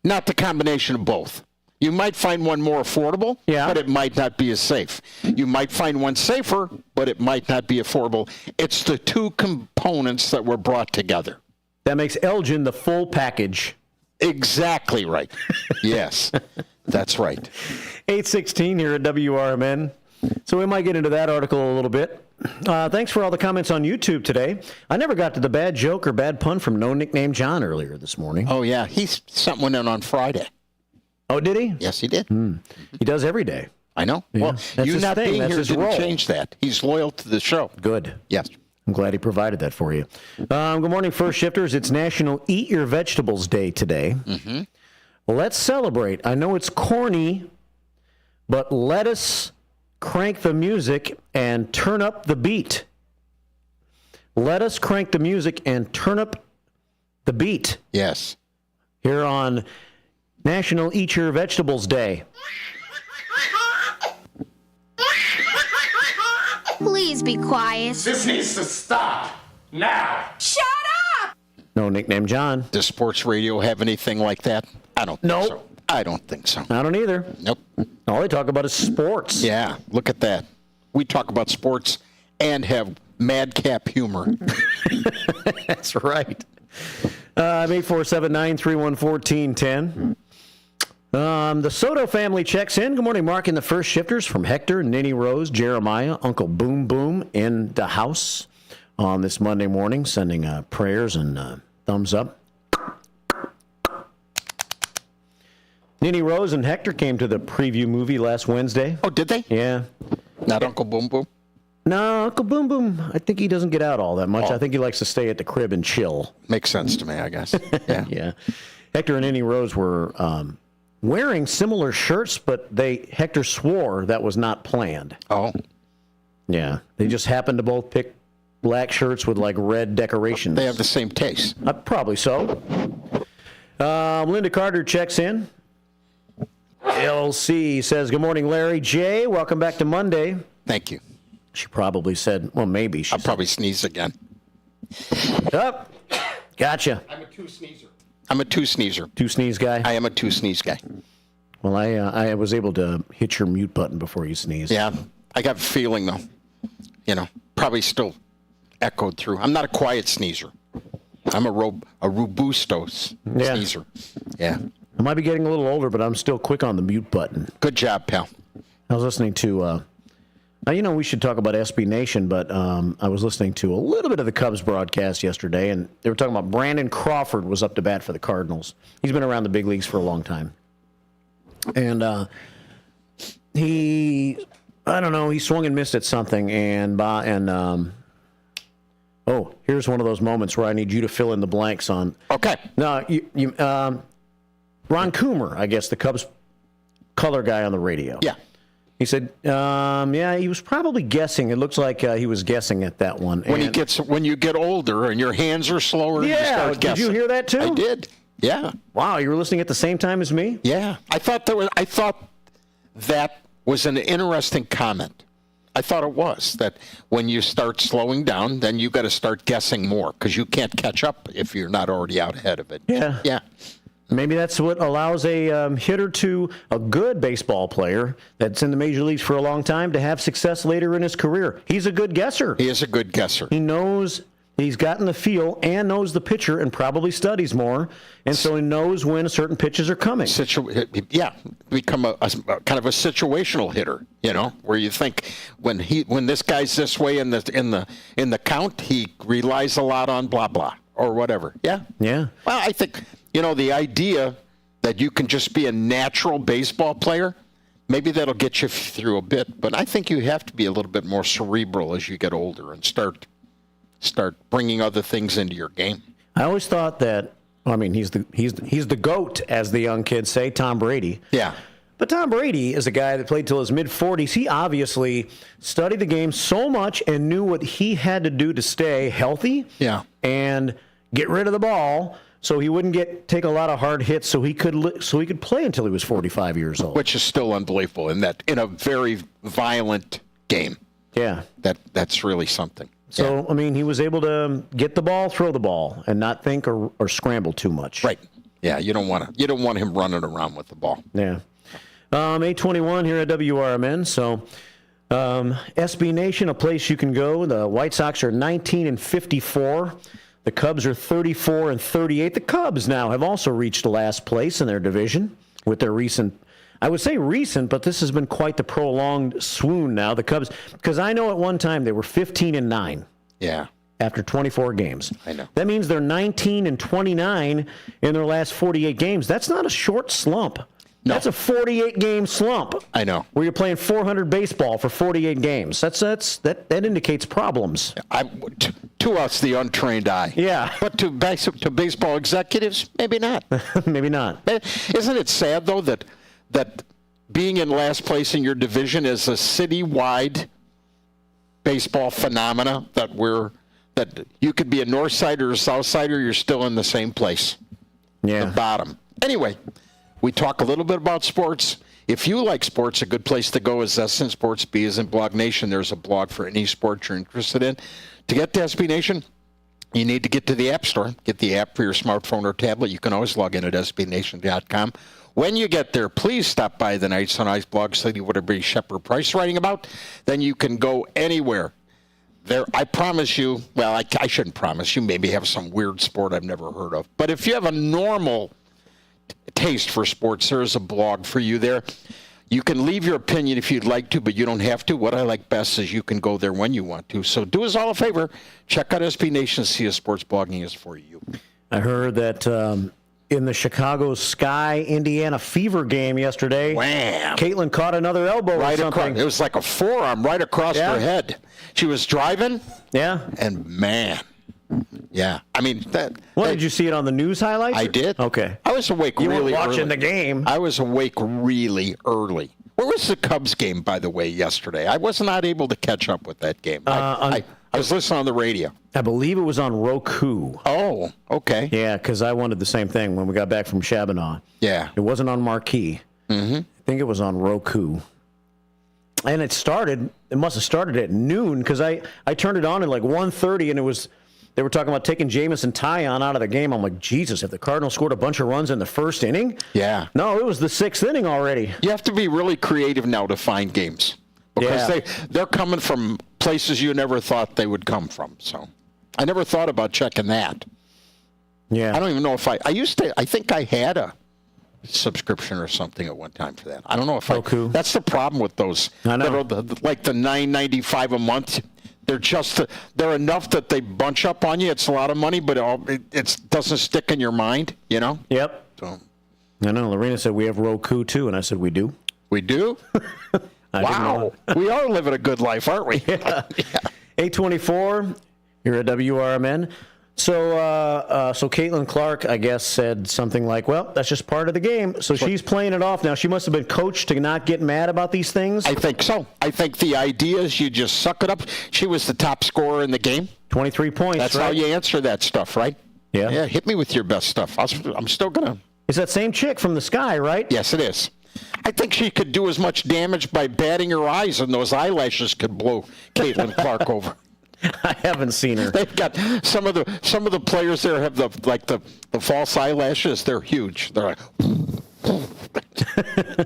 Not the combination of both. You might find one more affordable, but it might not be as safe. You might find one safer, but it might not be affordable. It's the two components that were brought together. That makes Elgin the full package. Exactly right. Yes, that's right. 8:16 here at WRMN. So we might get into that article a little bit. Thanks for all the comments on YouTube today. I never got to the bad joke or bad pun from No Nickname John earlier this morning. Oh, yeah. He sent one in on Friday. Oh, did he? Yes, he did. He does every day. I know. Yeah. Well, That's you his not thing. being That's here his didn't role. change that. He's loyal to the show. Good. Yes. I'm glad he provided that for you. Good morning, First Shifters. It's National Eat Your Vegetables Day today. Mm-hmm. Let's celebrate. I know it's corny, but let us crank the music and turn up the beat. Let us crank the music and turn up the beat. Yes. Here on National Eat Your Vegetables Day. Please be quiet. This needs to stop now. Shut up! No nickname John. Does sports radio have anything like that? I don't think so. I don't think so. I don't either. Nope. All they talk about is sports. Yeah, look at that. We talk about sports and have madcap humor. That's right. 847-931-1410. The Soto family checks in. Good morning, Mark and the First Shifters from Hector, Ninny Rose, Jeremiah, Uncle Boom Boom in the house on this Monday morning, sending prayers and thumbs up. Ninny Rose and Hector came to the preview movie last Wednesday. Oh, did they? Yeah. Not Uncle Boom Boom? No, Uncle Boom Boom, I think he doesn't get out all that much. I think he likes to stay at the crib and chill. Makes sense to me, I guess. Yeah. Yeah. Hector and Ninny Rose were wearing similar shirts, but Hector swore that was not planned. Oh. Yeah. They just happened to both pick black shirts with like red decorations. They have the same taste. Probably so. Linda Carter checks in. LC says, good morning, Larry. Jay, welcome back to Monday. Thank you. She probably said, well, maybe. I'll probably sneeze again. Up. Gotcha. I'm a two sneezer. I'm a two sneezer. Two sneeze guy? I am a two sneeze guy. Well, I was able to hit your mute button before you sneezed. Yeah. I got a feeling, though. Probably still echoed through. I'm not a quiet sneezer. I'm a robusto sneezer. Yeah. I might be getting a little older, but I'm still quick on the mute button. Good job, pal. I was listening to, we should talk about SB Nation, but I was listening to a little bit of the Cubs broadcast yesterday, and they were talking about Brandon Crawford was up to bat for the Cardinals. He's been around the big leagues for a long time. And he swung and missed at something, and here's one of those moments where I need you to fill in the blanks on. Okay. No, Ron Coomer, I guess, the Cubs color guy on the radio. Yeah. He said, he was probably guessing. It looks like he was guessing at that one. When you get older and your hands are slower, you start guessing. Did you hear that too? I did. Yeah. Wow, you were listening at the same time as me? Yeah. I thought that was an interesting comment. I thought it was that when you start slowing down, then you got to start guessing more because you can't catch up if you're not already out ahead of it. Yeah. Yeah. Maybe that's what allows a hitter to a good baseball player that's in the major leagues for a long time to have success later in his career. He's a good guesser. He is a good guesser. He knows he's gotten the feel and knows the pitcher and probably studies more, and so he knows when certain pitches are coming. Become a kind of a situational hitter, where you think when this guy's this way in the count, he relies a lot on blah blah or whatever. Yeah. Yeah. Well, I think. The idea that you can just be a natural baseball player, maybe that'll get you through a bit. But I think you have to be a little bit more cerebral as you get older and start bringing other things into your game. I always thought that. He's the GOAT, as the young kids say, Tom Brady. Yeah. But Tom Brady is a guy that played till his mid-40s. He obviously studied the game so much and knew what he had to do to stay healthy. Yeah. And get rid of the ball. So he wouldn't take a lot of hard hits, so he could play until he was 45 years old. Which is still unbelievable in a very violent game. Yeah, that's really something. So he was able to get the ball, throw the ball, and not think or scramble too much. Right. Yeah, you don't want him running around with the ball. Yeah. 8:21 here at WRMN. So SB Nation, a place you can go. The White Sox are 19-54. The Cubs are 34-38. The Cubs now have also reached last place in their division with their recent, but this has been quite the prolonged swoon now. The Cubs, because I know at one time they were 15-9. Yeah. After 24 games. I know. That means they're 19-29 in their last 48 games. That's not a short slump. No. That's a 48-game slump. I know. Where you're playing 400 baseball for 48 games. That indicates problems. To us, the untrained eye. Yeah. But to baseball executives, maybe not. Maybe not. Isn't it sad, though, that being in last place in your division is a citywide baseball phenomena, that you could be a north sider or a south sider, you're still in the same place. Yeah. The bottom. Anyway, we talk a little bit about sports. If you like sports, a good place to go is SN Sports. B is in Blog Nation. There's a blog for any sport you're interested in. To get to SB Nation, you need to get to the App Store. Get the app for your smartphone or tablet. You can always log in at sbnation.com. When you get there, please stop by the Nights on Ice blog, study what everybody Shepard Price writing about. Then you can go anywhere. There, I promise you, well, I shouldn't promise you, maybe have some weird sport I've never heard of. But if you have a normal taste for sports, there is a blog for you there. You can leave your opinion if you'd like to, but you don't have to. What I like best is you can go there when you want to. So do us all a favor. Check out SB Nation, see if sports blogging is for you. I heard that in the Chicago Sky, Indiana Fever game yesterday, wham! Caitlin caught another elbow right or something. Across, it was like a forearm right across her head. She was driving. Yeah. And man. Yeah, I mean that. Did you see it on the news highlights? I did. Okay. I was awake you really were watching early. the game. I was awake really early. Where was the Cubs game, by the way, yesterday? I was not able to catch up with that game. I was listening on the radio. I believe it was on Roku. Oh, okay. Yeah, because I wanted the same thing when we got back from Shabana. Yeah. It wasn't on Marquee. Mm-hmm. I think it was on Roku. And it must have started at noon, because I turned it on at like 1:30, and they were talking about taking Jamison Tyon out of the game. I'm like, Jesus, if the Cardinals scored a bunch of runs in the first inning? Yeah. No, it was the sixth inning already. You have to be really creative now to find games, because they're coming from places you never thought they would come from. So I never thought about checking that. Yeah. I don't even know if I think I had a subscription or something at one time for that. I don't know if Roku. That's the problem with those. I know. Like the $9.95 a month. They're enough that they bunch up on you. It's a lot of money, but it doesn't stick in your mind, you know? Yep. So, I know. Lorena said we have Roku too, and I said we do. We do? Wow. We are living a good life, aren't we? Yeah. 824 here at WRMN. So Caitlin Clark, I guess, said something like, well, that's just part of the game. So she's playing it off now. She must have been coached to not get mad about these things. I think so. I think the idea is you just suck it up. She was the top scorer in the game. 23 points, That's right? how you answer that stuff, right? Yeah. Yeah, hit me with your best stuff. I'm still going to. It's that same chick from the Sky, right? Yes, it is. I think she could do as much damage by batting her eyes, and those eyelashes could blow Caitlin Clark over. I haven't seen her. They've got some of the players there have the false eyelashes. They're huge. They're like,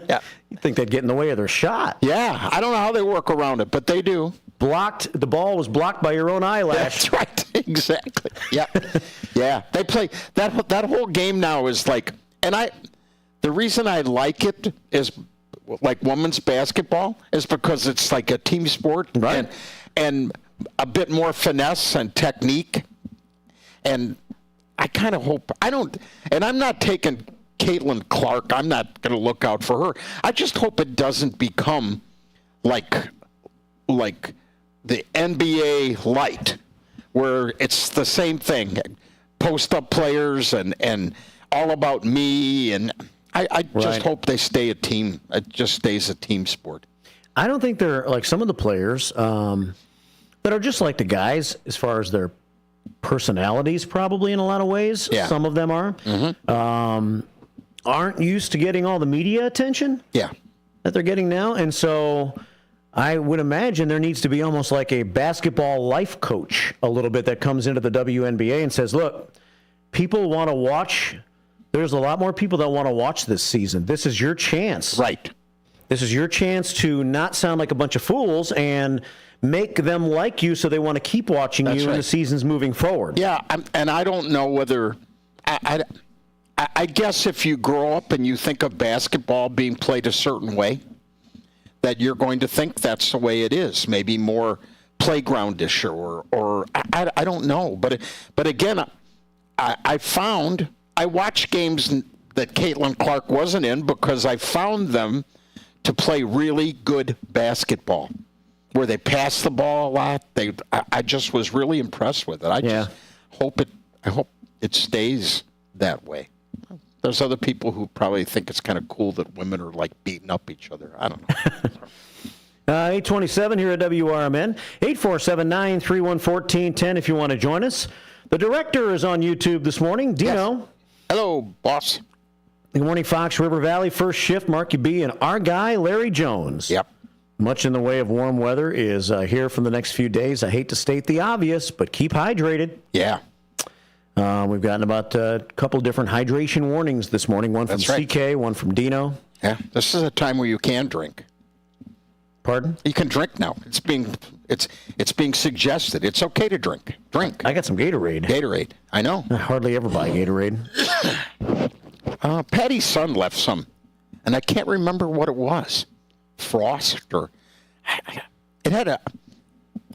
yeah. You think they'd get in the way of their shot? Yeah, I don't know how they work around it, but they do. The ball was blocked by your own eyelash. That's right. Exactly. Yeah. Yeah. They play that whole game now is like, and the reason I like it is like women's basketball is because it's like a team sport, right? And a bit more finesse and technique. And I kind of hope and I'm not taking Caitlin Clark. I'm not going to look out for her. I just hope it doesn't become like the NBA light, where it's the same thing, post-up players and all about me. And I just hope they stay a team. It just stays a team sport. I don't think they're like some of the players that are just like the guys as far as their personalities, probably in a lot of ways. Yeah. Some of them are. Mm-hmm. Aren't used to getting all the media attention that they're getting now. And so I would imagine there needs to be almost like a basketball life coach a little bit that comes into the WNBA and says, look, people want to watch. There's a lot more people that want to watch this season. This is your chance. Right. This is your chance to not sound like a bunch of fools and make them like you so they want to keep watching you in the seasons moving forward. Yeah, and I don't know whether I guess if you grow up and you think of basketball being played a certain way, that you're going to think that's the way it is, maybe more playgroundish or I don't know. But again, I found I watch games that Caitlin Clark wasn't in because I found them to play really good basketball, where they pass the ball a lot. I just was really impressed with it. I hope it stays that way. There's other people who probably think it's kind of cool that women are like beating up each other. I don't know. 827 here at WRMN. 847-931-1410 if you want to join us. The director is on YouTube this morning. Dino. Yes. Hello, boss. Good morning, Fox River Valley. First shift, Marky B, and our guy, Larry Jones. Yep. Much in the way of warm weather is here for the next few days. I hate to state the obvious, but keep hydrated. Yeah. We've gotten about a couple different hydration warnings this morning. One from CK, one from Dino. Yeah, this is a time where you can drink. Pardon? You can drink now. It's being suggested. It's okay to drink. Drink. I got some Gatorade. Gatorade. I know. I hardly ever buy Gatorade. Patty's son left some, and I can't remember what it was. Frost or it had a.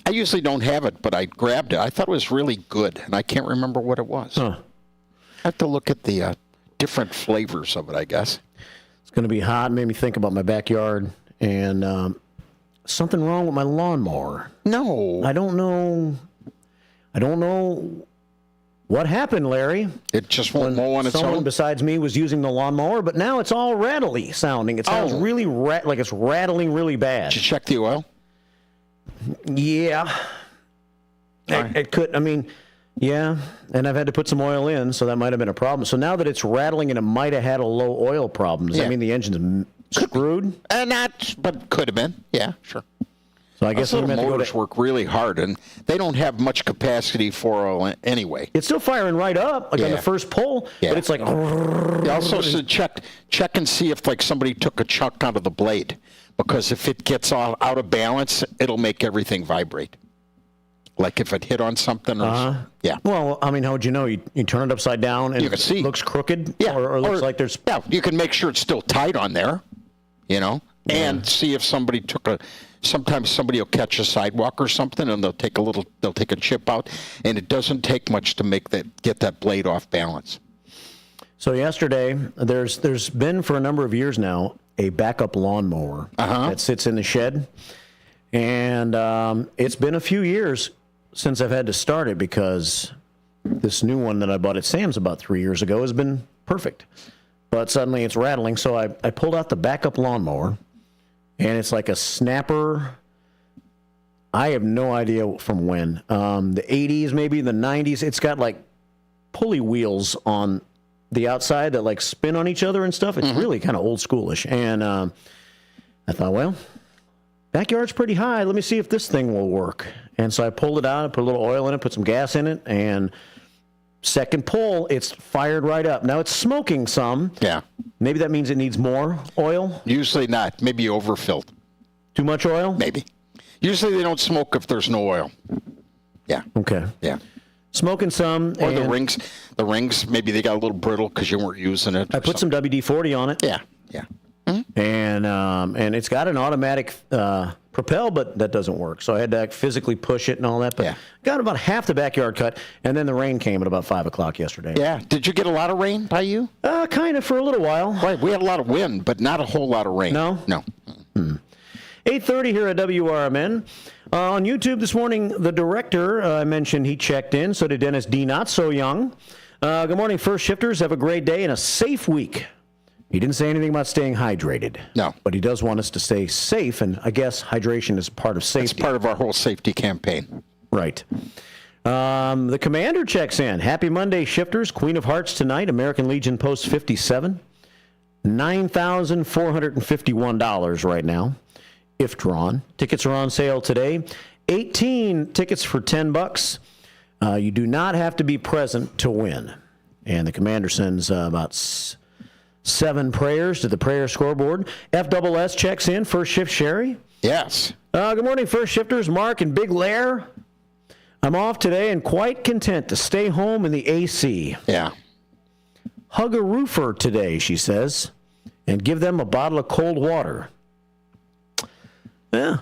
I usually don't have it, but I grabbed it. I thought it was really good, and I can't remember what it was. Huh. I have to look at the different flavors of it, I guess. It's going to be hot. Made me think about my backyard and something wrong with my lawnmower. No. I don't know what happened, Larry. It just won't mow on its someone own? besides me was using the lawnmower, but now it's all rattly sounding. It sounds really like it's rattling really bad. Did you check the oil? Yeah. It could, yeah, and I've had to put some oil in, so that might have been a problem. So now that it's rattling and it might have had a low oil problem, does that mean the engine's screwed? But could have been. Yeah, sure. So I guess those little motors work really hard, and they don't have much capacity for oil anyway. It's still firing right up, like on the first pull, but it's like. They also said check and see if like somebody took a chunk out of the blade, because if it gets all out of balance, it'll make everything vibrate. Like if it hit on something. Yeah. Well, how would you know? You turn it upside down and you can see. It looks crooked? Yeah. Or looks like there's. Yeah, you can make sure it's still tight on there, and see if somebody took a. Sometimes somebody will catch a sidewalk or something, and they'll take a chip out, and it doesn't take much to get that blade off balance. So yesterday, there's been for a number of years now a backup lawnmower that sits in the shed, and it's been a few years since I've had to start it because this new one that I bought at Sam's about 3 years ago has been perfect, but suddenly it's rattling. So I pulled out the backup lawnmower. And it's like a snapper. I have no idea from when. The 80s, maybe the 90s. It's got like pulley wheels on the outside that like spin on each other and stuff. It's really kind of old schoolish. And I thought, well, backyard's pretty high. Let me see if this thing will work. And so I pulled it out, I put a little oil in it, put some gas in it, and second pull, it's fired right up. Now it's smoking some. Yeah. Maybe that means it needs more oil? Usually not. Maybe you overfilled. Too much oil? Maybe. Usually they don't smoke if there's no oil. Yeah. Okay. Yeah. Smoking some. Or the rings, maybe they got a little brittle because you weren't using it. I put some WD-40 on it. Yeah. Yeah. Mm-hmm. And it's got an automatic propel, but that doesn't work. So I had to physically push it and all that. But got about half the backyard cut, and then the rain came at about 5 o'clock yesterday. Yeah. Did you get a lot of rain by you? Kind of for a little while. Right. We had a lot of wind, but not a whole lot of rain. No? No. 8:30 here at WRMN. On YouTube this morning, the director, I mentioned he checked in. So did Dennis D. Not So Young. Good morning, first shifters. Have a great day and a safe week. He didn't say anything about staying hydrated. No. But he does want us to stay safe, and I guess hydration is part of safety. It's part of our whole safety campaign. Right. The commander checks in. Happy Monday, shifters. Queen of Hearts tonight, American Legion Post 57. $9,451 right now, if drawn. Tickets are on sale today. 18 tickets for $10. You do not have to be present to win. And the commander sends about 7 prayers to the prayer scoreboard. FSS checks in. First shift, Sherry. Yes. Good morning, first shifters. Mark and Big Lair. I'm off today and quite content to stay home in the AC. Yeah. Hug a roofer today, she says, and give them a bottle of cold water. Yeah.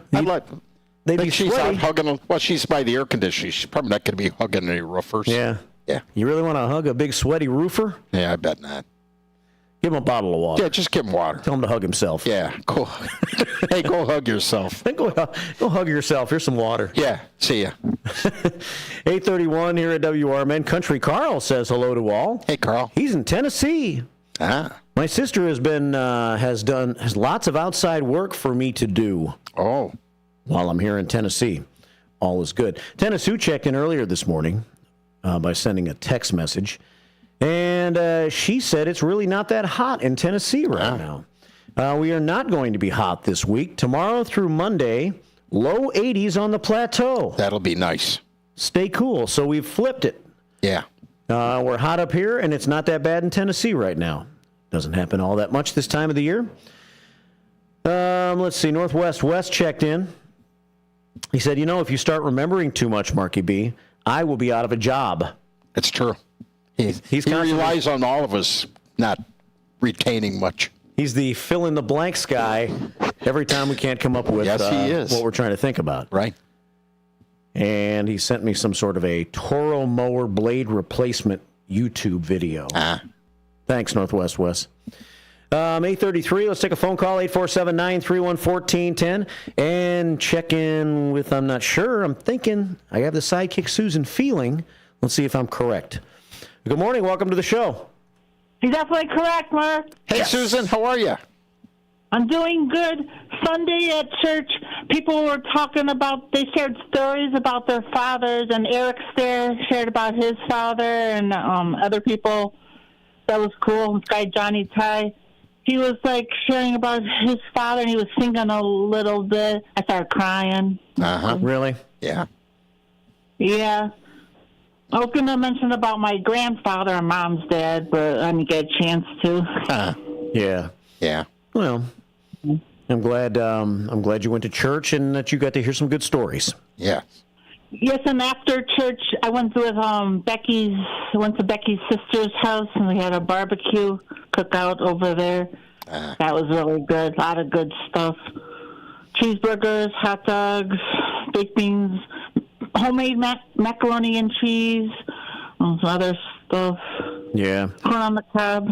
They'd be she's out hugging. Well, she's by the air conditioning. She's probably not going to be hugging any roofers. Yeah. Yeah. You really want to hug a big sweaty roofer? Yeah, I bet not. Give him a bottle of water. Yeah, just give him water. Tell him to hug himself. Yeah, go. Hey, go hug yourself. Go hug yourself. Here's some water. Yeah, see ya. 8:31 here at WRMN. Country Carl says hello to all. Hey, Carl. He's in Tennessee. My sister has lots of outside work for me to do. Oh. While I'm here in Tennessee. All is good. Tennessee checked in earlier this morning by sending a text message. And she said it's really not that hot in Tennessee right now. We are not going to be hot this week. Tomorrow through Monday, low 80s on the plateau. That'll be nice. Stay cool. So we've flipped it. Yeah. We're hot up here, and it's not that bad in Tennessee right now. Doesn't happen all that much this time of the year. Let's see. Northwest West checked in. He said, if you start remembering too much, Marky B, I will be out of a job. It's true. He relies on all of us not retaining much. He's the fill-in-the-blanks guy every time we can't come up with he is. What we're trying to think about. Right. And he sent me some sort of a Toro mower blade replacement YouTube video. Thanks, Northwest West. 8:33, let's take a phone call, 847-931-1410, and check in with, I'm not sure, I'm thinking, I have the Sidekick Susan feeling. Let's see if I'm correct. Good morning, welcome to the show. You're definitely correct, Mark. Hey, Susan, how are you? I'm doing good. Sunday at church, people were talking about, they shared stories about their fathers, and Eric there shared about his father and other people. That was cool. This guy, Johnny Ty, he was sharing about his father, and he was singing a little bit. I started crying. Really? Yeah. Yeah. I was going to mention about my grandfather and mom's dad, but I didn't get a chance to. Yeah. Yeah. Well, I'm glad you went to church and that you got to hear some good stories. Yeah. Yes, and after church, I went with Becky's sister's house, and we had a barbecue cookout over there. That was really good. A lot of good stuff. Cheeseburgers, hot dogs, baked beans, homemade macaroni and cheese, and some other stuff. Yeah. Corn on the cob.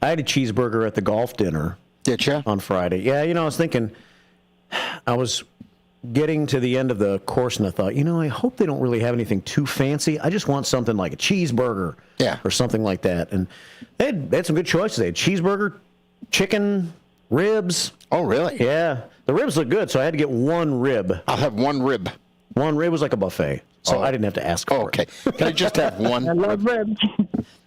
I had a cheeseburger at the golf dinner. Did you? On Friday. Yeah, I was thinking, I was getting to the end of the course, and I thought, I hope they don't really have anything too fancy. I just want something like a cheeseburger. Yeah. Or something like that. And they had some good choices. They had cheeseburger, chicken, ribs. Oh, really? Yeah. The ribs look good, so I had to get one rib. I'll have one rib. One rib was like a buffet, so I didn't have to ask for it. Can I just have one? I love ribs.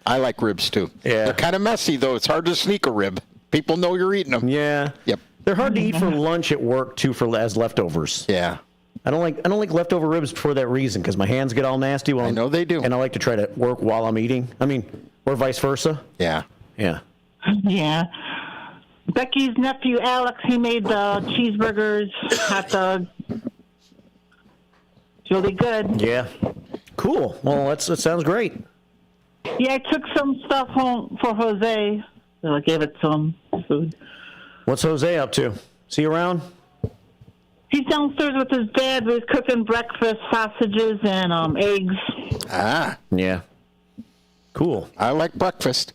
I like ribs, too. Yeah. They're kind of messy, though. It's hard to sneak a rib. People know you're eating them. Yeah. Yep. They're hard to eat for lunch at work, too, as leftovers. Yeah. I don't like leftover ribs for that reason, because my hands get all nasty. I know they do. And I like to try to work while I'm eating. Or vice versa. Yeah. Yeah. Yeah. Becky's nephew, Alex, he made the cheeseburgers, hot dogs. It's really good. Yeah. Cool. Well, that sounds great. Yeah, I took some stuff home for Jose. So I gave it some food. What's Jose up to? Is he around? He's downstairs with his dad. We're cooking breakfast, sausages, and eggs. Yeah. Cool. I like breakfast.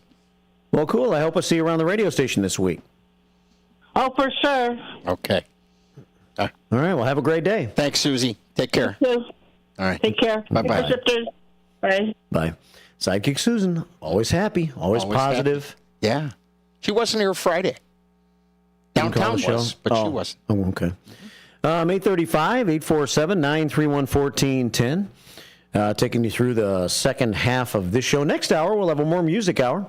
Well, cool. I hope I see you around the radio station this week. Oh, for sure. Okay. All right. Well, have a great day. Thanks, Susie. Take care. You too. All right. Take care. Bye-bye. Bye. Bye. Sidekick Susan, always happy, always positive. Happy. Yeah. She wasn't here Friday. Downtown was, but she wasn't. Oh, okay. 8:35, 847-931-1410. Taking you through the second half of this show. Next hour, we'll have a more music hour.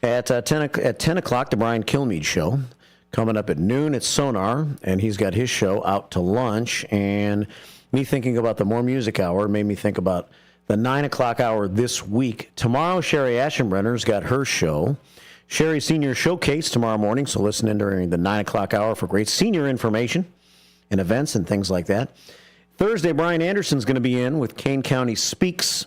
At 10 o'clock, the Brian Kilmeade Show. Coming up at noon, it's Sonar, and he's got his show Out to Lunch. And me thinking about the more music hour made me think about the 9 o'clock hour this week. Tomorrow, Sherry Aschenbrenner's got her show. Sherry Senior Showcase tomorrow morning, so listen in during the 9 o'clock hour for great senior information and events and things like that. Thursday, Brian Anderson's going to be in with Kane County Speaks.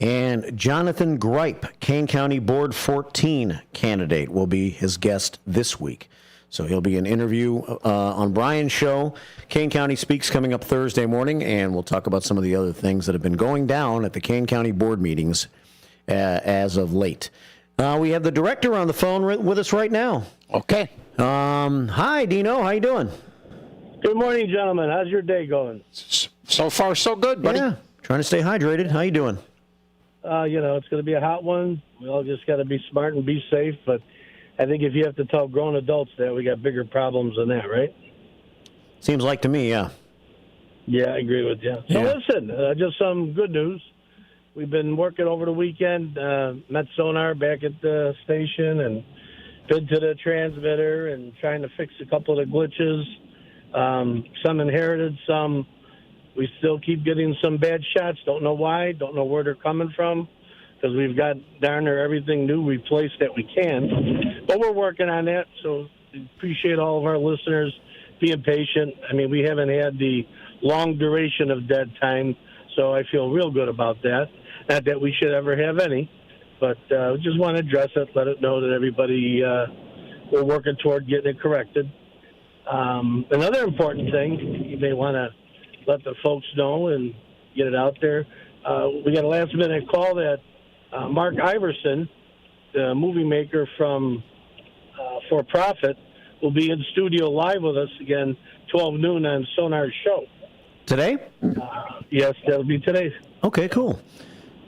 And Jonathan Gripe, Kane County Board 14 candidate, will be his guest this week. So he'll be an interview on Brian's show. Kane County Speaks coming up Thursday morning, and we'll talk about some of the other things that have been going down at the Kane County Board meetings as of late. We have the director on the phone with us right now. Okay. Hi, Dino. How you doing? Good morning, gentlemen. How's your day going? So far, so good, buddy. Yeah, trying to stay hydrated. How you doing? It's going to be a hot one. We all just got to be smart and be safe. But I think if you have to tell grown adults that, we got bigger problems than that, right? Seems like to me, yeah. Yeah, I agree with you. So listen, just some good news. We've been working over the weekend, met Sonar back at the station and been to the transmitter and trying to fix a couple of the glitches. Some inherited, some we still keep getting some bad shots. Don't know why, don't know where they're coming from, because we've got darn near everything new replaced that we can. But we're working on that, so we appreciate all of our listeners being patient. I mean, we haven't had the long duration of dead time, so I feel real good about that. Not that we should ever have any, but we just want to address it, let it know that everybody, we're working toward getting it corrected. Another important thing, you may want to let the folks know and get it out there. We got a last-minute call that Mark Iverson, the movie maker from For Profit, will be in studio live with us again, 12 noon on Sonar's show. Today? Yes, that'll be today. Okay, cool.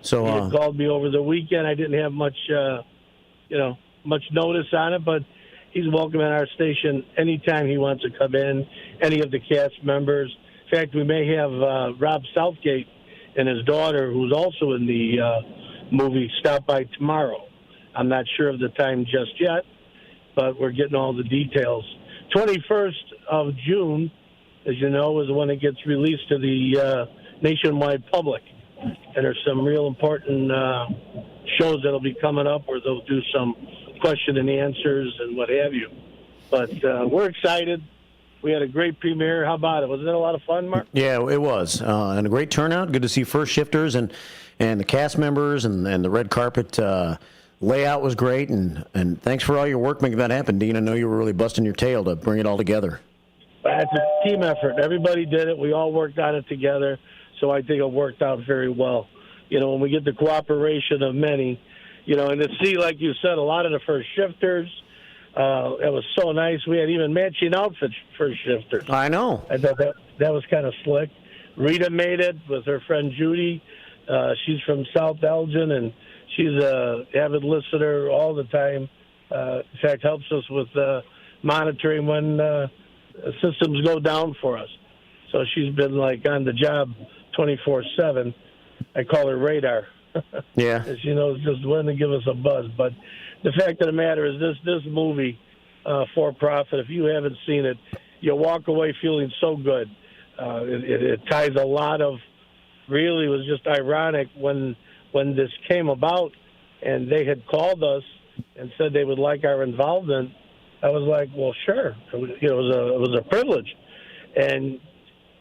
So he had called me over the weekend. I didn't have much notice on it, but he's welcome at our station anytime he wants to come in, any of the cast members. In fact, we may have Rob Southgate and his daughter, who's also in the movie, stop by tomorrow. I'm not sure of the time just yet, but we're getting all the details. 21st of June, as you know, is when it gets released to the nationwide public. And there's some real important shows that'll be coming up where they'll do some question and answers and what have you. But we're excited. We had a great premiere. How about it? Wasn't it a lot of fun, Mark? Yeah, it was. And a great turnout. Good to see first shifters and the cast members and the red carpet layout was great. And thanks for all your work making that happen, Dean. I know you were really busting your tail to bring it all together. It's a team effort. Everybody did it. We all worked on it together. So I think it worked out very well. When we get the cooperation of many, and to see, like you said, a lot of the first shifters, it was so nice. We had even matching outfits for shifters. I know. I thought that was kind of slick. Rita made it with her friend Judy. She's from South Elgin, and she's an avid listener all the time. In fact, helps us with monitoring when systems go down for us. So she's been on the job 24/7. I call her Radar. Yeah. She knows just when to give us a buzz. But the fact of the matter is this movie, For Profit, if you haven't seen it, you'll walk away feeling so good. It ties a lot of, really was just ironic when this came about and they had called us and said they would like our involvement. I was like, well, sure. It was a privilege. And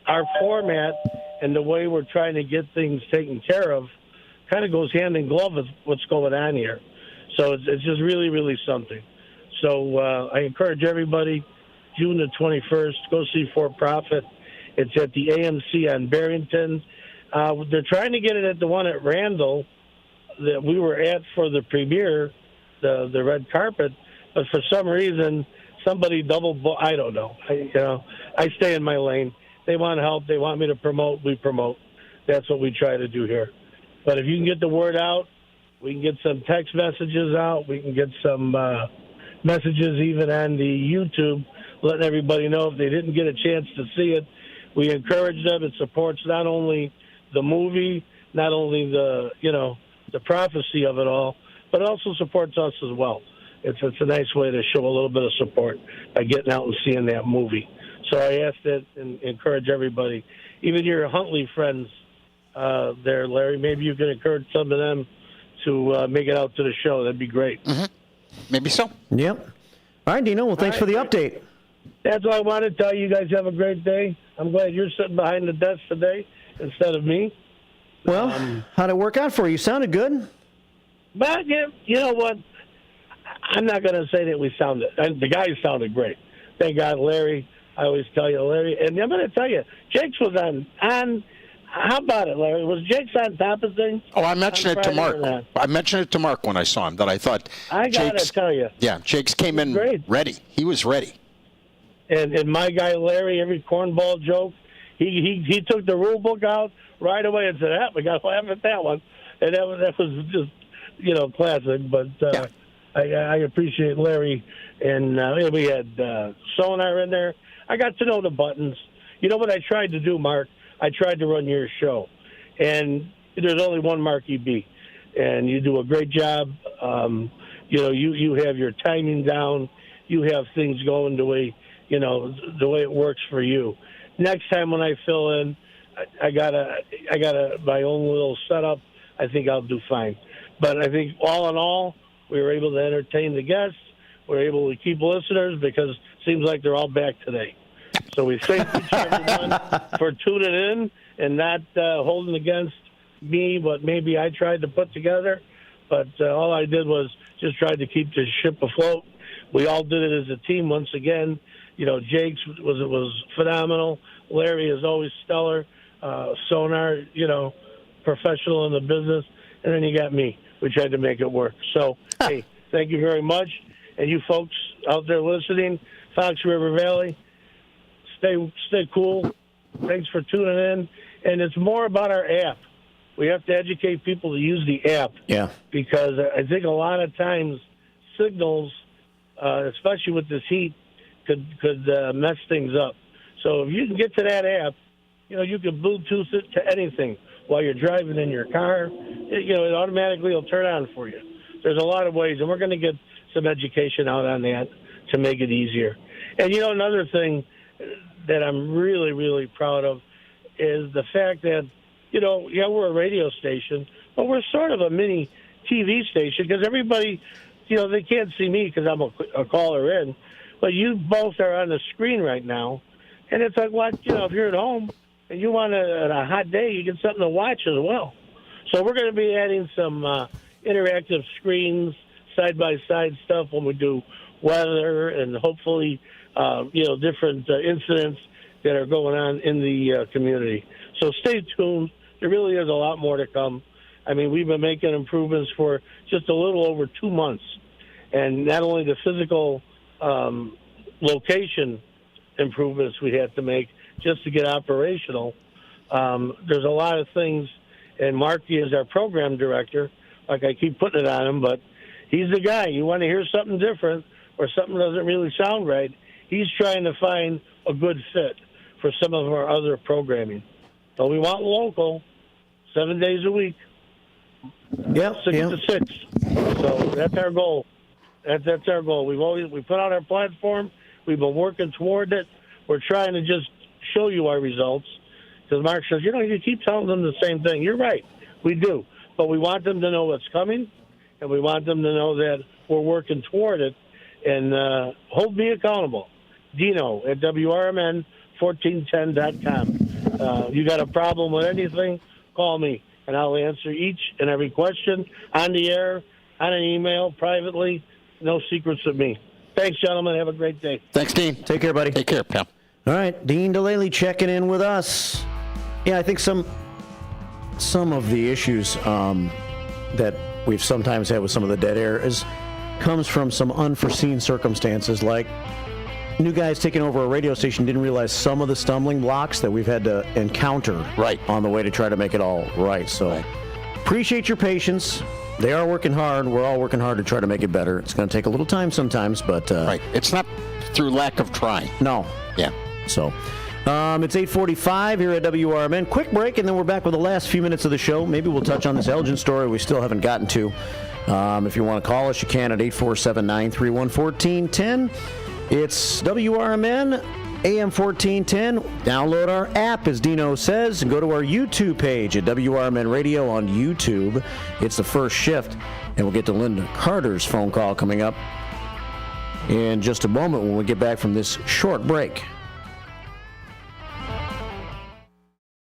our format and the way we're trying to get things taken care of kind of goes hand in glove with what's going on here. So it's just really, really something. So I encourage everybody, June the 21st, go see For Profit. It's at the AMC on Barrington. They're trying to get it at the one at Randall that we were at for the premiere, the red carpet. But for some reason, somebody double-booked. I don't know. I stay in my lane. They want help. They want me to promote. We promote. That's what we try to do here. But if you can get the word out, we can get some text messages out. We can get some messages even on the YouTube, letting everybody know if they didn't get a chance to see it. We encourage them. It supports not only the movie, not only the prophecy of it all, but it also supports us as well. It's a nice way to show a little bit of support by getting out and seeing that movie. So I ask that and encourage everybody, even your Huntley friends there, Larry, maybe you can encourage some of them to make it out to the show. That'd be great. Mm-hmm. Maybe so. Yep. All right, Dino. Well, thanks for the update. That's all I wanted to tell you. You guys have a great day. I'm glad you're sitting behind the desk today instead of me. Well, how'd it work out for you? You sounded good. But, you know what? I'm not going to say that we sounded – the guys sounded great. Thank God, Larry. I always tell you, Larry. And I'm going to tell you, Jake's was on How about it, Larry? Was Jake's on top of things? Oh, I mentioned it to Mark. Friday or not? I mentioned it to Mark when I saw him, that I thought I got to tell you. Yeah, Jake's came in ready. He was ready. And my guy Larry, every cornball joke, he took the rule book out right away and said, we got to laugh at that one. And that was just, classic. But I appreciate Larry. And we had Sonar in there. I got to know the buttons. You know what I tried to do, Mark? I tried to run your show. And there's only one Marky B. And you do a great job. You have your timing down. You have things going the way it works for you. Next time when I fill in, I got my own little setup. I think I'll do fine. But I think all in all, we were able to entertain the guests. We were able to keep listeners because it seems like they're all back today. So we thank each and everyone for tuning in and not holding against me what maybe I tried to put together. But all I did was just tried to keep the ship afloat. We all did it as a team once again. Jake's was phenomenal. Larry is always stellar. Sonar, professional in the business. And then you got me. We tried to make it work. So, hey, thank you very much. And you folks out there listening, Fox River Valley, stay cool. Thanks for tuning in. And it's more about our app. We have to educate people to use the app. Yeah. Because I think a lot of times signals, especially with this heat, could mess things up. So if you can get to that app, you can Bluetooth it to anything while you're driving in your car. It automatically will turn on for you. There's a lot of ways, and we're going to get some education out on that to make it easier. And, another thing that I'm really, really proud of is the fact that, we're a radio station, but we're sort of a mini TV station because everybody, they can't see me because I'm a caller in, but you both are on the screen right now. And it's like, if you're at home and you want on a hot day, you get something to watch as well. So we're going to be adding some interactive screens, side-by-side stuff when we do weather and hopefully, different incidents that are going on in the community. So stay tuned. There really is a lot more to come. I mean, we've been making improvements for just a little over 2 months. And not only the physical location improvements we had to make just to get operational, there's a lot of things. And Marky is our program director. Like I keep putting it on him, but he's the guy. You want to hear something different or something doesn't really sound right, he's trying to find a good fit for some of our other programming. So we want local, 7 days a week. Yep. 6 to 6. So that's our goal. That's our goal. We put out our platform. We've been working toward it. We're trying to just show you our results. Because Mark says, you keep telling them the same thing. You're right. We do. But we want them to know what's coming, and we want them to know that we're working toward it. And hold me accountable. Dino at WRMN1410.com. You got a problem with anything, call me, and I'll answer each and every question on the air, on an email, privately. No secrets with me. Thanks, gentlemen. Have a great day. Thanks, Dean. Take care, buddy. Take care, pal. All right, Dean DeLaley checking in with us. Yeah, I think some of the issues that we've sometimes had with some of the dead air comes from some unforeseen circumstances, like new guys taking over a radio station didn't realize some of the stumbling blocks that we've had to encounter on the way to try to make it all right. So appreciate your patience. They are working hard. We're all working hard to try to make it better. It's going to take a little time sometimes, but... It's not through lack of trying. No. Yeah. So... it's 8:45 here at WRMN. Quick break, and then we're back with the last few minutes of the show. Maybe we'll touch on this Elgin story we still haven't gotten to. If you want to call us, you can at 847-931-1410. It's WRMN, AM 1410. Download our app, as Dino says, and go to our YouTube page at WRMN Radio on YouTube. It's the first shift, and we'll get to Linda Carter's phone call coming up in just a moment when we get back from this short break.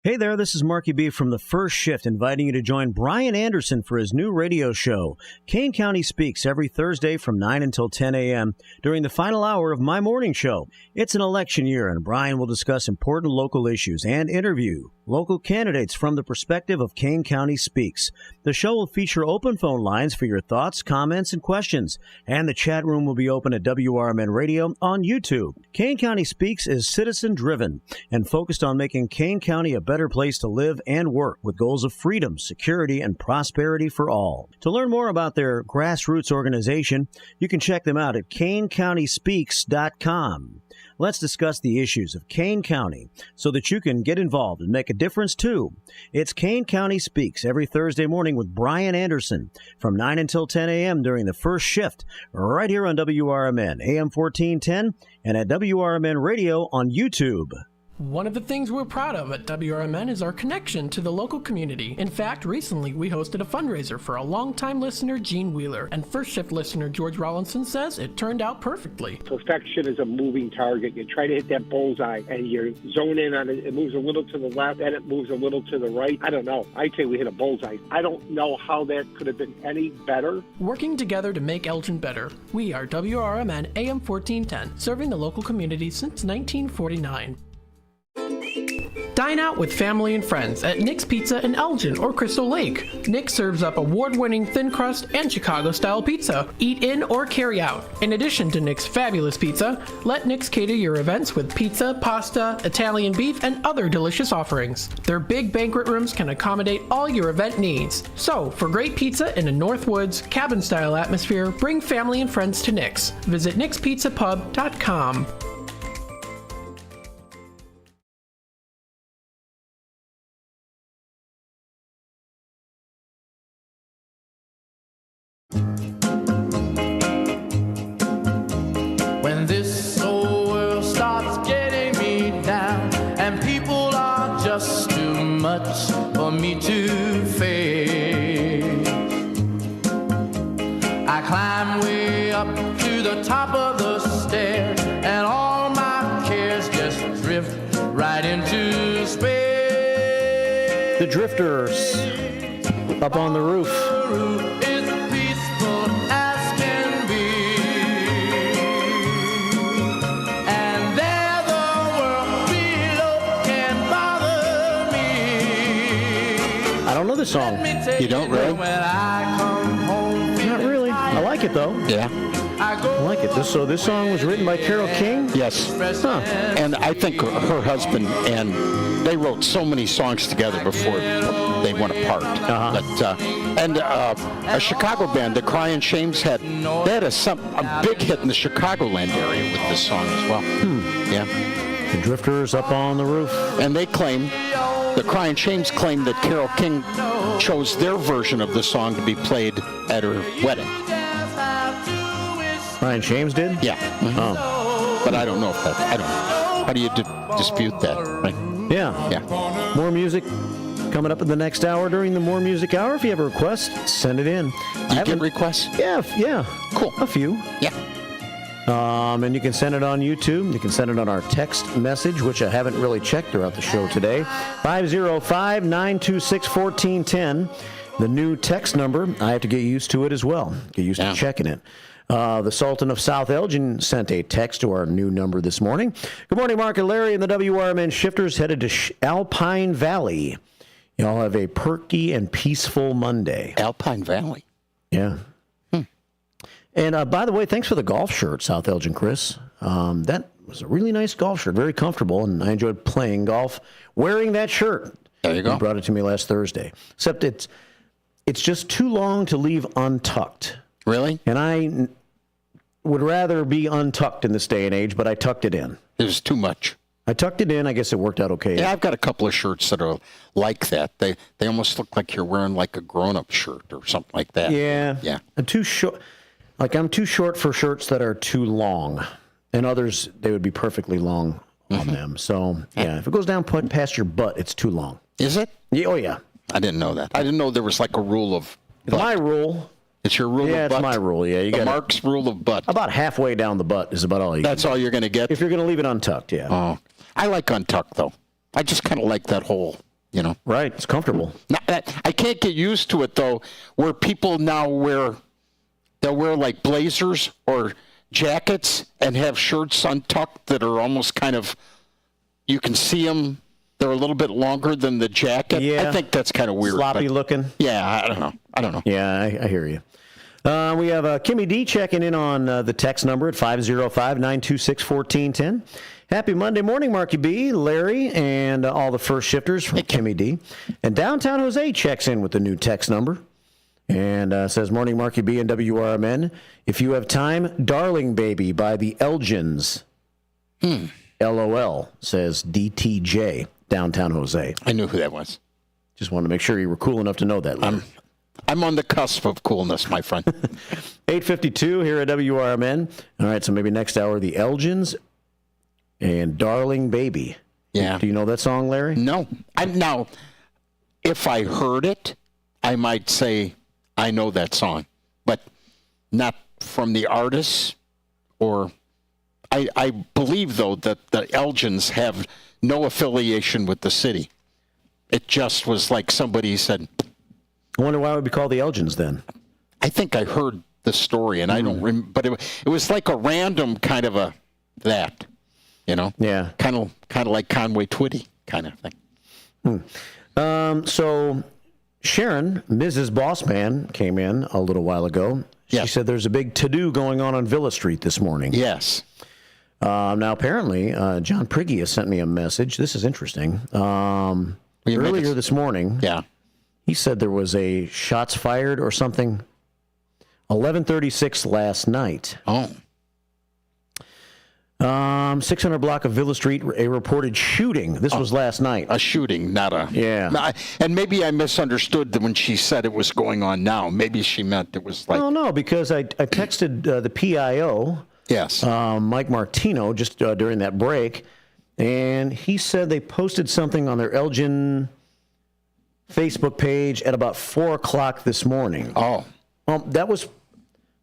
Hey Hey there, this is Marky B from The First Shift, inviting you to join Brian Anderson for his new radio show, Kane County Speaks, every Thursday from 9 until 10 a.m. during the final hour of my morning show. It's an election year, and Brian will discuss important local issues and interview local candidates from the perspective of Kane County Speaks. The show will feature open phone lines for your thoughts, comments, and questions, and the chat room will be open at WRMN Radio on YouTube. Kane County Speaks is citizen-driven and focused on making Kane County a better place to live and work with goals of freedom, security, and prosperity for all. To learn more about their grassroots organization, you can check them out at KaneCountySpeaks.com. Let's discuss the issues of Kane County so that you can get involved and make a difference too. It's Kane County Speaks every Thursday morning with Brian Anderson from 9 until 10 a.m. during the first shift right here on WRMN, AM 1410, and at WRMN Radio on YouTube. One of the things we're proud of at WRMN is our connection to the local community. In fact, recently we hosted a fundraiser for a longtime listener, Gene Wheeler, and First Shift listener George Rollinson says it turned out perfectly. Perfection is a moving target. You try to hit that bullseye and you zone in on it. It moves a little to the left, then it moves a little to the right. I don't know. I'd say we hit a bullseye. I don't know how that could have been any better. Working together to make Elgin better. We are WRMN AM 1410, serving the local community since 1949. Dine out with family and friends at Nick's Pizza in Elgin or Crystal Lake. Nick serves up award-winning thin crust and Chicago-style pizza. Eat in or carry out. In addition to Nick's fabulous pizza, let Nick's cater your events with pizza, pasta, Italian beef, and other delicious offerings. Their big banquet rooms can accommodate all your event needs. So, for great pizza in a Northwoods, cabin-style atmosphere, bring family and friends to Nick's. Visit nickspizzapub.com. When this old world starts getting me down and people are just too much for me to face, I climb way up to the top of the stairs and all my cares just drift right into space. The Drifters up on the roof. Is peaceful as can be, and there the world below can bother me. I don't know this song. You don't, really? When I come home, Not really. I like it, though. Yeah. I go I like it. So this song was written by Carole King? Yes. Huh. And I think her husband, and they wrote so many songs together before they went apart. Uh-huh. But, a Chicago band, the Crying Shames, had a big hit in the Chicagoland area with this song as well. Yeah. The Drifters up on the roof. And they claim, the Crying Shames claim that Carole King chose their version of the song to be played at her wedding. Ryan Shames did? Yeah. Mm-hmm. Oh. But I don't know if that, I don't know. How do you dispute that, right? Yeah. Yeah. More music coming up in the next hour during the More Music Hour. If you have a request, send it in. Do you get requests? Yeah. Cool. A few. Yeah. And you can send it on YouTube. You can send it on our text message, which I haven't really checked throughout the show today. 505-926-1410. The new text number. I have to get used to it as well. Get used to checking it. The Sultan of South Elgin sent a text to our new number this morning. Good morning, Mark and Larry and the WRMN shifters headed to Alpine Valley. Y'all have a perky and peaceful Monday. Alpine Valley. Yeah. And by the way, thanks for the golf shirt, South Elgin Chris. That was a really nice golf shirt, very comfortable, and I enjoyed playing golf wearing that shirt. There you go. You brought it to me last Thursday. Except it's just too long to leave untucked. Really? And I would rather be untucked in this day and age, but I tucked it in. It was too much. I tucked it in. I guess it worked out okay. Yeah, I've got a couple of shirts that are like that. They almost look like you're wearing like a grown-up shirt or something like that. Yeah. Yeah. I'm too short. I'm too short for shirts that are too long. And others, they would be perfectly long on them. So, yeah, if it goes down past your butt, it's too long. Is it? Yeah, oh, yeah. I didn't know that. I didn't know there was like a rule of butt. My rule. It's your rule of butt? Yeah, it's my rule, yeah. You got Mark's rule of butt. About halfway down the butt is about all you That's all you're going to get? If you're going to leave it untucked, yeah. Oh. I like untucked, though. I just kind of like that whole, You know, right? It's comfortable. Now, I can't get used to it though, where people now they'll wear like blazers or jackets and have shirts untucked that are almost kind of, you can see them. They're a little bit longer than the jacket. Yeah. I think that's kind of weird. Sloppy looking. Yeah, I don't know. Yeah, I hear you. We have Kimmy D checking in on the text number at 505-926-1410. Happy Monday morning, Marky B, Larry, and all the first shifters from Kimmy D. And Downtown Jose checks in with the new text number and says, morning, Marky B and WRMN. If you have time, Darling Baby by the Elgins. LOL, says DTJ, Downtown Jose. I knew who that was. Just wanted to make sure you were cool enough to know that, Larry. I'm on the cusp of coolness, my friend. 8:52 here at WRMN. All right, so maybe next hour, the Elgins and Darling Baby. Yeah. Do you know that song, Larry? No. Now, if I heard it, I might say I know that song, but not from the artist. Or I believe, though, that the Elgins have no affiliation with the city. It just was like somebody said. I wonder why it would be called the Elgins then. I think I heard the story, and I don't remember, but it was like a random kind of that, you know? Yeah. Kind of like Conway Twitty kind of thing. So Sharon, Mrs. Bossman, came in a little while ago. She said there's a big to-do going on Villa Street this morning. Yes. Now, apparently, John Priggy has sent me a message. This is interesting. Earlier this morning, he said there was a shots fired or something. 11:36 last night. Oh. 600 block of Villa Street, a reported shooting. This was last night. A shooting, not a... Yeah. And maybe I misunderstood when she said it was going on now. Maybe she meant it was like... No, because I texted the PIO, yes, Mike Martino, just during that break, and he said they posted something on their Elgin Facebook page at about 4 o'clock this morning. Oh. That was...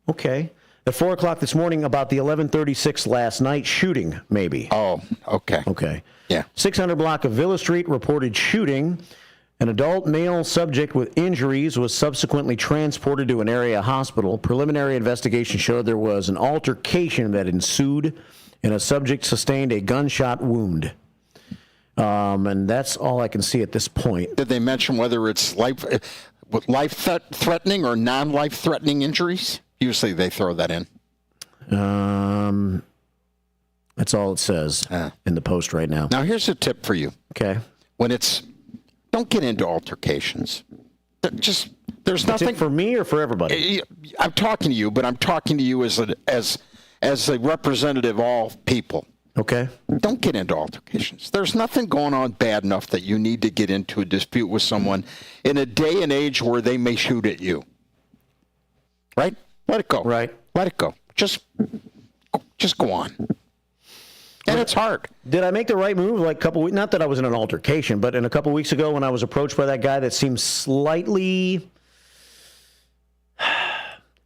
Okay. At 4 o'clock this morning about the 11:36 last night shooting, maybe. Oh, okay. Okay. Yeah. 600 block of Villa Street reported shooting. An adult male subject with injuries was subsequently transported to an area hospital. Preliminary investigation showed there was an altercation that ensued, and a subject sustained a gunshot wound. And that's all I can see at this point. Did they mention whether it's life-threatening or non-life-threatening injuries? Usually they throw that in. That's all it says in the post right now. Now, here's a tip for you. Okay. Don't get into altercations. There's nothing for me or for everybody. I'm talking to you, but I'm talking to you as a representative of all people. Okay. Don't get into altercations. There's nothing going on bad enough that you need to get into a dispute with someone in a day and age where they may shoot at you. Right? Let it go. Right. Let it go. Just go on. And it's hard. Did I make the right move? Like not that I was in an altercation, but in a couple weeks ago when I was approached by that guy that seemed slightly,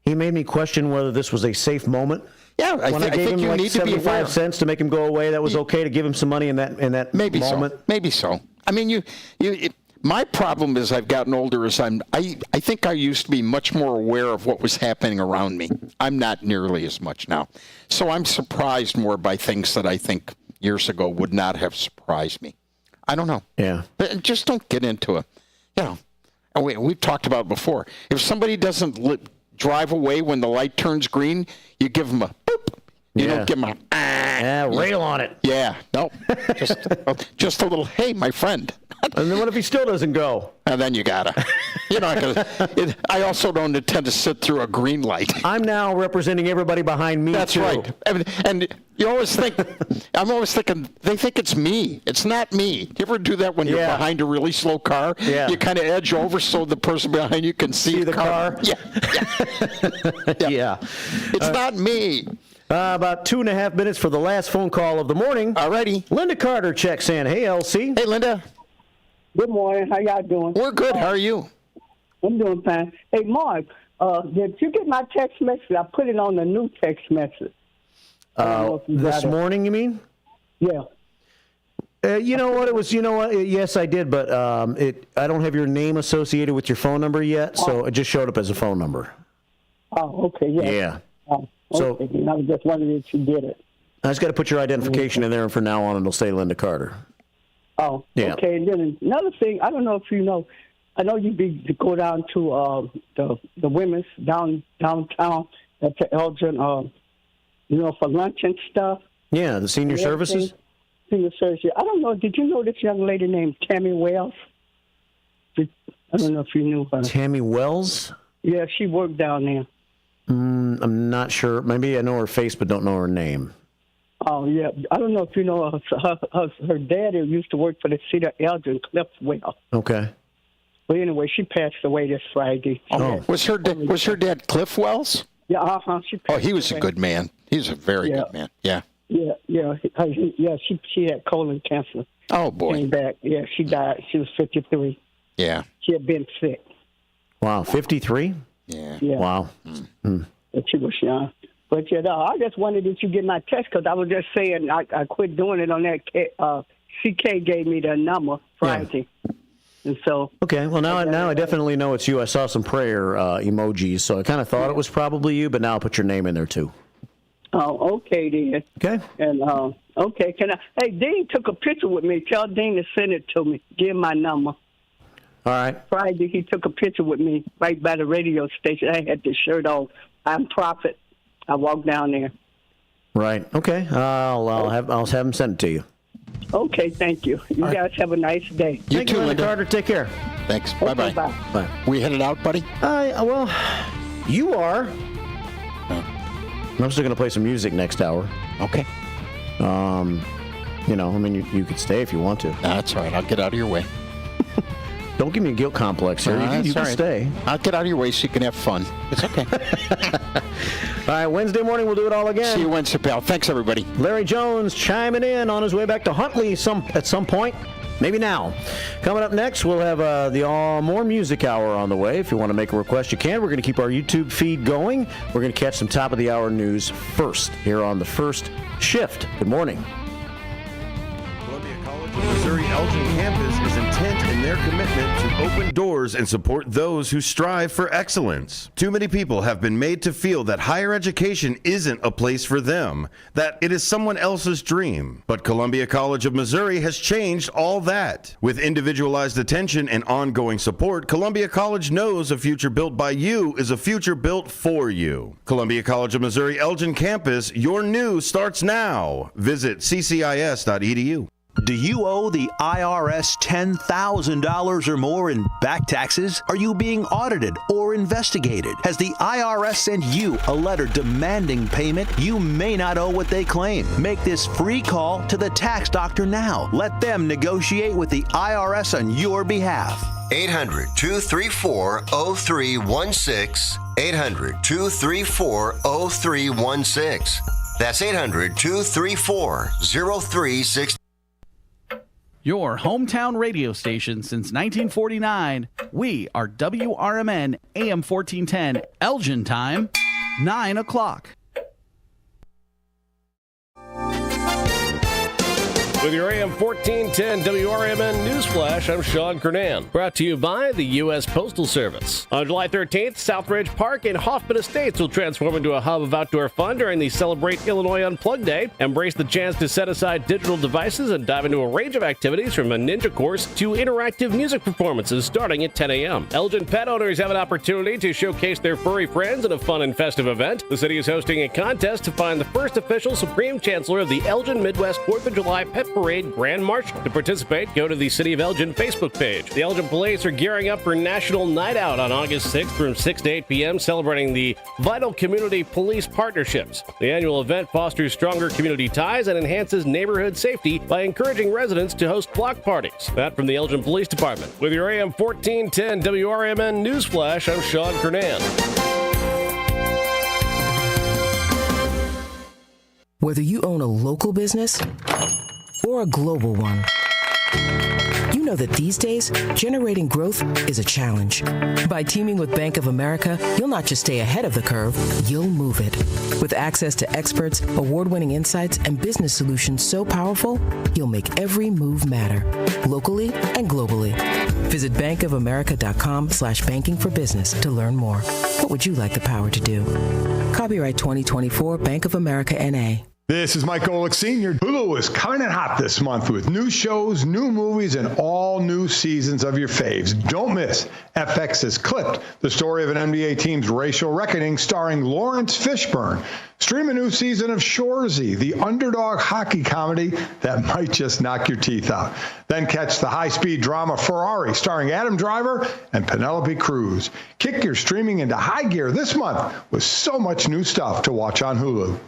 he made me question whether this was a safe moment. Yeah, I gave him like 75 cents to make him go away, that was okay to give him some money in that moment. Maybe so. I mean, my problem as I've gotten older is I think I used to be much more aware of what was happening around me. I'm not nearly as much now. So I'm surprised more by things that I think years ago would not have surprised me. I don't know. Yeah. But just don't get into and we've talked about it before. If somebody doesn't drive away when the light turns green, you give them a boop. You don't give them a rail on it. Yeah. No. Just a little, hey, my friend. And then what if he still doesn't go? And then you gotta. I also don't intend to sit through a green light. I'm now representing everybody behind me. That's too. right. And you always think, I'm always thinking, they think it's me. It's not me. You ever do that when you're behind a really slow car? Yeah. You kind of edge over so the person behind you can see the car. Yeah. It's not me. About 2.5 minutes for the last phone call of the morning. Alrighty. Linda Carter checks in. Hey, LC. Hey, Linda. Good morning. How y'all doing? We're good. How are you? I'm doing fine. Hey, Mark, did you get my text message? I put it on the new text message. This morning, you mean? Yeah. You know what? It was. You know what? Yes, I did, but I don't have your name associated with your phone number yet, so it just showed up as a phone number. Oh, okay, yeah. Yeah. Oh, So- okay. I was just wondering if you did it. I just got to put your identification in there, and from now on, it'll say Linda Carter. Oh, Yeah. okay. And then another thing, I don't know if you know, I know you go down to the women's downtown at the Elgin, for lunch and stuff. Yeah, the senior And services. everything. Senior services. I don't know. Did you know this young lady named Tammy Wells? I don't know if you knew her. Tammy Wells. Yeah, she worked down there. I'm not sure. Maybe I know her face, but don't know her name. Oh, yeah. I don't know if you know her daddy used to work for the city of Elgin, Cliff Wells. Okay. But anyway, she passed away this Friday. Was her dad Cliff Wells? Yeah, She Oh, he was passed a away. good man. He was a very good man. Yeah. Yeah. She had colon cancer. Oh, boy. Came back. Yeah, she died. She was 53. Yeah. She had been sick. Wow, 53. Yeah. Wow. But she was young. But I just wondered if you get my text because I was just saying I quit doing it on that. CK gave me the number Friday, and so. Okay. Well, now I definitely know it's you. I saw some prayer emojis, so I kind of thought it was probably you, but now I'll put your name in there too. Oh, okay then. Okay. And okay, Hey, Dean took a picture with me. Tell Dean to send it to me. Give him my number. All right. Friday, he took a picture with me right by the radio station. I had the shirt on. I'm Prophet. I walked down there. Right. Okay. I'll have him send it to you. Okay, thank you. You guys have a nice day. You Thank too, you, Linda Linda. Carter. Take care. Thanks. Okay, Bye-bye. bye. Bye. We headed out, buddy? Well, you are. I'm still going to play some music next hour. Okay. You could stay if you want to. That's all right. I'll get out of your way. Don't give me a guilt complex here. You can stay. I'll get out of your way so you can have fun. It's okay. All right, Wednesday morning we'll do it all again. See you Wednesday, pal. Thanks, everybody. Larry Jones chiming in on his way back to Huntley at some point. Maybe now. Coming up next, we'll have the All More Music Hour on the way. If you want to make a request, you can. We're going to keep our YouTube feed going. We're going to catch some top-of-the-hour news first here on the First Shift. Good morning. Missouri Elgin campus is intent in their commitment to open doors and support those who strive for excellence. Too many people have been made to feel that higher education isn't a place for them, that it is someone else's dream. But Columbia College of Missouri has changed all that. With individualized attention and ongoing support, Columbia College knows a future built by you is a future built for you. Columbia College of Missouri Elgin campus, your new starts now. Visit ccis.edu. Do you owe the IRS $10,000 or more in back taxes? Are you being audited or investigated? Has the IRS sent you a letter demanding payment? You may not owe what they claim. Make this free call to the tax doctor now. Let them negotiate with the IRS on your behalf. 800-234-0316. 800-234-0316. That's 800-234-0316. Your hometown radio station since 1949. We are WRMN AM 1410, Elgin time, 9 o'clock. With your AM 1410 WRMN Newsflash, I'm Sean Kernan. Brought to you by the U.S. Postal Service. On July 13th, Southridge Park and Hoffman Estates will transform into a hub of outdoor fun during the Celebrate Illinois Unplugged Day. Embrace the chance to set aside digital devices and dive into a range of activities from a ninja course to interactive music performances starting at 10 a.m. Elgin pet owners have an opportunity to showcase their furry friends in a fun and festive event. The city is hosting a contest to find the first official Supreme Chancellor of the Elgin Midwest 4th of July Pet Parade Grand Marshal. To participate, go to the City of Elgin Facebook page. The Elgin Police are gearing up for National Night Out on August 6th from 6 to 8 p.m., celebrating the vital community police partnerships. The annual event fosters stronger community ties and enhances neighborhood safety by encouraging residents to host block parties. That from the Elgin Police Department. With your AM 1410 WRMN Newsflash, I'm Sean Kernan. Whether you own a local business or a global one, You know that these days, generating growth is a challenge. By teaming with Bank of America, you'll not just stay ahead of the curve, you'll move it. With access to experts, award-winning insights, and business solutions so powerful, you'll make every move matter, locally and globally. Visit bankofamerica.com/banking for business to learn more. What would you like the power to do? Copyright 2024 Bank of America N.A. This is Mike Golick Sr. Hulu is coming in hot this month with new shows, new movies, and all new seasons of your faves. Don't miss FX has Clipped, the story of an NBA team's racial reckoning starring Lawrence Fishburne. Stream a new season of Shoresy, the underdog hockey comedy that might just knock your teeth out. Then catch the high-speed drama Ferrari starring Adam Driver and Penelope Cruz. Kick your streaming into high gear this month with so much new stuff to watch on Hulu.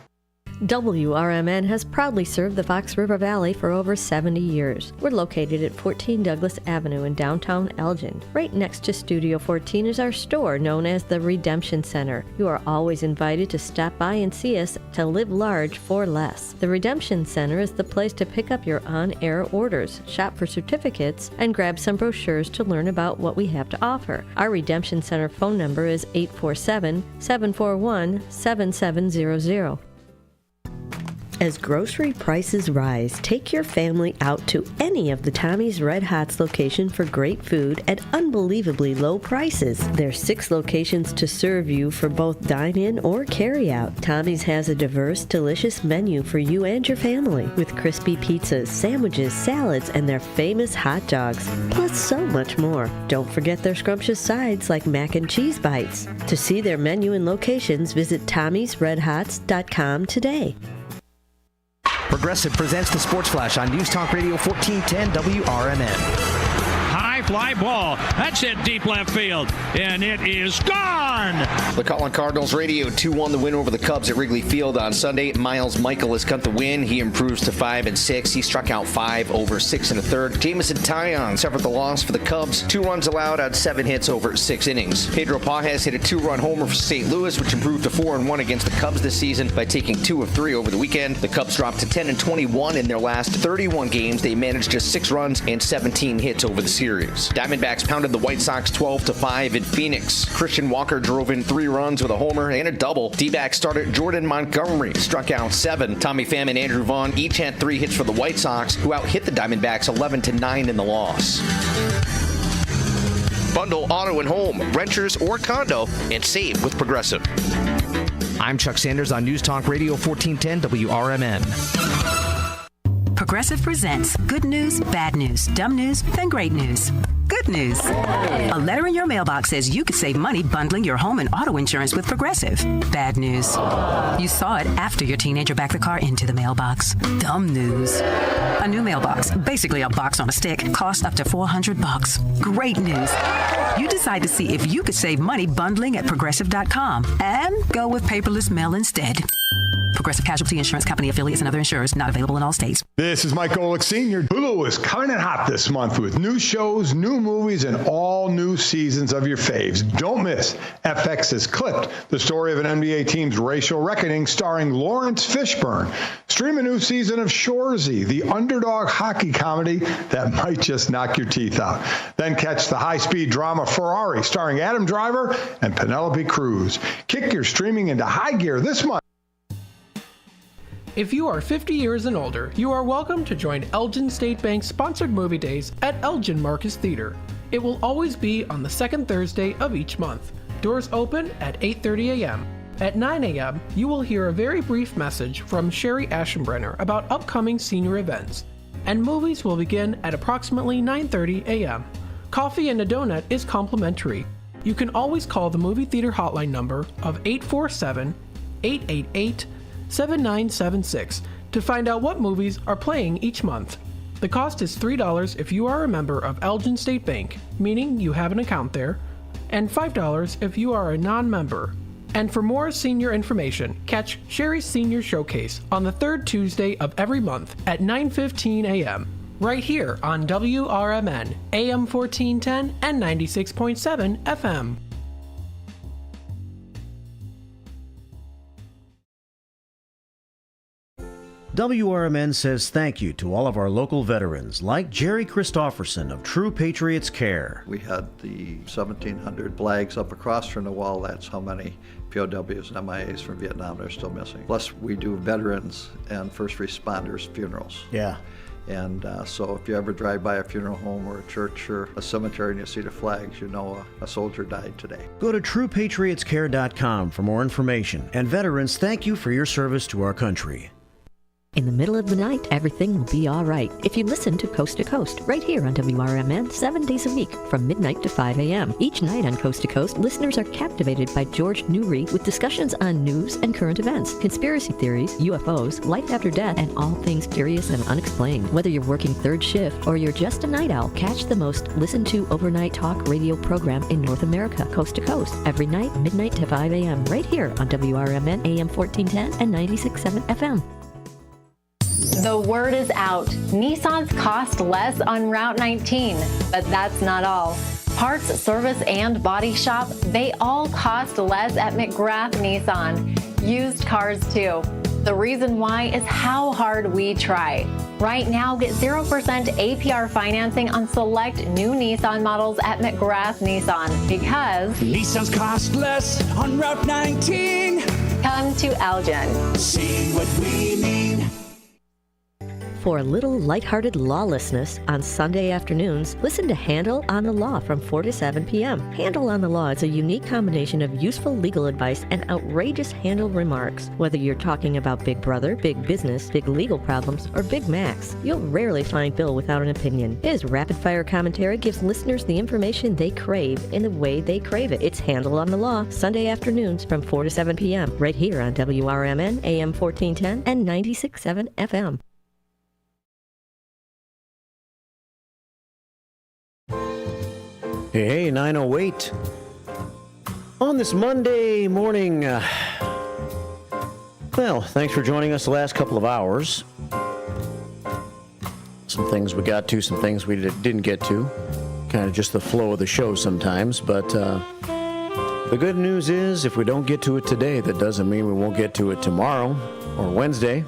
WRMN has proudly served the Fox River Valley for over 70 years. We're located at 14 Douglas Avenue in downtown Elgin. Right next to Studio 14 is our store known as the Redemption Center. You are always invited to stop by and see us to live large for less. The Redemption Center is the place to pick up your on-air orders, shop for certificates, and grab some brochures to learn about what we have to offer. Our Redemption Center phone number is 847-741-7700. As grocery prices rise, take your family out to any of the Tommy's Red Hots location for great food at unbelievably low prices. There's 6 locations to serve you for both dine-in or carry-out. Tommy's has a diverse, delicious menu for you and your family with crispy pizzas, sandwiches, salads, and their famous hot dogs, plus so much more. Don't forget their scrumptious sides like mac and cheese bites. To see their menu and locations, visit Tommy'sRedHots.com today. Progressive presents the Sports Flash on News Talk Radio 1410 WRMN. High fly ball. That's hit deep left field, and it is gone. The Colin Cardinals radio 2-1 the win over the Cubs at Wrigley Field on Sunday. Miles Michaelis got the win. He improves to 5-6. He struck out 5 over 6 1/3. Jamison Taillon suffered the loss for the Cubs. 2 runs allowed on 7 hits over 6 innings. Pedro Pages hit a 2-run homer for St. Louis, which improved to 4-1 against the Cubs this season by taking 2 of 3 over the weekend. The Cubs dropped to 10-21 in their last 31 games. They managed just 6 runs and 17 hits over the series. Diamondbacks pounded the White Sox 12-5 in Phoenix. Christian Walker drove in 3 runs with a homer and a double. D-backs starter Jordan Montgomery struck out 7. Tommy Pham and Andrew Vaughn each had 3 hits for the White Sox, who out-hit the Diamondbacks 11-9 in the loss. Bundle auto and home, renters or condo, and save with Progressive. I'm Chuck Sanders on News Talk Radio 1410 WRMN. Progressive presents good news, bad news, dumb news, then great news. Good news. A letter in your mailbox says you could save money bundling your home and auto insurance with Progressive. Bad news. You saw it after your teenager backed the car into the mailbox. Dumb news. A new mailbox, basically a box on a stick, costs up to $400. Great news. You decide to see if you could save money bundling at Progressive.com and go with paperless mail instead. Progressive Casualty Insurance Company affiliates and other insurers not available in all states. This is Mike Golick Sr. Hulu is coming in hot this month with new shows, new movies, and all new seasons of your faves. Don't miss FX has Clipped, the story of an NBA team's racial reckoning starring Lawrence Fishburne. Stream a new season of Shoresy, the underdog hockey comedy that might just knock your teeth out. Then catch the high-speed drama Ferrari starring Adam Driver and Penelope Cruz. Kick your streaming into high gear this month. If you are 50 years and older, you are welcome to join Elgin State Bank's sponsored movie days at Elgin Marcus Theater. It will always be on the second Thursday of each month. Doors open at 8:30 a.m. At 9 a.m., you will hear a very brief message from Sherry Aschenbrenner about upcoming senior events, and movies will begin at approximately 9:30 a.m. Coffee and a donut is complimentary. You can always call the movie theater hotline number of 847-888-7976 to find out what movies are playing each month. The cost is $3 if you are a member of Elgin State Bank, meaning you have an account there, and $5 if you are a non-member. And for more senior information, catch Sherry's Senior Showcase on the third Tuesday of every month at 9:15 a.m. right here on WRMN, AM 1410 and 96.7 FM. WRMN says thank you to all of our local veterans, like Jerry Christofferson of True Patriots Care. We had the 1,700 flags up across from the wall. That's how many POWs and MIAs from Vietnam are still missing. Plus, we do veterans and first responders funerals. Yeah. And so if you ever drive by a funeral home or a church or a cemetery and you see the flags, you know a soldier died today. Go to TruePatriotsCare.com for more information. And veterans, thank you for your service to our country. In the middle of the night, everything will be all right if you listen to Coast, right here on WRMN 7 days a week from midnight to 5 a.m. Each night on Coast to Coast, listeners are captivated by George Newry with discussions on news and current events, conspiracy theories, UFOs, life after death, and all things curious and unexplained. Whether you're working third shift or you're just a night owl, catch the most listened to overnight talk radio program in North America, Coast to Coast, every night, midnight to 5 a.m. right here on WRMN AM 1410 and 96.7 FM. The word is out. Nissans cost less on Route 19, but that's not all. Parts, service, and body shop, they all cost less at McGrath Nissan. Used cars too. The reason why is how hard we try. Right now, get 0% APR financing on select new Nissan models at McGrath Nissan because Nissans cost less on Route 19. Come to Elgin. See what we mean. For a little lighthearted lawlessness on Sunday afternoons, listen to Handle on the Law from 4 to 7 p.m. Handle on the Law is a unique combination of useful legal advice and outrageous Handle remarks. Whether you're talking about Big Brother, big business, big legal problems, or Big Macs, you'll rarely find Bill without an opinion. His rapid-fire commentary gives listeners the information they crave in the way they crave it. It's Handle on the Law, Sunday afternoons from 4 to 7 p.m. right here on WRMN, AM 1410 and 96.7 FM. Hey, 9:08. On this Monday morning, well, thanks for joining us the last couple of hours. Some things we got to, some things we didn't get to. Kind of just the flow of the show sometimes. But the good news is, if we don't get to it today, that doesn't mean we won't get to it tomorrow or Wednesday.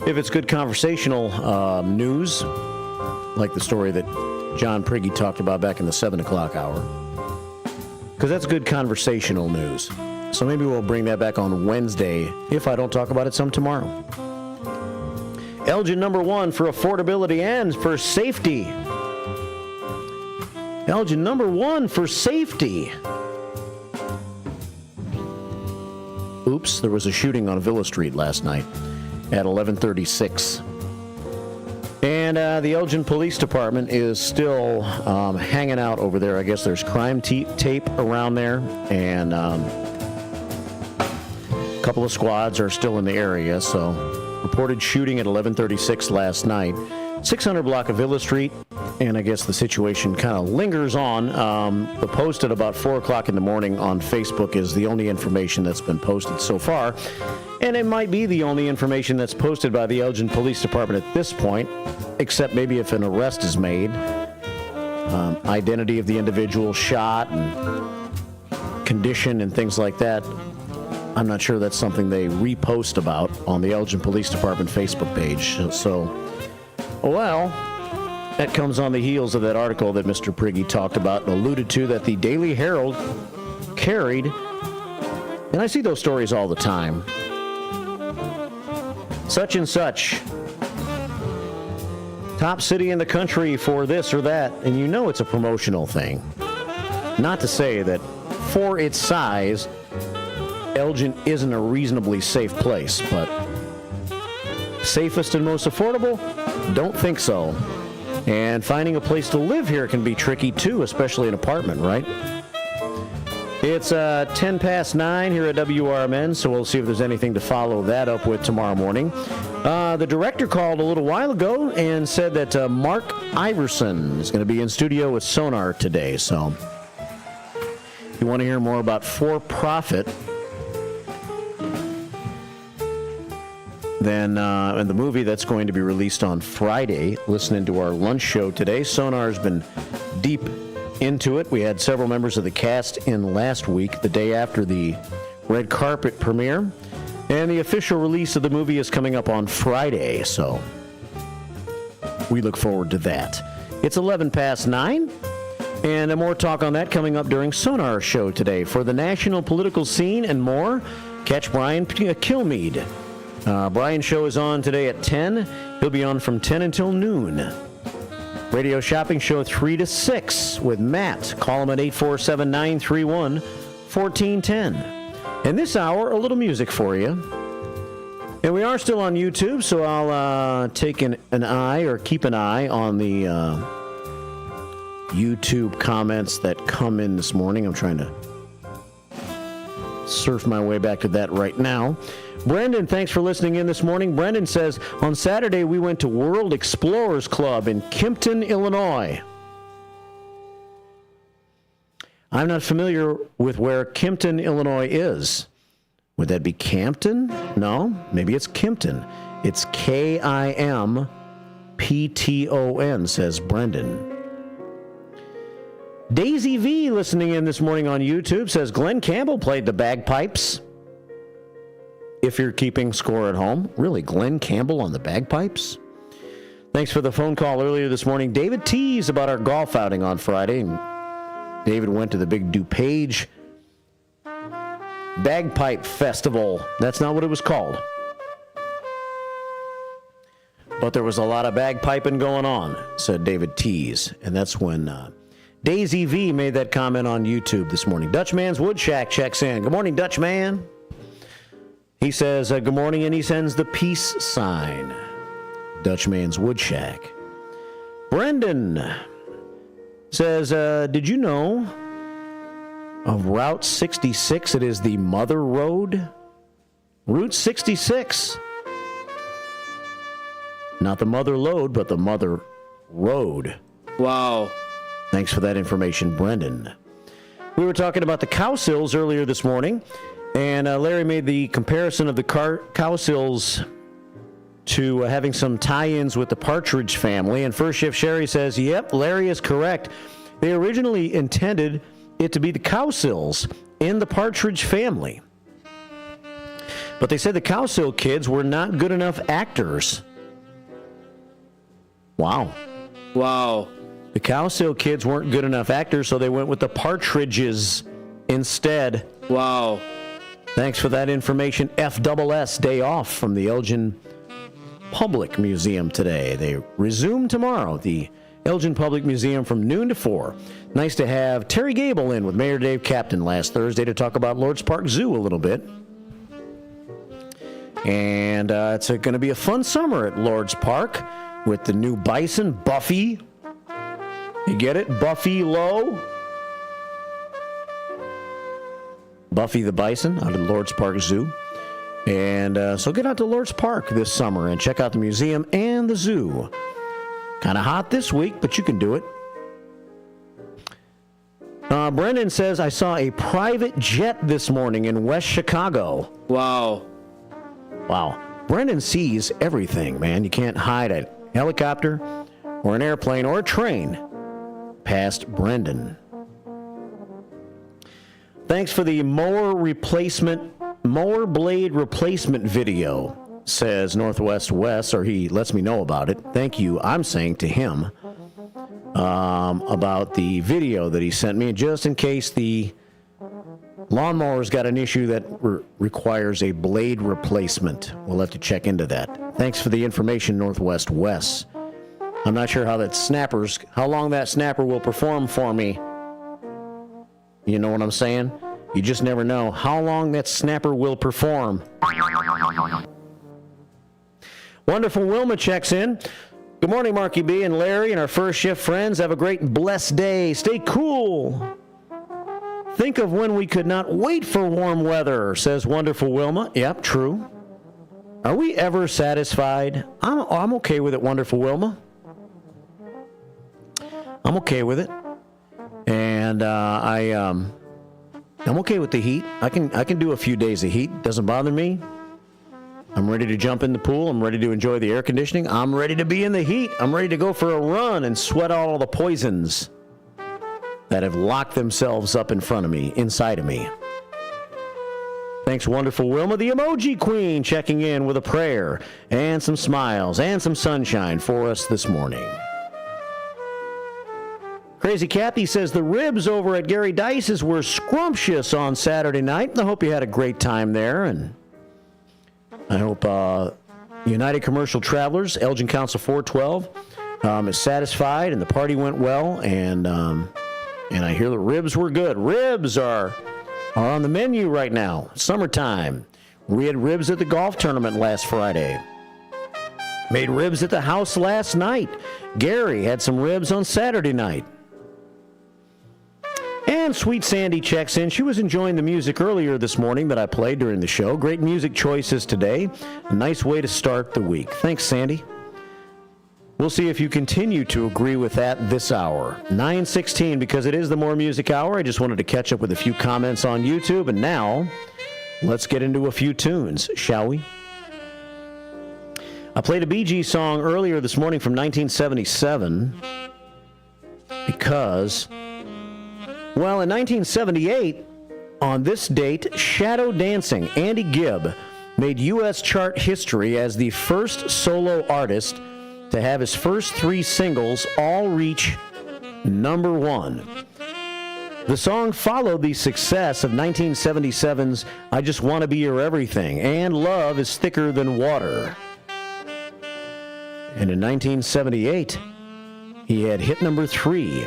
If it's good conversational news, like the story that John Prigge talked about back in the 7 o'clock hour, because that's good conversational news. So maybe we'll bring that back on Wednesday if I don't talk about it some tomorrow. Elgin #1 for affordability and for safety. Elgin #1 for safety. Oops, there was a shooting on Villa Street last night at 11:36. And the Elgin Police Department is still hanging out over there. I guess there's crime tape around there, and a couple of squads are still in the area. So, reported shooting at 11:36 last night, 600 block of Villa Street, and I guess the situation kind of lingers on. The post at about 4 o'clock in the morning on Facebook is the only information that's been posted so far. And it might be the only information that's posted by the Elgin Police Department at this point, except maybe if an arrest is made. Identity of the individual shot and condition and things like that. I'm not sure that's something they repost about on the Elgin Police Department Facebook page. So, well, that comes on the heels of that article that Mr. Prigge talked about and alluded to that the Daily Herald carried. And I see those stories all the time. Such and such. Top city in the country for this or that. And you know it's a promotional thing. Not to say that for its size, Elgin isn't a reasonably safe place, but safest and most affordable? Don't think so. And finding a place to live here can be tricky too, especially an apartment, right? It's 10 past 9 here at WRMN, so we'll see if there's anything to follow that up with tomorrow morning. The director called a little while ago and said that Mark Iverson is going to be in studio with Sonar today. So if you want to hear more about For Profit, then in the movie that's going to be released on Friday, listening to our lunch show today. Sonar's been deep into it. We had several members of the cast in last week, the day after the red carpet premiere. And the official release of the movie is coming up on Friday, so we look forward to that. It's 11 past 9, and more talk on that coming up during Sonar's show today. For the national political scene and more, catch Brian Kilmeade. Brian's show is on today at 10. He'll be on from 10 until noon. Radio Shopping Show 3 to 6 with Matt. Call him at 847-931-1410. And this hour, a little music for you. And we are still on YouTube, so I'll take an eye or keep an eye on the YouTube comments that come in this morning. I'm trying to surf my way back to that right now. Brendan, thanks for listening in this morning. Brendan says, on Saturday we went to World Explorers Club in Kimpton, Illinois. I'm not familiar with where Kimpton, Illinois is. Would that be Campton? No, maybe it's Kimpton. It's Kimpton, says Brendan. Daisy V, listening in this morning on YouTube, says Glenn Campbell played the bagpipes. If you're keeping score at home. Really, Glenn Campbell on the bagpipes? Thanks for the phone call earlier this morning. David teased about our golf outing on Friday, and David went to the big DuPage Bagpipe Festival. That's not what it was called. But there was a lot of bagpiping going on, said David Tease. And that's when Daisy V made that comment on YouTube this morning. Dutchman's Wood Shack checks in. Good morning, Dutchman. He says, good morning, and he sends the peace sign. Dutchman's Wood Shack. Brendan says, did you know of Route 66? It is the Mother Road. Route 66. Not the Mother Lode, but the Mother Road. Wow. Thanks for that information, Brendan. We were talking about the Cowsills earlier this morning, and Larry made the comparison of the Cowsills to having some tie-ins with the Partridge Family. And First Shift Sherry says, yep, Larry is correct. They originally intended it to be the Cowsills in the Partridge Family. But they said the Cowsill kids were not good enough actors. Wow. Wow. The Cowsill kids weren't good enough actors, so they went with the Partridges instead. Wow. Thanks for that information. FSS day off from the Elgin Public Museum today. They resume tomorrow, the Elgin Public Museum from noon to 4. Nice to have Terry Gable in with Mayor Dave Captain last Thursday to talk about Lords Park Zoo a little bit. And it's going to be a fun summer at Lords Park with the new bison, Buffy. You get it? Buffy Lowe. Buffy the Bison out at Lords Park Zoo. And so get out to Lords Park this summer and check out the museum and the zoo. Kind of hot this week, but you can do it. Brendan says, I saw a private jet this morning in West Chicago. Wow. Wow. Brendan sees everything, man. You can't hide a helicopter or an airplane or a train past Brendan. Thanks for the mower blade replacement video, says Northwest West, or he lets me know about it. Thank you, I'm saying to him, about the video that he sent me, just in case the lawnmower's got an issue that requires a blade replacement. We'll have to check into that. Thanks for the information, Northwest West. I'm not sure how long that snapper will perform for me. You know what I'm saying? You just never know how long that snapper will perform. Wonderful Wilma checks in. Good morning, Marky B and Larry and our first shift friends. Have a great blessed day. Stay cool. Think of when we could not wait for warm weather, says Wonderful Wilma. Yep, true. Are we ever satisfied? I'm okay with it, Wonderful Wilma. I'm okay with it. And I'm okay with the heat. I can do a few days of heat. Doesn't bother me. I'm ready to jump in the pool. I'm ready to enjoy the air conditioning. I'm ready to be in the heat. I'm ready to go for a run and sweat out all the poisons that have locked themselves up in front of me, inside of me. Thanks, wonderful Wilma, the emoji queen, checking in with a prayer and some smiles and some sunshine for us this morning. Crazy Kathy says the ribs over at Gary Dice's were scrumptious on Saturday night. I hope you had a great time there, and I hope United Commercial Travelers, Elgin Council 412, is satisfied and the party went well, and I hear the ribs were good. Ribs are on the menu right now. Summertime. We had ribs at the golf tournament last Friday. Made ribs at the house last night. Gary had some ribs on Saturday night. And Sweet Sandy checks in. She was enjoying the music earlier this morning that I played during the show. Great music choices today. A nice way to start the week. Thanks, Sandy. We'll see if you continue to agree with that this hour. 9:16, because it is the More Music Hour. I just wanted to catch up with a few comments on YouTube. And now, let's get into a few tunes, shall we? I played a Bee Gees song earlier this morning from 1977 because, well, in 1978, on this date, Shadow Dancing, Andy Gibb, made U.S. chart history as the first solo artist to have his first 3 singles all reach number 1. The song followed the success of 1977's I Just Want to Be Your Everything and Love is Thicker Than Water. And in 1978, he had hit number 3.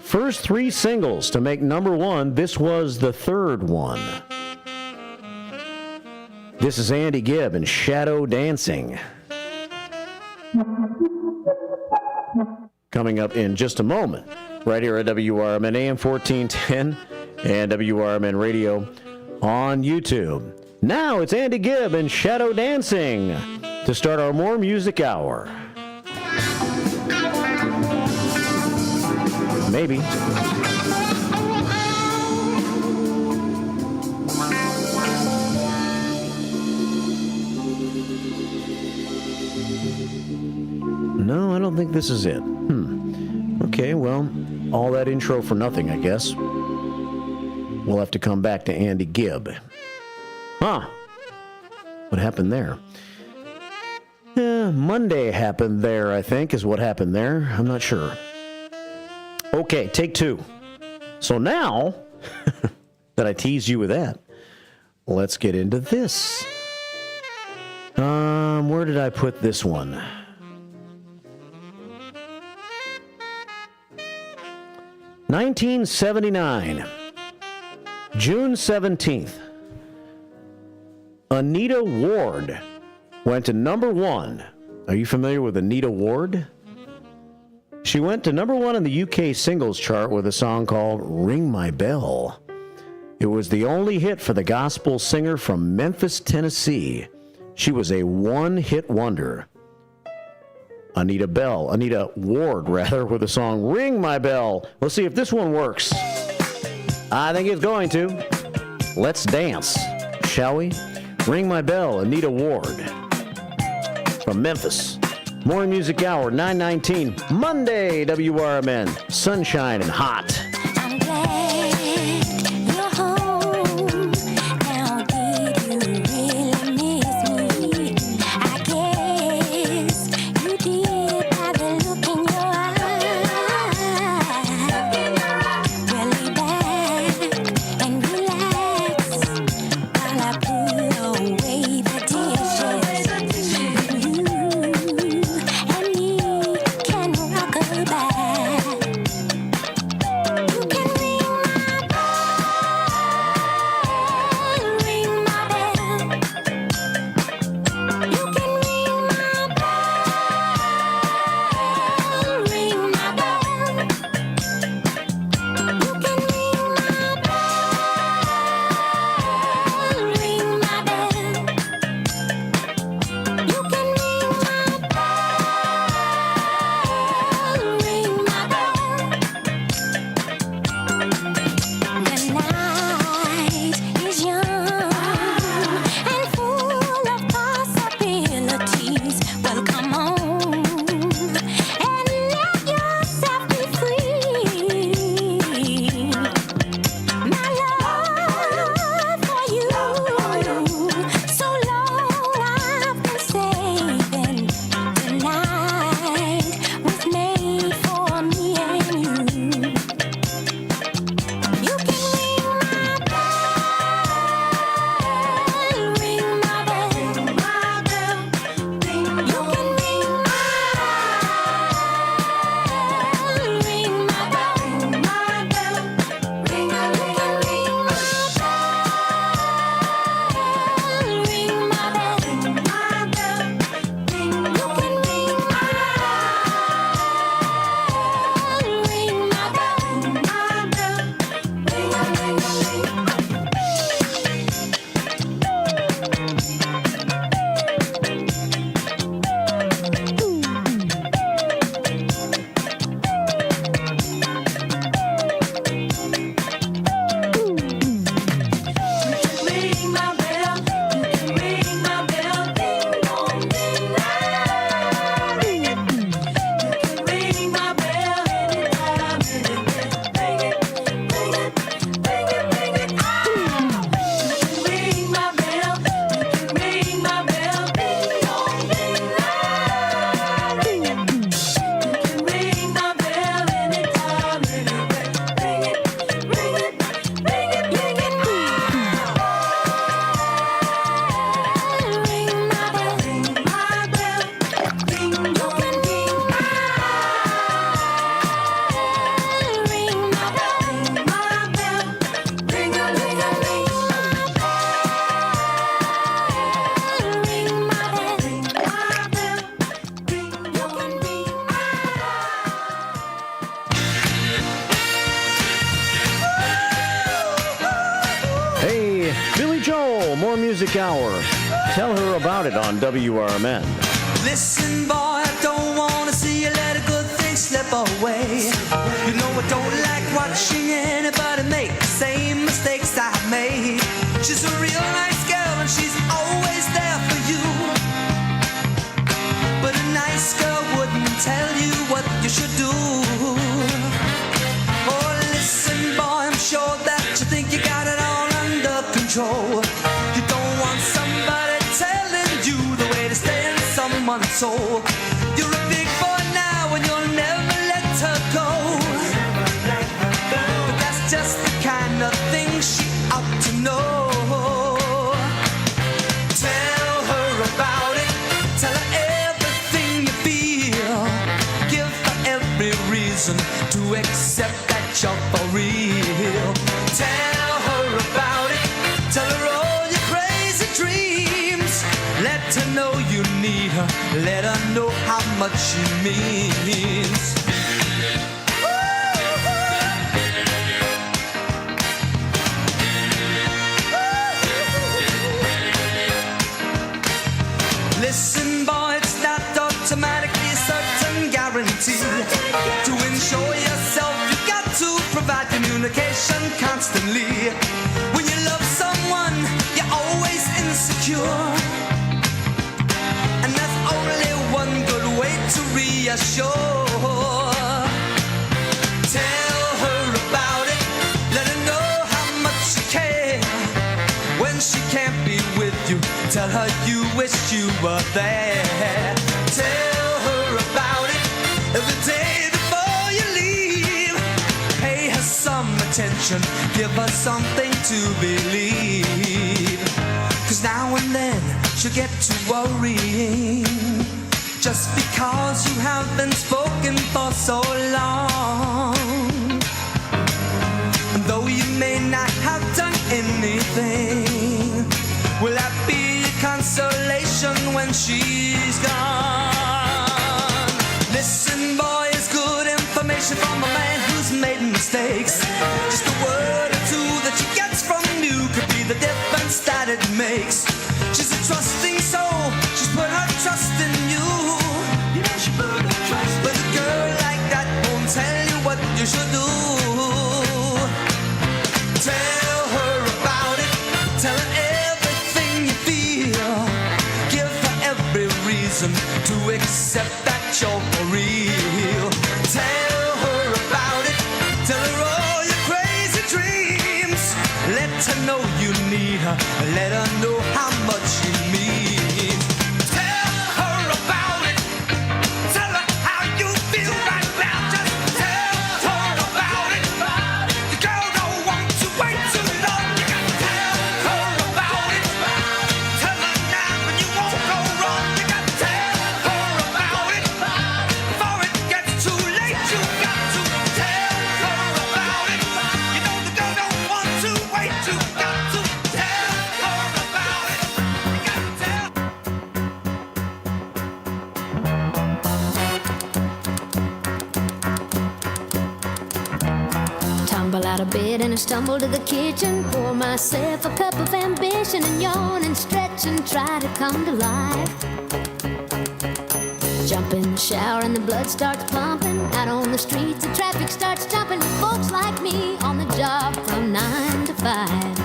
First 3 singles to make number 1, this was the 3rd one. This is Andy Gibb and Shadow Dancing. Coming up in just a moment, right here at WRMN AM 1410 and WRMN Radio on YouTube. Now it's Andy Gibb and Shadow Dancing to start our More Music Hour. Maybe. No, I don't think this is it. Okay, well, all that intro for nothing, I guess. We'll have to come back to Andy Gibb. Huh. What happened there? Monday happened there, I think, is what happened there. I'm not sure. Okay, take 2. So now that I teased you with that, let's get into this. Where did I put this one? (1979), June 17th, Anita Ward went to number 1. Are you familiar with Anita Ward? She went to number 1 in the UK singles chart with a song called Ring My Bell. It was the only hit for the gospel singer from Memphis, Tennessee. She was a one-hit wonder. Anita Ward, with the song Ring My Bell. Let's see if this one works. I think it's going to. Let's dance, shall we? Ring My Bell, Anita Ward from Memphis. More Music Hour, 9:19, Monday, WRMN, sunshine and hot. I'm glad you're home. Now, did you really miss me? I guess you did by the look in your eyes. Well, lay back and relax while I put away the dishes. You and me can rock a bye. Music Hour. Tell her about it on WRMN. Listen, boy, I don't want to see you let a good thing slip away. You know I don't like watching anybody make the same mistakes I've made. She's a real nice girl and she's always there for you. But a nice girl wouldn't tell you what you should do. Oh, listen, boy, I'm sure that you think you got it all under control. You don't want somebody telling you the way to stay in someone's soul. You're a big boy now and you'll never let her go. But that's just the kind of thing she ought to know. Tell her about it. Tell her everything you feel. Give her every reason to accept that you're for real. Tell her about it. Tell her all your crazy dreams. Let her know you need her. Let her know how much she means. Listen, boy, it's not automatically certain guarantee. To ensure yourself, you got to provide communication constantly. When you love someone, you're always insecure. And that's only one good way to reassure. Tell her about it. Let her know how much you care. When she can't be with you, tell her you wish you were there. Tell her about it every day before you leave. Pay her some attention, give her something to believe. 'Cause now and then she'll get to worrying, just because you have been spoken for so long. And though you may not have done anything, will that be a consolation when she's gone? Listen, boy, it's good information from a man who's made mistakes. Just a word or two that she gets from you could be the difference that it makes. She's a trusting soul, she's put her trust in you. You know she put her trust. But a girl like that won't tell you what you should do. Tell her about it, tell her everything you feel. Give her every reason to accept that you're for real. Tell her about it, tell her all your crazy dreams. Let her know you need her, let her know how much you mean. Tell her about it, tell her how you feel right now. Just tell her about it. The girl don't want to wait too long. You gotta tell her about it. Tell her now and you won't go wrong. You gotta tell her about it before it gets too late. You got to tell her about it. You know the girl don't want to wait. You got to tell her about it. You gotta tell. Tumble out of bed and I stumble to the kitchen. Pour myself a cup of ambition and yawn and stretch and try to come to life. Jump in the shower and the blood starts pumping. Out on the streets the traffic starts jumping. Folks like me on the job from 9 to 5.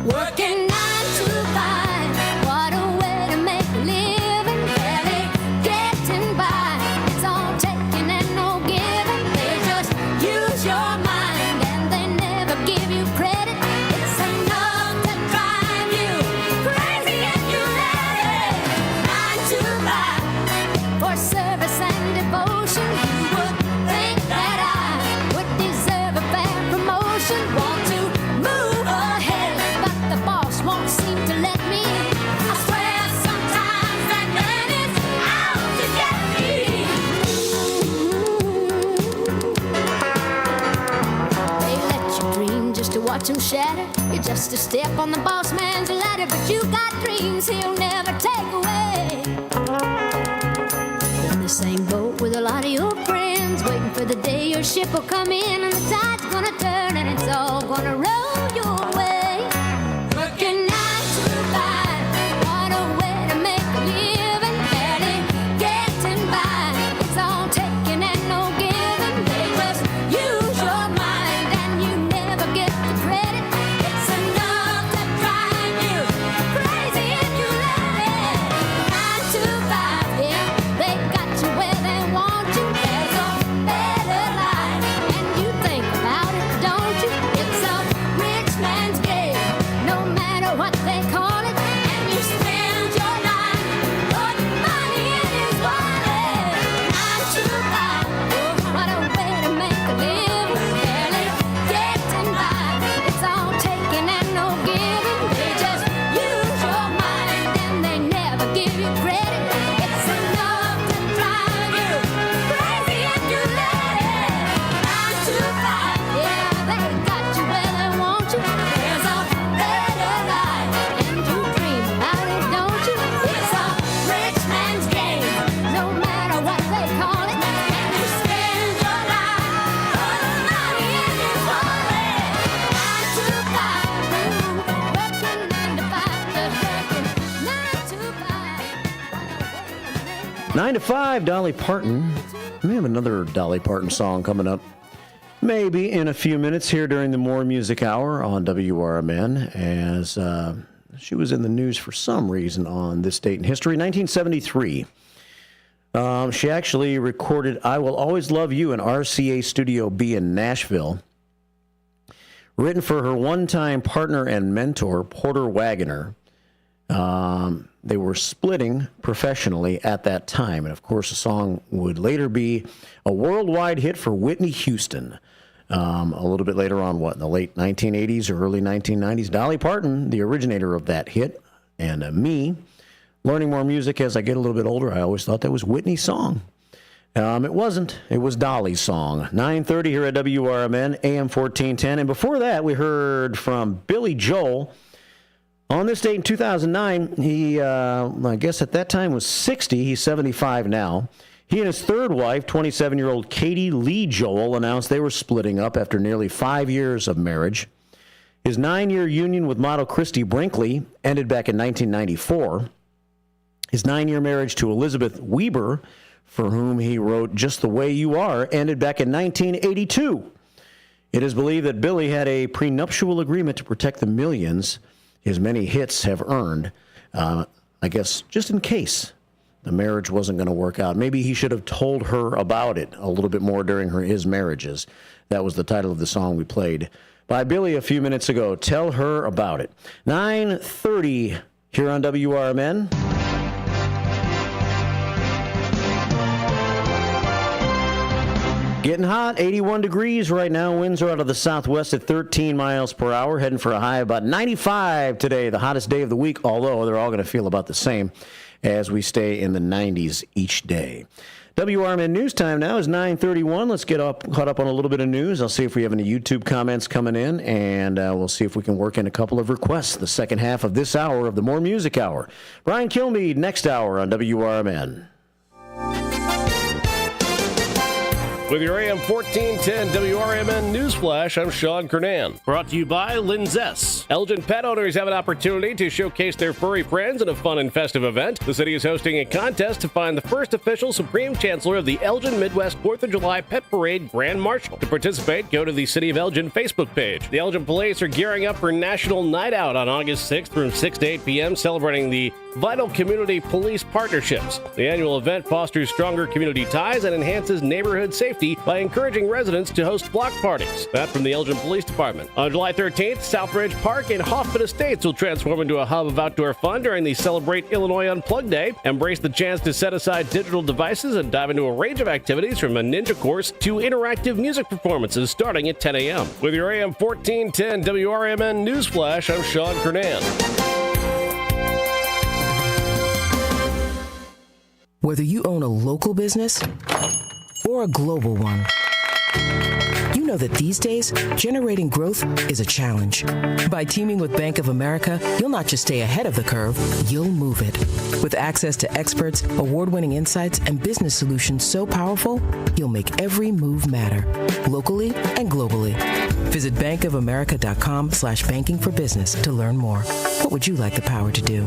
Working 9 to 5. What a way to make a living. Barely getting by. It's all taking and no giving. They just use your mind and they never give you credit. It's enough to drive you crazy and you let it. 9 to 5 for service and devotion. You would think that I would deserve a fair promotion. Want to move ahead, but the boss won't seem to let me. I swear sometimes that man is out to get me. They let you dream just to watch him shatter. You're just a step on the boss man's ladder, but you got dreams he'll never take away. In the same boat with a lot of your friends, waiting for the day your ship will come in and the tide's gonna turn and it's all gonna roll your way. Working 9 to 5. give you credit. It's enough to drive you crazy if you let it. 9 to 5, yeah, they got you where they want you. There's a better life, and you dream about it, don't you? It's a rich man's game, no matter what they call it. And you spend your life putting money in your wallet. 9 to 5, working 9 to 5, just working 9 to 5. 9 to 5, Dolly Parton. We have another Dolly Parton song coming up maybe in a few minutes here during the More Music Hour on WRMN, as she was in the news for some reason on this date in history, 1973. She actually recorded I Will Always Love You in RCA Studio B in Nashville, written for her one-time partner and mentor, Porter Wagoner. They were splitting professionally at that time, and of course the song would later be a worldwide hit for Whitney Houston. A little bit later on, in the late 1980s or early 1990s, Dolly Parton, the originator of that hit, and me, learning more music as I get a little bit older, I always thought that was Whitney's song. It wasn't. It was Dolly's song. 9:30 here at WRMN, AM 1410. And before that, we heard from Billy Joel. On this date in 2009, he, I guess at that time was 60. He's 75 now. He and his third wife, 27-year-old Katie Lee Joel, announced they were splitting up after nearly 5 years of marriage. His 9-year union with model Christy Brinkley ended back in 1994. His 9-year marriage to Elizabeth Weber, for whom he wrote Just the Way You Are, ended back in 1982. It is believed that Billy had a prenuptial agreement to protect the millions his many hits have earned, I guess just in case the marriage wasn't going to work out. Maybe he should have told her about it a little bit more during his marriages. That was the title of the song we played by Billy a few minutes ago. Tell her about it. 9:30 here on WRMN. Getting hot, 81 degrees right now. Winds are out of the southwest at 13 miles per hour, heading for a high of about 95 today, the hottest day of the week, although they're all going to feel about the same as we stay in the 90s each day. WRMN News Time now is 9:31. Let's get caught up on a little bit of news. I'll see if we have any YouTube comments coming in, and we'll see if we can work in a couple of requests the second half of this hour of the More Music Hour. Brian Kilmeade next hour on WRMN. With your AM 1410 WRMN Newsflash, I'm Sean Kernan. Brought to you by Linzess. Elgin pet owners have an opportunity to showcase their furry friends in a fun and festive event. The city is hosting a contest to find the first official Supreme Chancellor of the Elgin Midwest 4th of July Pet Parade Grand Marshal. To participate, go to the City of Elgin Facebook page. The Elgin Police are gearing up for National Night Out on August 6th from 6 to 8 p.m., celebrating the vital community police partnerships. The annual event fosters stronger community ties and enhances neighborhood safety by encouraging residents to host block parties. That from the Elgin Police Department. On July 13th, Southridge Park and Hoffman Estates will transform into a hub of outdoor fun during the Celebrate Illinois Unplugged Day. Embrace the chance to set aside digital devices and dive into a range of activities from a ninja course to interactive music performances starting at 10 a.m. With your AM 1410 WRMN Newsflash, I'm Sean Kernan. Whether you own a local business or a global one, you know that these days, generating growth is a challenge. By teaming with Bank of America, you'll not just stay ahead of the curve, you'll move it. With access to experts, award-winning insights, and business solutions so powerful, you'll make every move matter, locally and globally. Visit bankofamerica.com/banking for business to learn more. What would you like the power to do?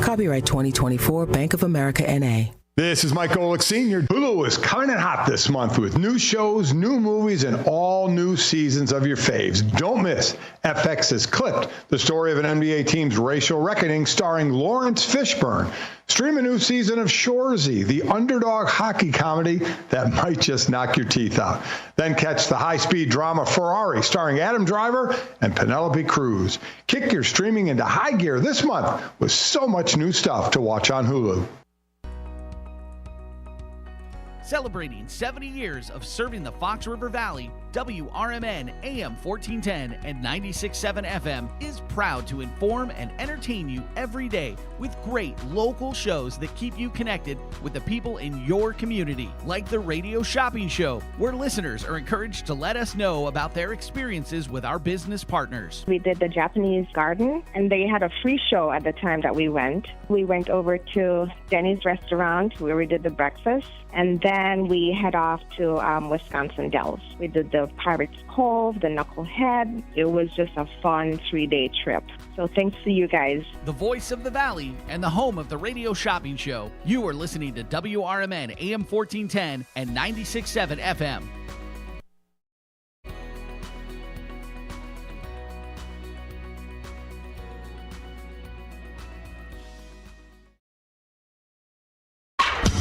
Copyright 2024 Bank of America N.A. This is Mike Golick Sr. Hulu is coming in hot this month with new shows, new movies, and all new seasons of your faves. Don't miss FX has Clipped, the story of an NBA team's racial reckoning starring Lawrence Fishburne. Stream a new season of Shoresy, the underdog hockey comedy that might just knock your teeth out. Then catch the high-speed drama Ferrari starring Adam Driver and Penelope Cruz. Kick your streaming into high gear this month with so much new stuff to watch on Hulu. Celebrating 70 years of serving the Fox River Valley, WRMN AM 1410 and 96.7 FM is proud to inform and entertain you every day with great local shows that keep you connected with the people in your community, like the Radio Shopping Show, where listeners are encouraged to let us know about their experiences with our business partners. We did the Japanese garden, and they had a free show at the time that we went. We went over to Denny's restaurant where we did the breakfast, and then we head off to Wisconsin Dells. We did the Pirates Cove, the Knucklehead. It was just a fun 3-day trip. So thanks to you guys. The voice of the Valley and the home of the Radio Shopping Show. You are listening to WRMN AM 1410 and 96.7 FM.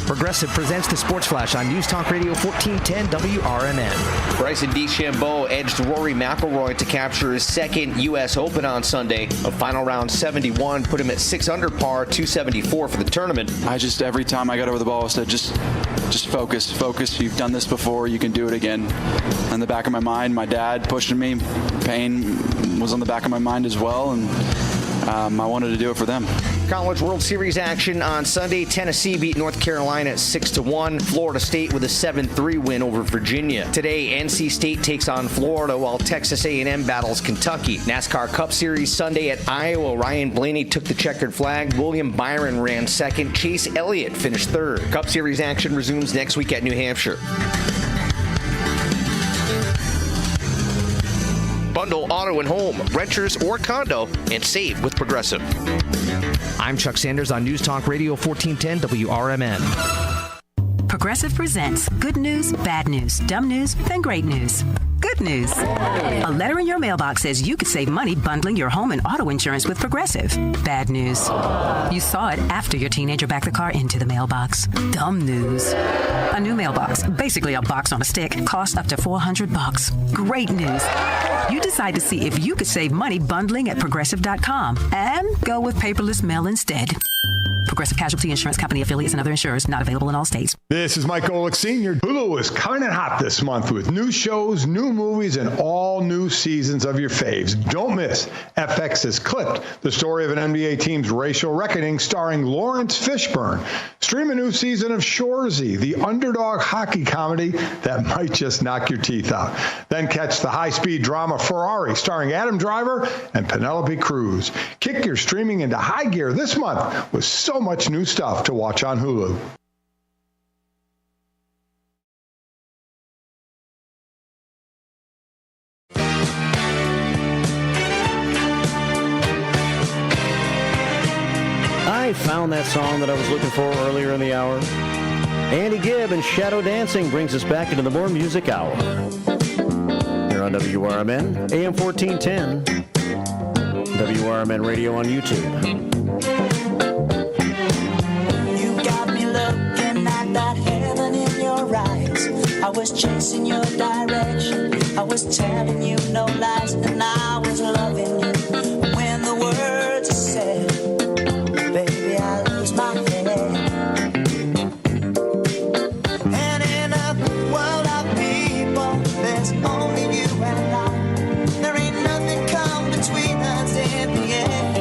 Progressive presents the Sports Flash on News Talk Radio 1410 WRMN. Bryson DeChambeau edged Rory McIlroy to capture his second U.S. Open on Sunday. A final round 71 put him at 6 under par, 274 for the tournament. Every time I got over the ball, I said, just focus. You've done this before. You can do it again. In the back of my mind, my dad pushing me. Pain was on the back of my mind as well, and I wanted to do it for them. College World Series action on Sunday. Tennessee beat North Carolina at 6-1. Florida State with a 7-3 win over Virginia. Today, NC State takes on Florida while Texas A&M battles Kentucky. NASCAR Cup Series Sunday at Iowa. Ryan Blaney took the checkered flag. William Byron ran second. Chase Elliott finished third. Cup Series action resumes next week at New Hampshire. Bundle auto and home, renters or condo, and save with Progressive. I'm Chuck Sanders on News Talk Radio 1410 WRMN. Progressive presents good news, bad news, dumb news, and great news. Good news. A letter in your mailbox says you could save money bundling your home and auto insurance with Progressive. Bad news. You saw it after your teenager backed the car into the mailbox. Dumb news. A new mailbox, basically a box on a stick, costs up to $400. Great news. You decide to see if you could save money bundling at Progressive.com and go with paperless mail instead. Progressive Casualty Insurance Company affiliates and other insurers not available in all states. This is Mike Golick Sr. Hulu is coming in hot this month with new shows, new movies, and all new seasons of your faves. Don't miss FX has Clipped, the story of an NBA team's racial reckoning starring Lawrence Fishburne. Stream a new season of Shoresy, the underdog hockey comedy that might just knock your teeth out. Then catch the high-speed drama Ferrari starring Adam Driver and Penelope Cruz. Kick your streaming into high gear this month with so much new stuff to watch on Hulu. I found that song that I was looking for earlier in the hour. Andy Gibb and Shadow Dancing brings us back into the More Music Hour. Here on WRMN, AM 1410, WRMN Radio on YouTube. I was chasing your direction. I was telling you no lies, and I was loving you. When the words are said, baby, I lose my head. And in a world of people, there's only you and I. There ain't nothing come between us in the end.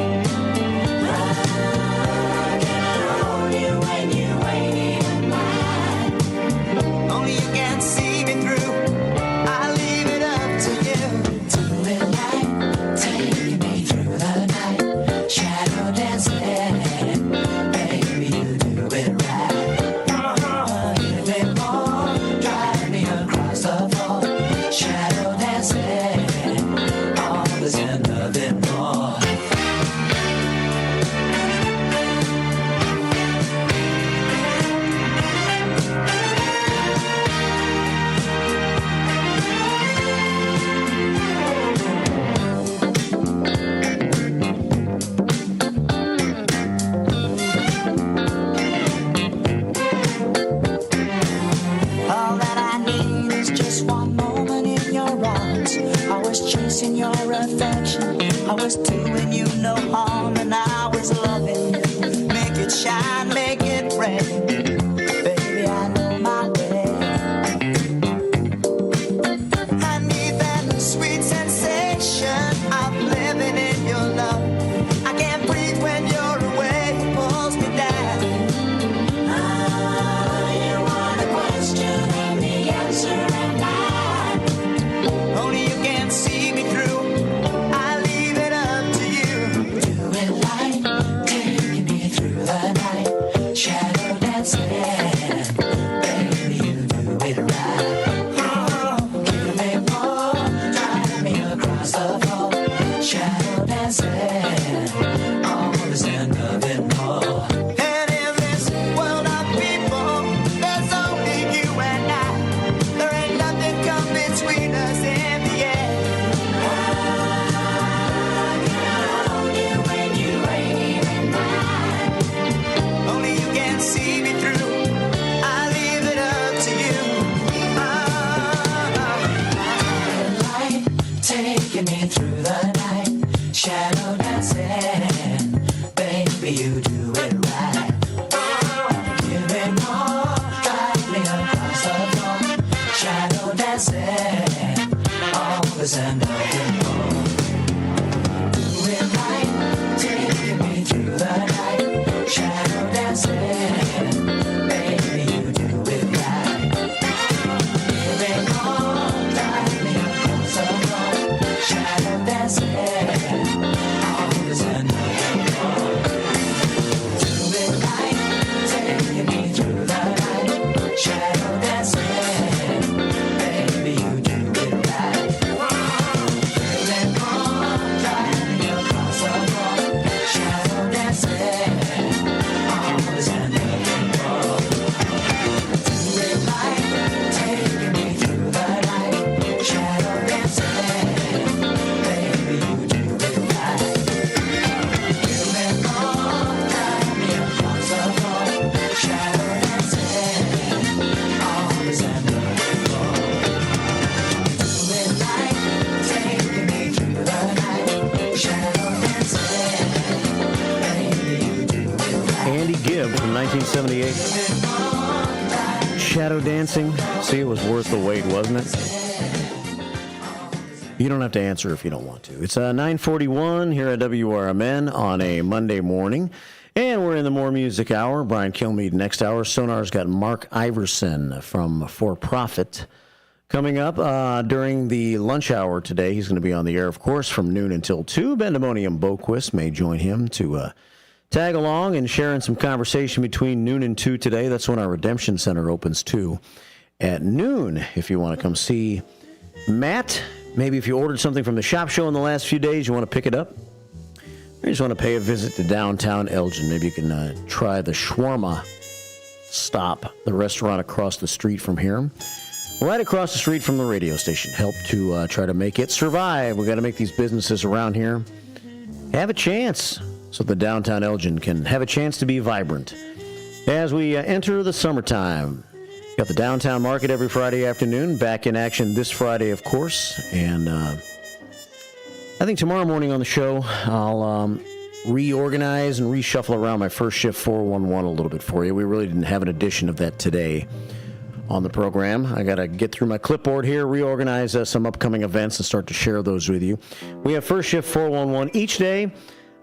I can hold you when you ain't even mine. Only you can see me through. I leave it up to you. Do it right, take me through the night. Shadow dancing, baby, you do it right. Hit me more, drive me across the floor. Shadow dancing, all this and nothing more. All that I need is just one moment in your arms. I was chasing your affection. I was doing you no harm, and I was loving you. Make it shine, make it rain. Baby, I know my way. And dancing. Baby, you do it right. Oh, give me more, drive me across the floor. Shadow dancing, always end up in more. And in this world of people, there's only you and I. There ain't nothing come between us in the end. I can hold you when you ain't even mine. Only you can see me through. I leave it up to you. Light taking me through the night. Shadow dancing, baby, you do it right. Give me more, drive me across the floor. Shadow dancing, always end up in more. Do it right, taking me through the night. Shadow dancing, baby, you do it right. Give me more, drive me across the floor. Shadow dancing, always end up in more. Do it right, taking me through the night. Shadow dancing, baby, you do it right. Give me more, drive me across the floor. Shadow dancing, always end up in more. Do it right, taking me through the night. Shadow dancing, baby, you do it right. Give me more, drive me across the floor. Shadow dancing, always end up in more. Do it right, taking me through the night. Shadow dancing, baby, you do it right. Andy Gibb from 1978. Shadow Dancing. See, it was worth the wait, wasn't it? You don't have to answer if you don't want to. It's 9:41 here at WRMN on a Monday morning, and we're in the More Music Hour. Brian Kilmeade next hour. Sonar's got Mark Iverson from For Profit coming up during the lunch hour today. He's going to be on the air, of course, from noon until 2. Bendemonium Boquist may join him to tag along and sharing some conversation between noon and 2 today. That's when our Redemption Center opens, too, at noon. If you want to come see Matt, maybe if you ordered something from the shop show in the last few days, you want to pick it up. Or you just want to pay a visit to downtown Elgin. Maybe you can try the Shawarma Stop, the restaurant across the street from here. Right across the street from the radio station. Help to try to make it survive. We've got to make these businesses around here have a chance so the downtown Elgin can have a chance to be vibrant. As we enter the summertime, got the downtown market every Friday afternoon, back in action this Friday, of course. And I think tomorrow morning on the show, I'll reorganize and reshuffle around my first shift 411 a little bit for you. We really didn't have an edition of that today on the program. I got to get through my clipboard here, reorganize some upcoming events, and start to share those with you. We have first shift 411 each day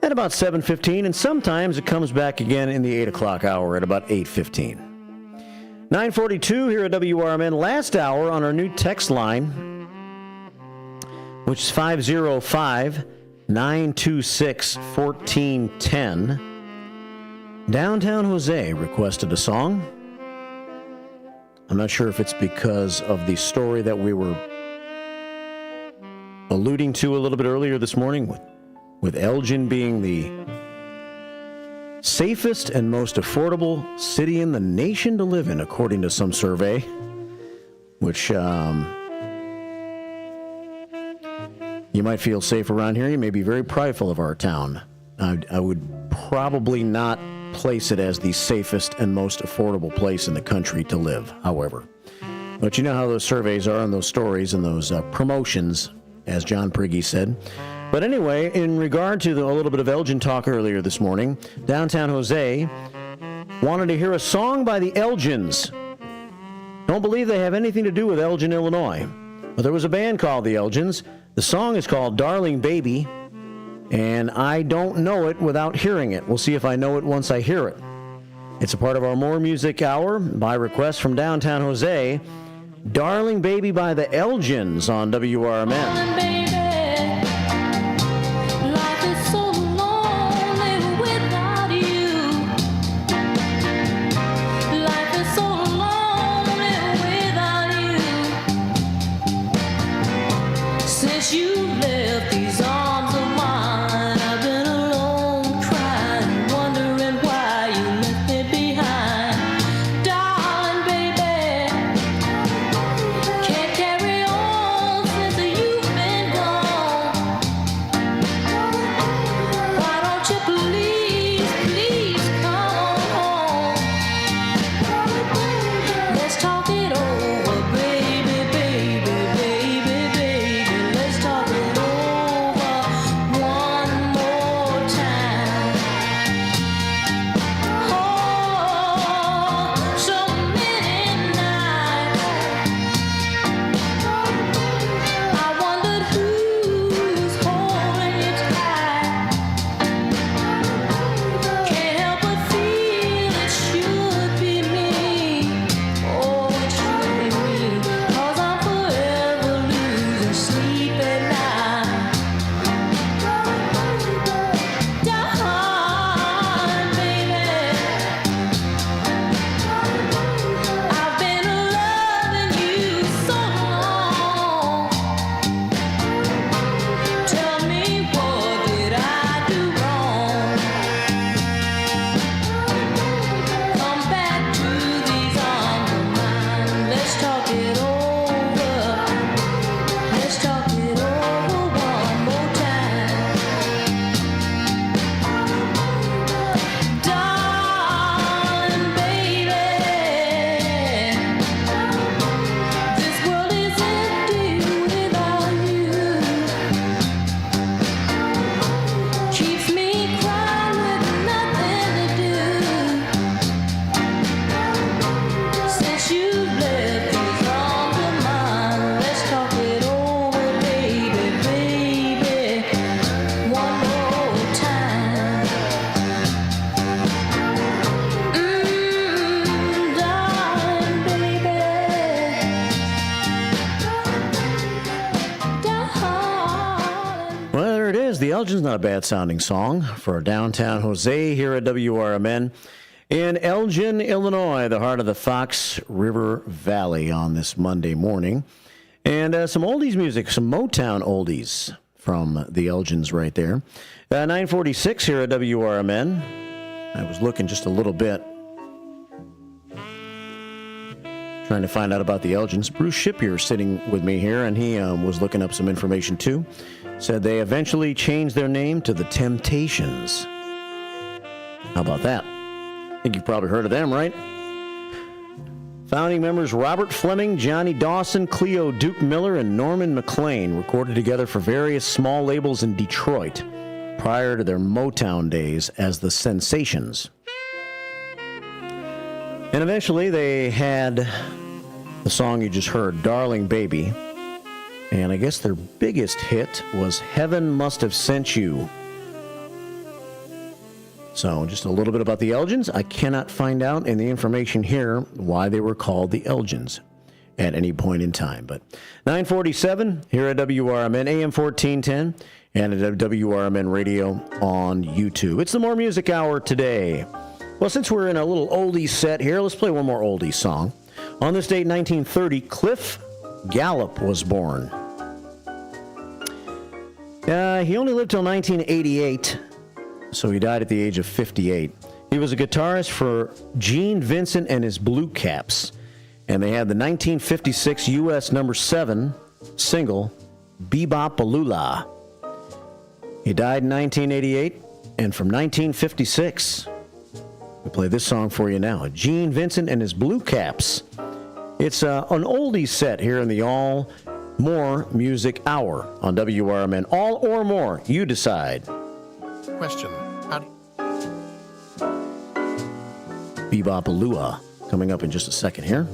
at about 7:15, and sometimes it comes back again in the 8 o'clock hour at about 8:15. 9:42 here at WRMN. Last hour on our new text line, which is 505-926-1410. Downtown Jose requested a song. I'm not sure if it's because of the story that we were alluding to a little bit earlier this morning with Elgin being the safest and most affordable city in the nation to live in, according to some survey, which you might feel safe around here. You may be very prideful of our town. I would probably not place it as the safest and most affordable place in the country to live, however. But you know how those surveys are and those stories and those promotions, as John Prigge said. But anyway, in regard to a little bit of Elgin talk earlier this morning, Downtown Jose wanted to hear a song by the Elgins. Don't believe they have anything to do with Elgin, Illinois. But there was a band called the Elgins. The song is called Darling Baby, and I don't know it without hearing it. We'll see if I know it once I hear it. It's a part of our More Music Hour by request from Downtown Jose. Darling Baby by the Elgins on WRMN. Elgins, not a bad sounding song for downtown Jose here at WRMN in Elgin, Illinois, the heart of the Fox River Valley on this Monday morning. And some oldies music, some Motown oldies from the Elgins right there. 9:46 here at WRMN. I was looking just a little bit, trying to find out about the Elgins. Bruce Shippier sitting with me here, and he was looking up some information too. Said they eventually changed their name to the Temptations. How about that? I think you've probably heard of them, right? Founding members Robert Fleming, Johnny Dawson, Cleo Duke Miller, and Norman McLean recorded together for various small labels in Detroit prior to their Motown days as the Sensations. And eventually they had the song you just heard, Darling Baby. And I guess their biggest hit was Heaven Must Have Sent You. So just a little bit about the Elgins. I cannot find out in the information here why they were called the Elgins at any point in time. But 9:47 here at WRMN, AM 1410, and at WRMN Radio on YouTube. It's the More Music Hour today. Well, since we're in a little oldie set here, let's play one more oldie song. On this date, 1930, Cliff Gallup was born. He only lived till 1988. So he died at the age of 58. He was a guitarist for Gene Vincent and his Blue Caps, and they had the 1956 U.S. number 7 single, Bebop-A-Lula. He died in 1988, and from 1956, we play this song for you now, Gene Vincent and his Blue Caps. It's an oldie set here in the All More Music Hour on WRMN. All or more, you decide. Question. How do Bebop-A-Lula coming up in just a second here.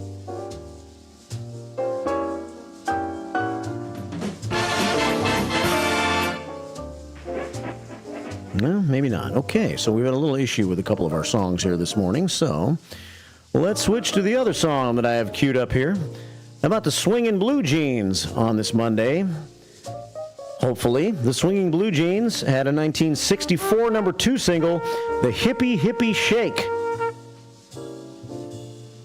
No, maybe not. Okay, so we've had a little issue with a couple of our songs here this morning, so let's switch to the other song that I have queued up here. How about the Swingin' Blue Jeans on this Monday? Hopefully, the Swinging Blue Jeans had a 1964 number 2 single, The Hippie Hippie Shake.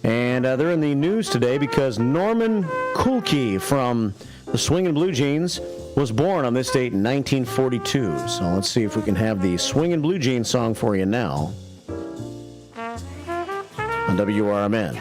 And they're in the news today because Norman Kulke from the Swinging Blue Jeans was born on this date in 1942. So let's see if we can have the Swinging Blue Jeans song for you now on WRMN.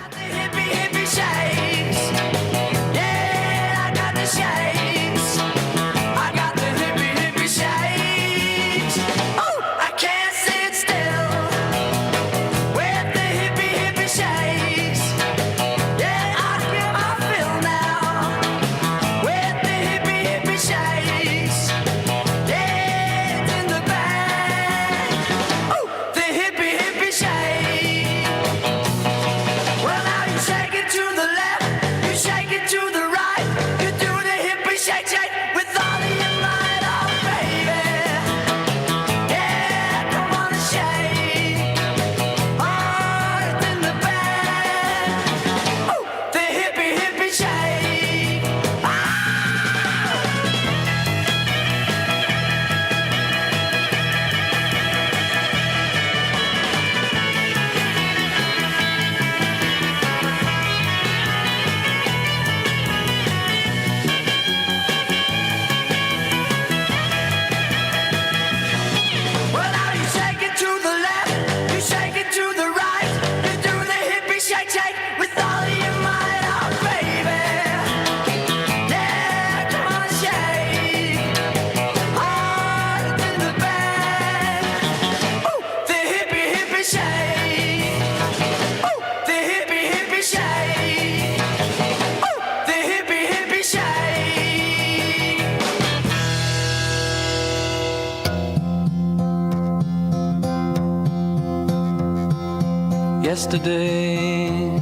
Yesterday,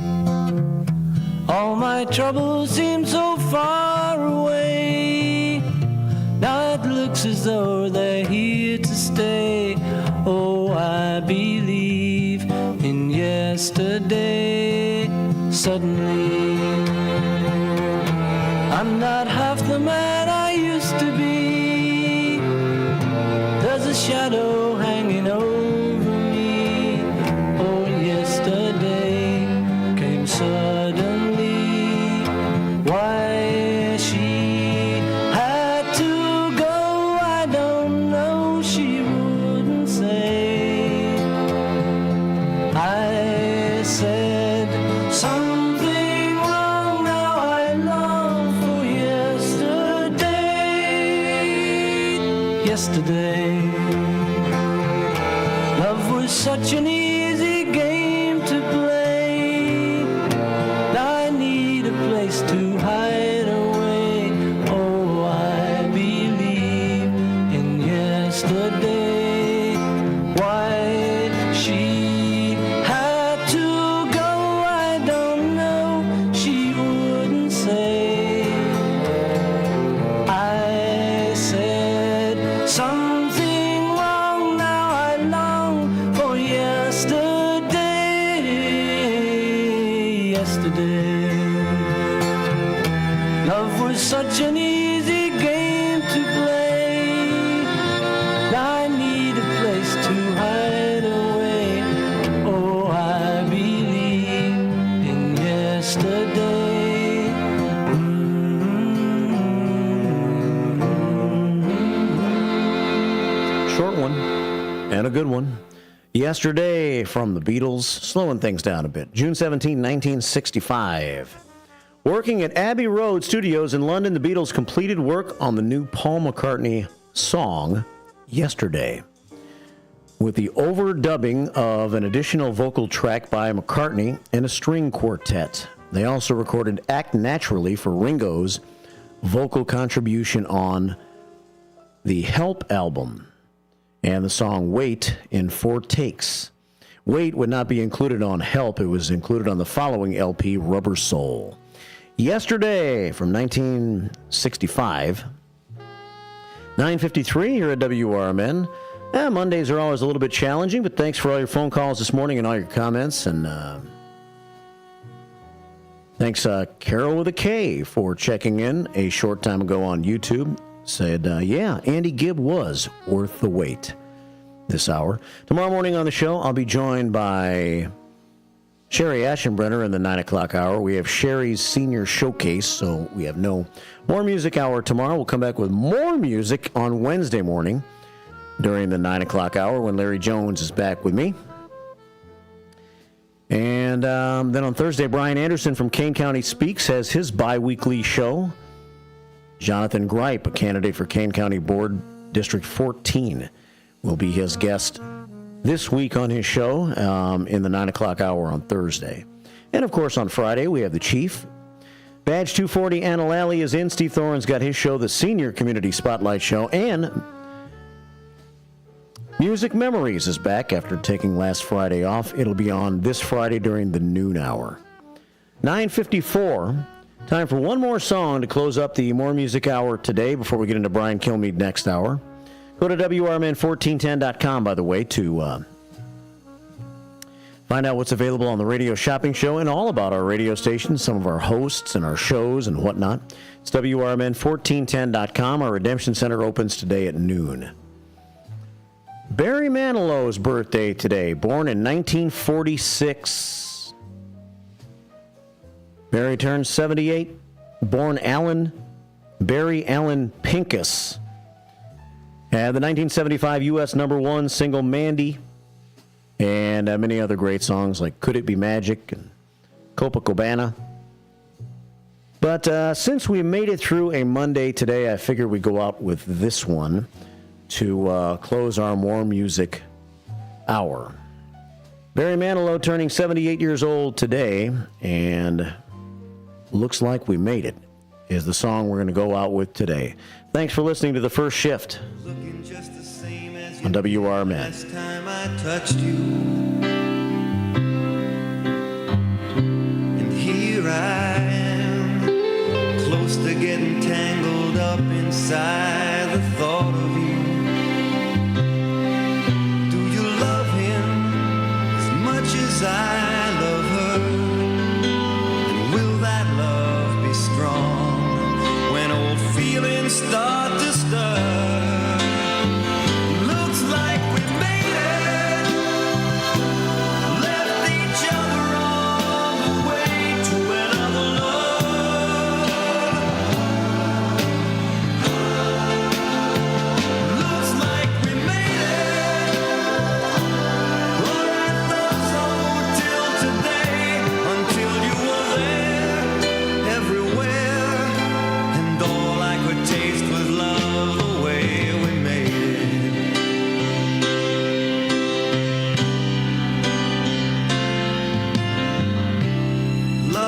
all my troubles seemed so far away. Now it looks as though they're here to stay. Oh, I believe in yesterday. Suddenly, I'm not half the man I used to be. suddenly why she had to go. I don't know, she wouldn't say. I said something wrong, now I long for yesterday. Yesterday, love was such an easy game to play. Now I need a place to hide away. Oh, I believe in yesterday. Why she had to go, I don't know, she wouldn't say. I said something wrong, now I long for yesterday. Yesterday, love was such an easy game to play. Now I need a place to hide away. Oh, I believe in yesterday. Short one and a good one. Yesterday from the Beatles, slowing things down a bit. June 17, 1965. Working at Abbey Road Studios in London, the Beatles completed work on the new Paul McCartney song, Yesterday, with the overdubbing of an additional vocal track by McCartney and a string quartet. They also recorded Act Naturally for Ringo's vocal contribution on the Help album, and the song Wait in 4 takes. Wait would not be included on Help. It was included on the following LP, Rubber Soul. Yesterday from 1965. 9:53 here at WRMN. Mondays are always a little bit challenging, but thanks for all your phone calls this morning and all your comments. And thanks, Carol with a K, for checking in a short time ago on YouTube. Said, yeah, Andy Gibb was worth the wait this hour. Tomorrow morning on the show, I'll be joined by Sherry Aschenbrenner in the 9 o'clock hour. We have Sherry's Senior Showcase, so we have no more music hour tomorrow. We'll come back with more music on Wednesday morning during the 9 o'clock hour when Larry Jones is back with me. And then on Thursday, Brian Anderson from Kane County Speaks has his bi-weekly show. Jonathan Gripe, a candidate for Kane County Board District 14, will be his guest this week on his show in the 9 o'clock hour on Thursday. And, of course, on Friday, we have the Chief. Badge 240, Anna Lally is in. Steve Thoren's got his show, the Senior Community Spotlight Show. And Music Memories is back after taking last Friday off. It'll be on this Friday during the noon hour. 9:54. Time for one more song to close up the More Music Hour today before we get into Brian Kilmeade next hour. Go to WRMN1410.com, by the way, to find out what's available on the radio shopping show and all about our radio station, some of our hosts and our shows and whatnot. It's WRMN1410.com. Our Redemption Center opens today at noon. Barry Manilow's birthday today, born in 1946. Barry turns 78, born Barry Allen Pincus. Had the 1975 U.S. #1 single Mandy, and many other great songs like Could It Be Magic and Copacabana. But since we made it through a Monday today, I figured we'd go out with this one to close our More Music hour. Barry Manilow turning 78 years old today, and Looks Like We Made It is the song we're going to go out with today. Thanks for listening to The First Shift on WRMN. Last time I touched you, and here I am, close to getting tangled up inside the thought of you. Do you love him as much as I love her? And will that love be strong when old feelings start to stir? Left each other on the way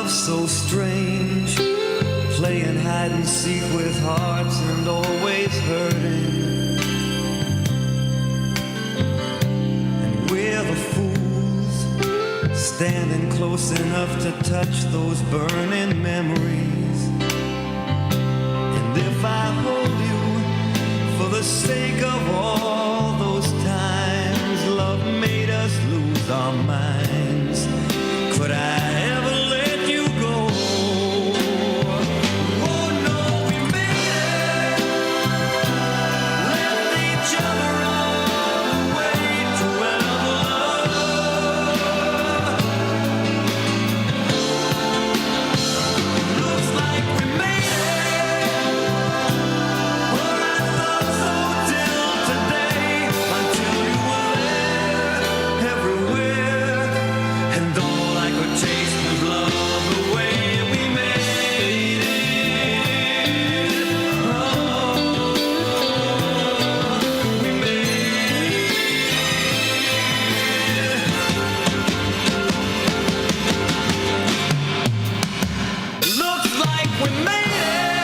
love so strange, playing hide and seek with hearts and always hurting. And we're the fools, standing close enough to touch those burning memories. And if I hold you for the sake of all those times love made us lose our minds, could I ever let you go? Oh no, we made it, left each other on the way to another love. Looks like we made it, or I thought so till today, until you were there everywhere, and all I could taste was love the way we made it. Oh, we made it. Looks like we made it,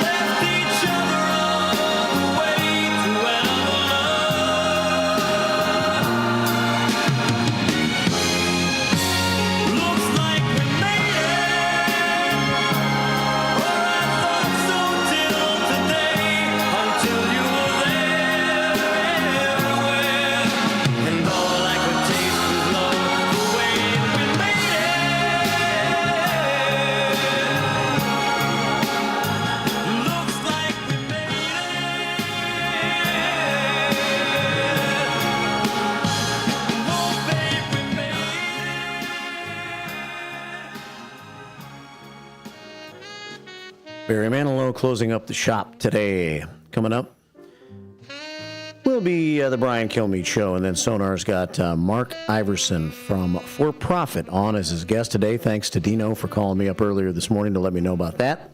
left each other on the way to another love. Looks like we made it, or I thought so till today, until you were there everywhere, and all I could taste was love the way we made it. Looks like we made it. Oh, babe, we made Barry Manilow closing up the shop today. Coming up will be the Brian Kilmeade Show, and then Sonar's got Mark Iverson from For Profit on as his guest today. Thanks to Dino for calling me up earlier this morning to let me know about that.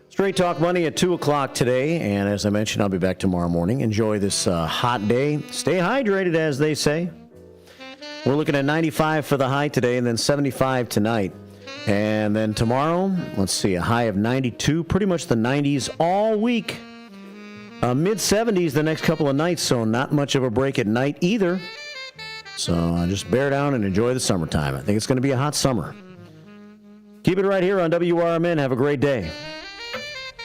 Straight Talk Money at 2 o'clock today, and as I mentioned, I'll be back tomorrow morning. Enjoy this hot day. Stay hydrated, as they say. We're looking at 95 for the high today, and then 75 tonight. And then tomorrow, let's see, a high of 92, pretty much the 90s all week. Mid-70s the next couple of nights, so not much of a break at night either. So just bear down and enjoy the summertime. I think it's going to be a hot summer. Keep it right here on WRMN. Have a great day.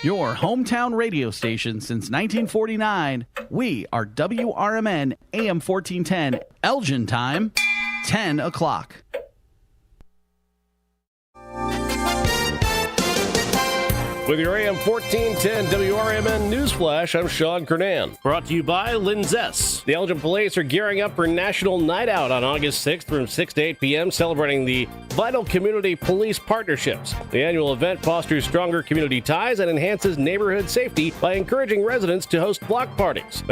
Your hometown radio station since 1949. We are WRMN AM 1410, Elgin time, 10 o'clock. With your AM 1410 WRMN Newsflash, I'm Sean Kernan. Brought to you by Linzess. The Elgin Police are gearing up for National Night Out on August 6th from 6 to 8 p.m., celebrating the vital community police partnerships. The annual event fosters stronger community ties and enhances neighborhood safety by encouraging residents to host block parties.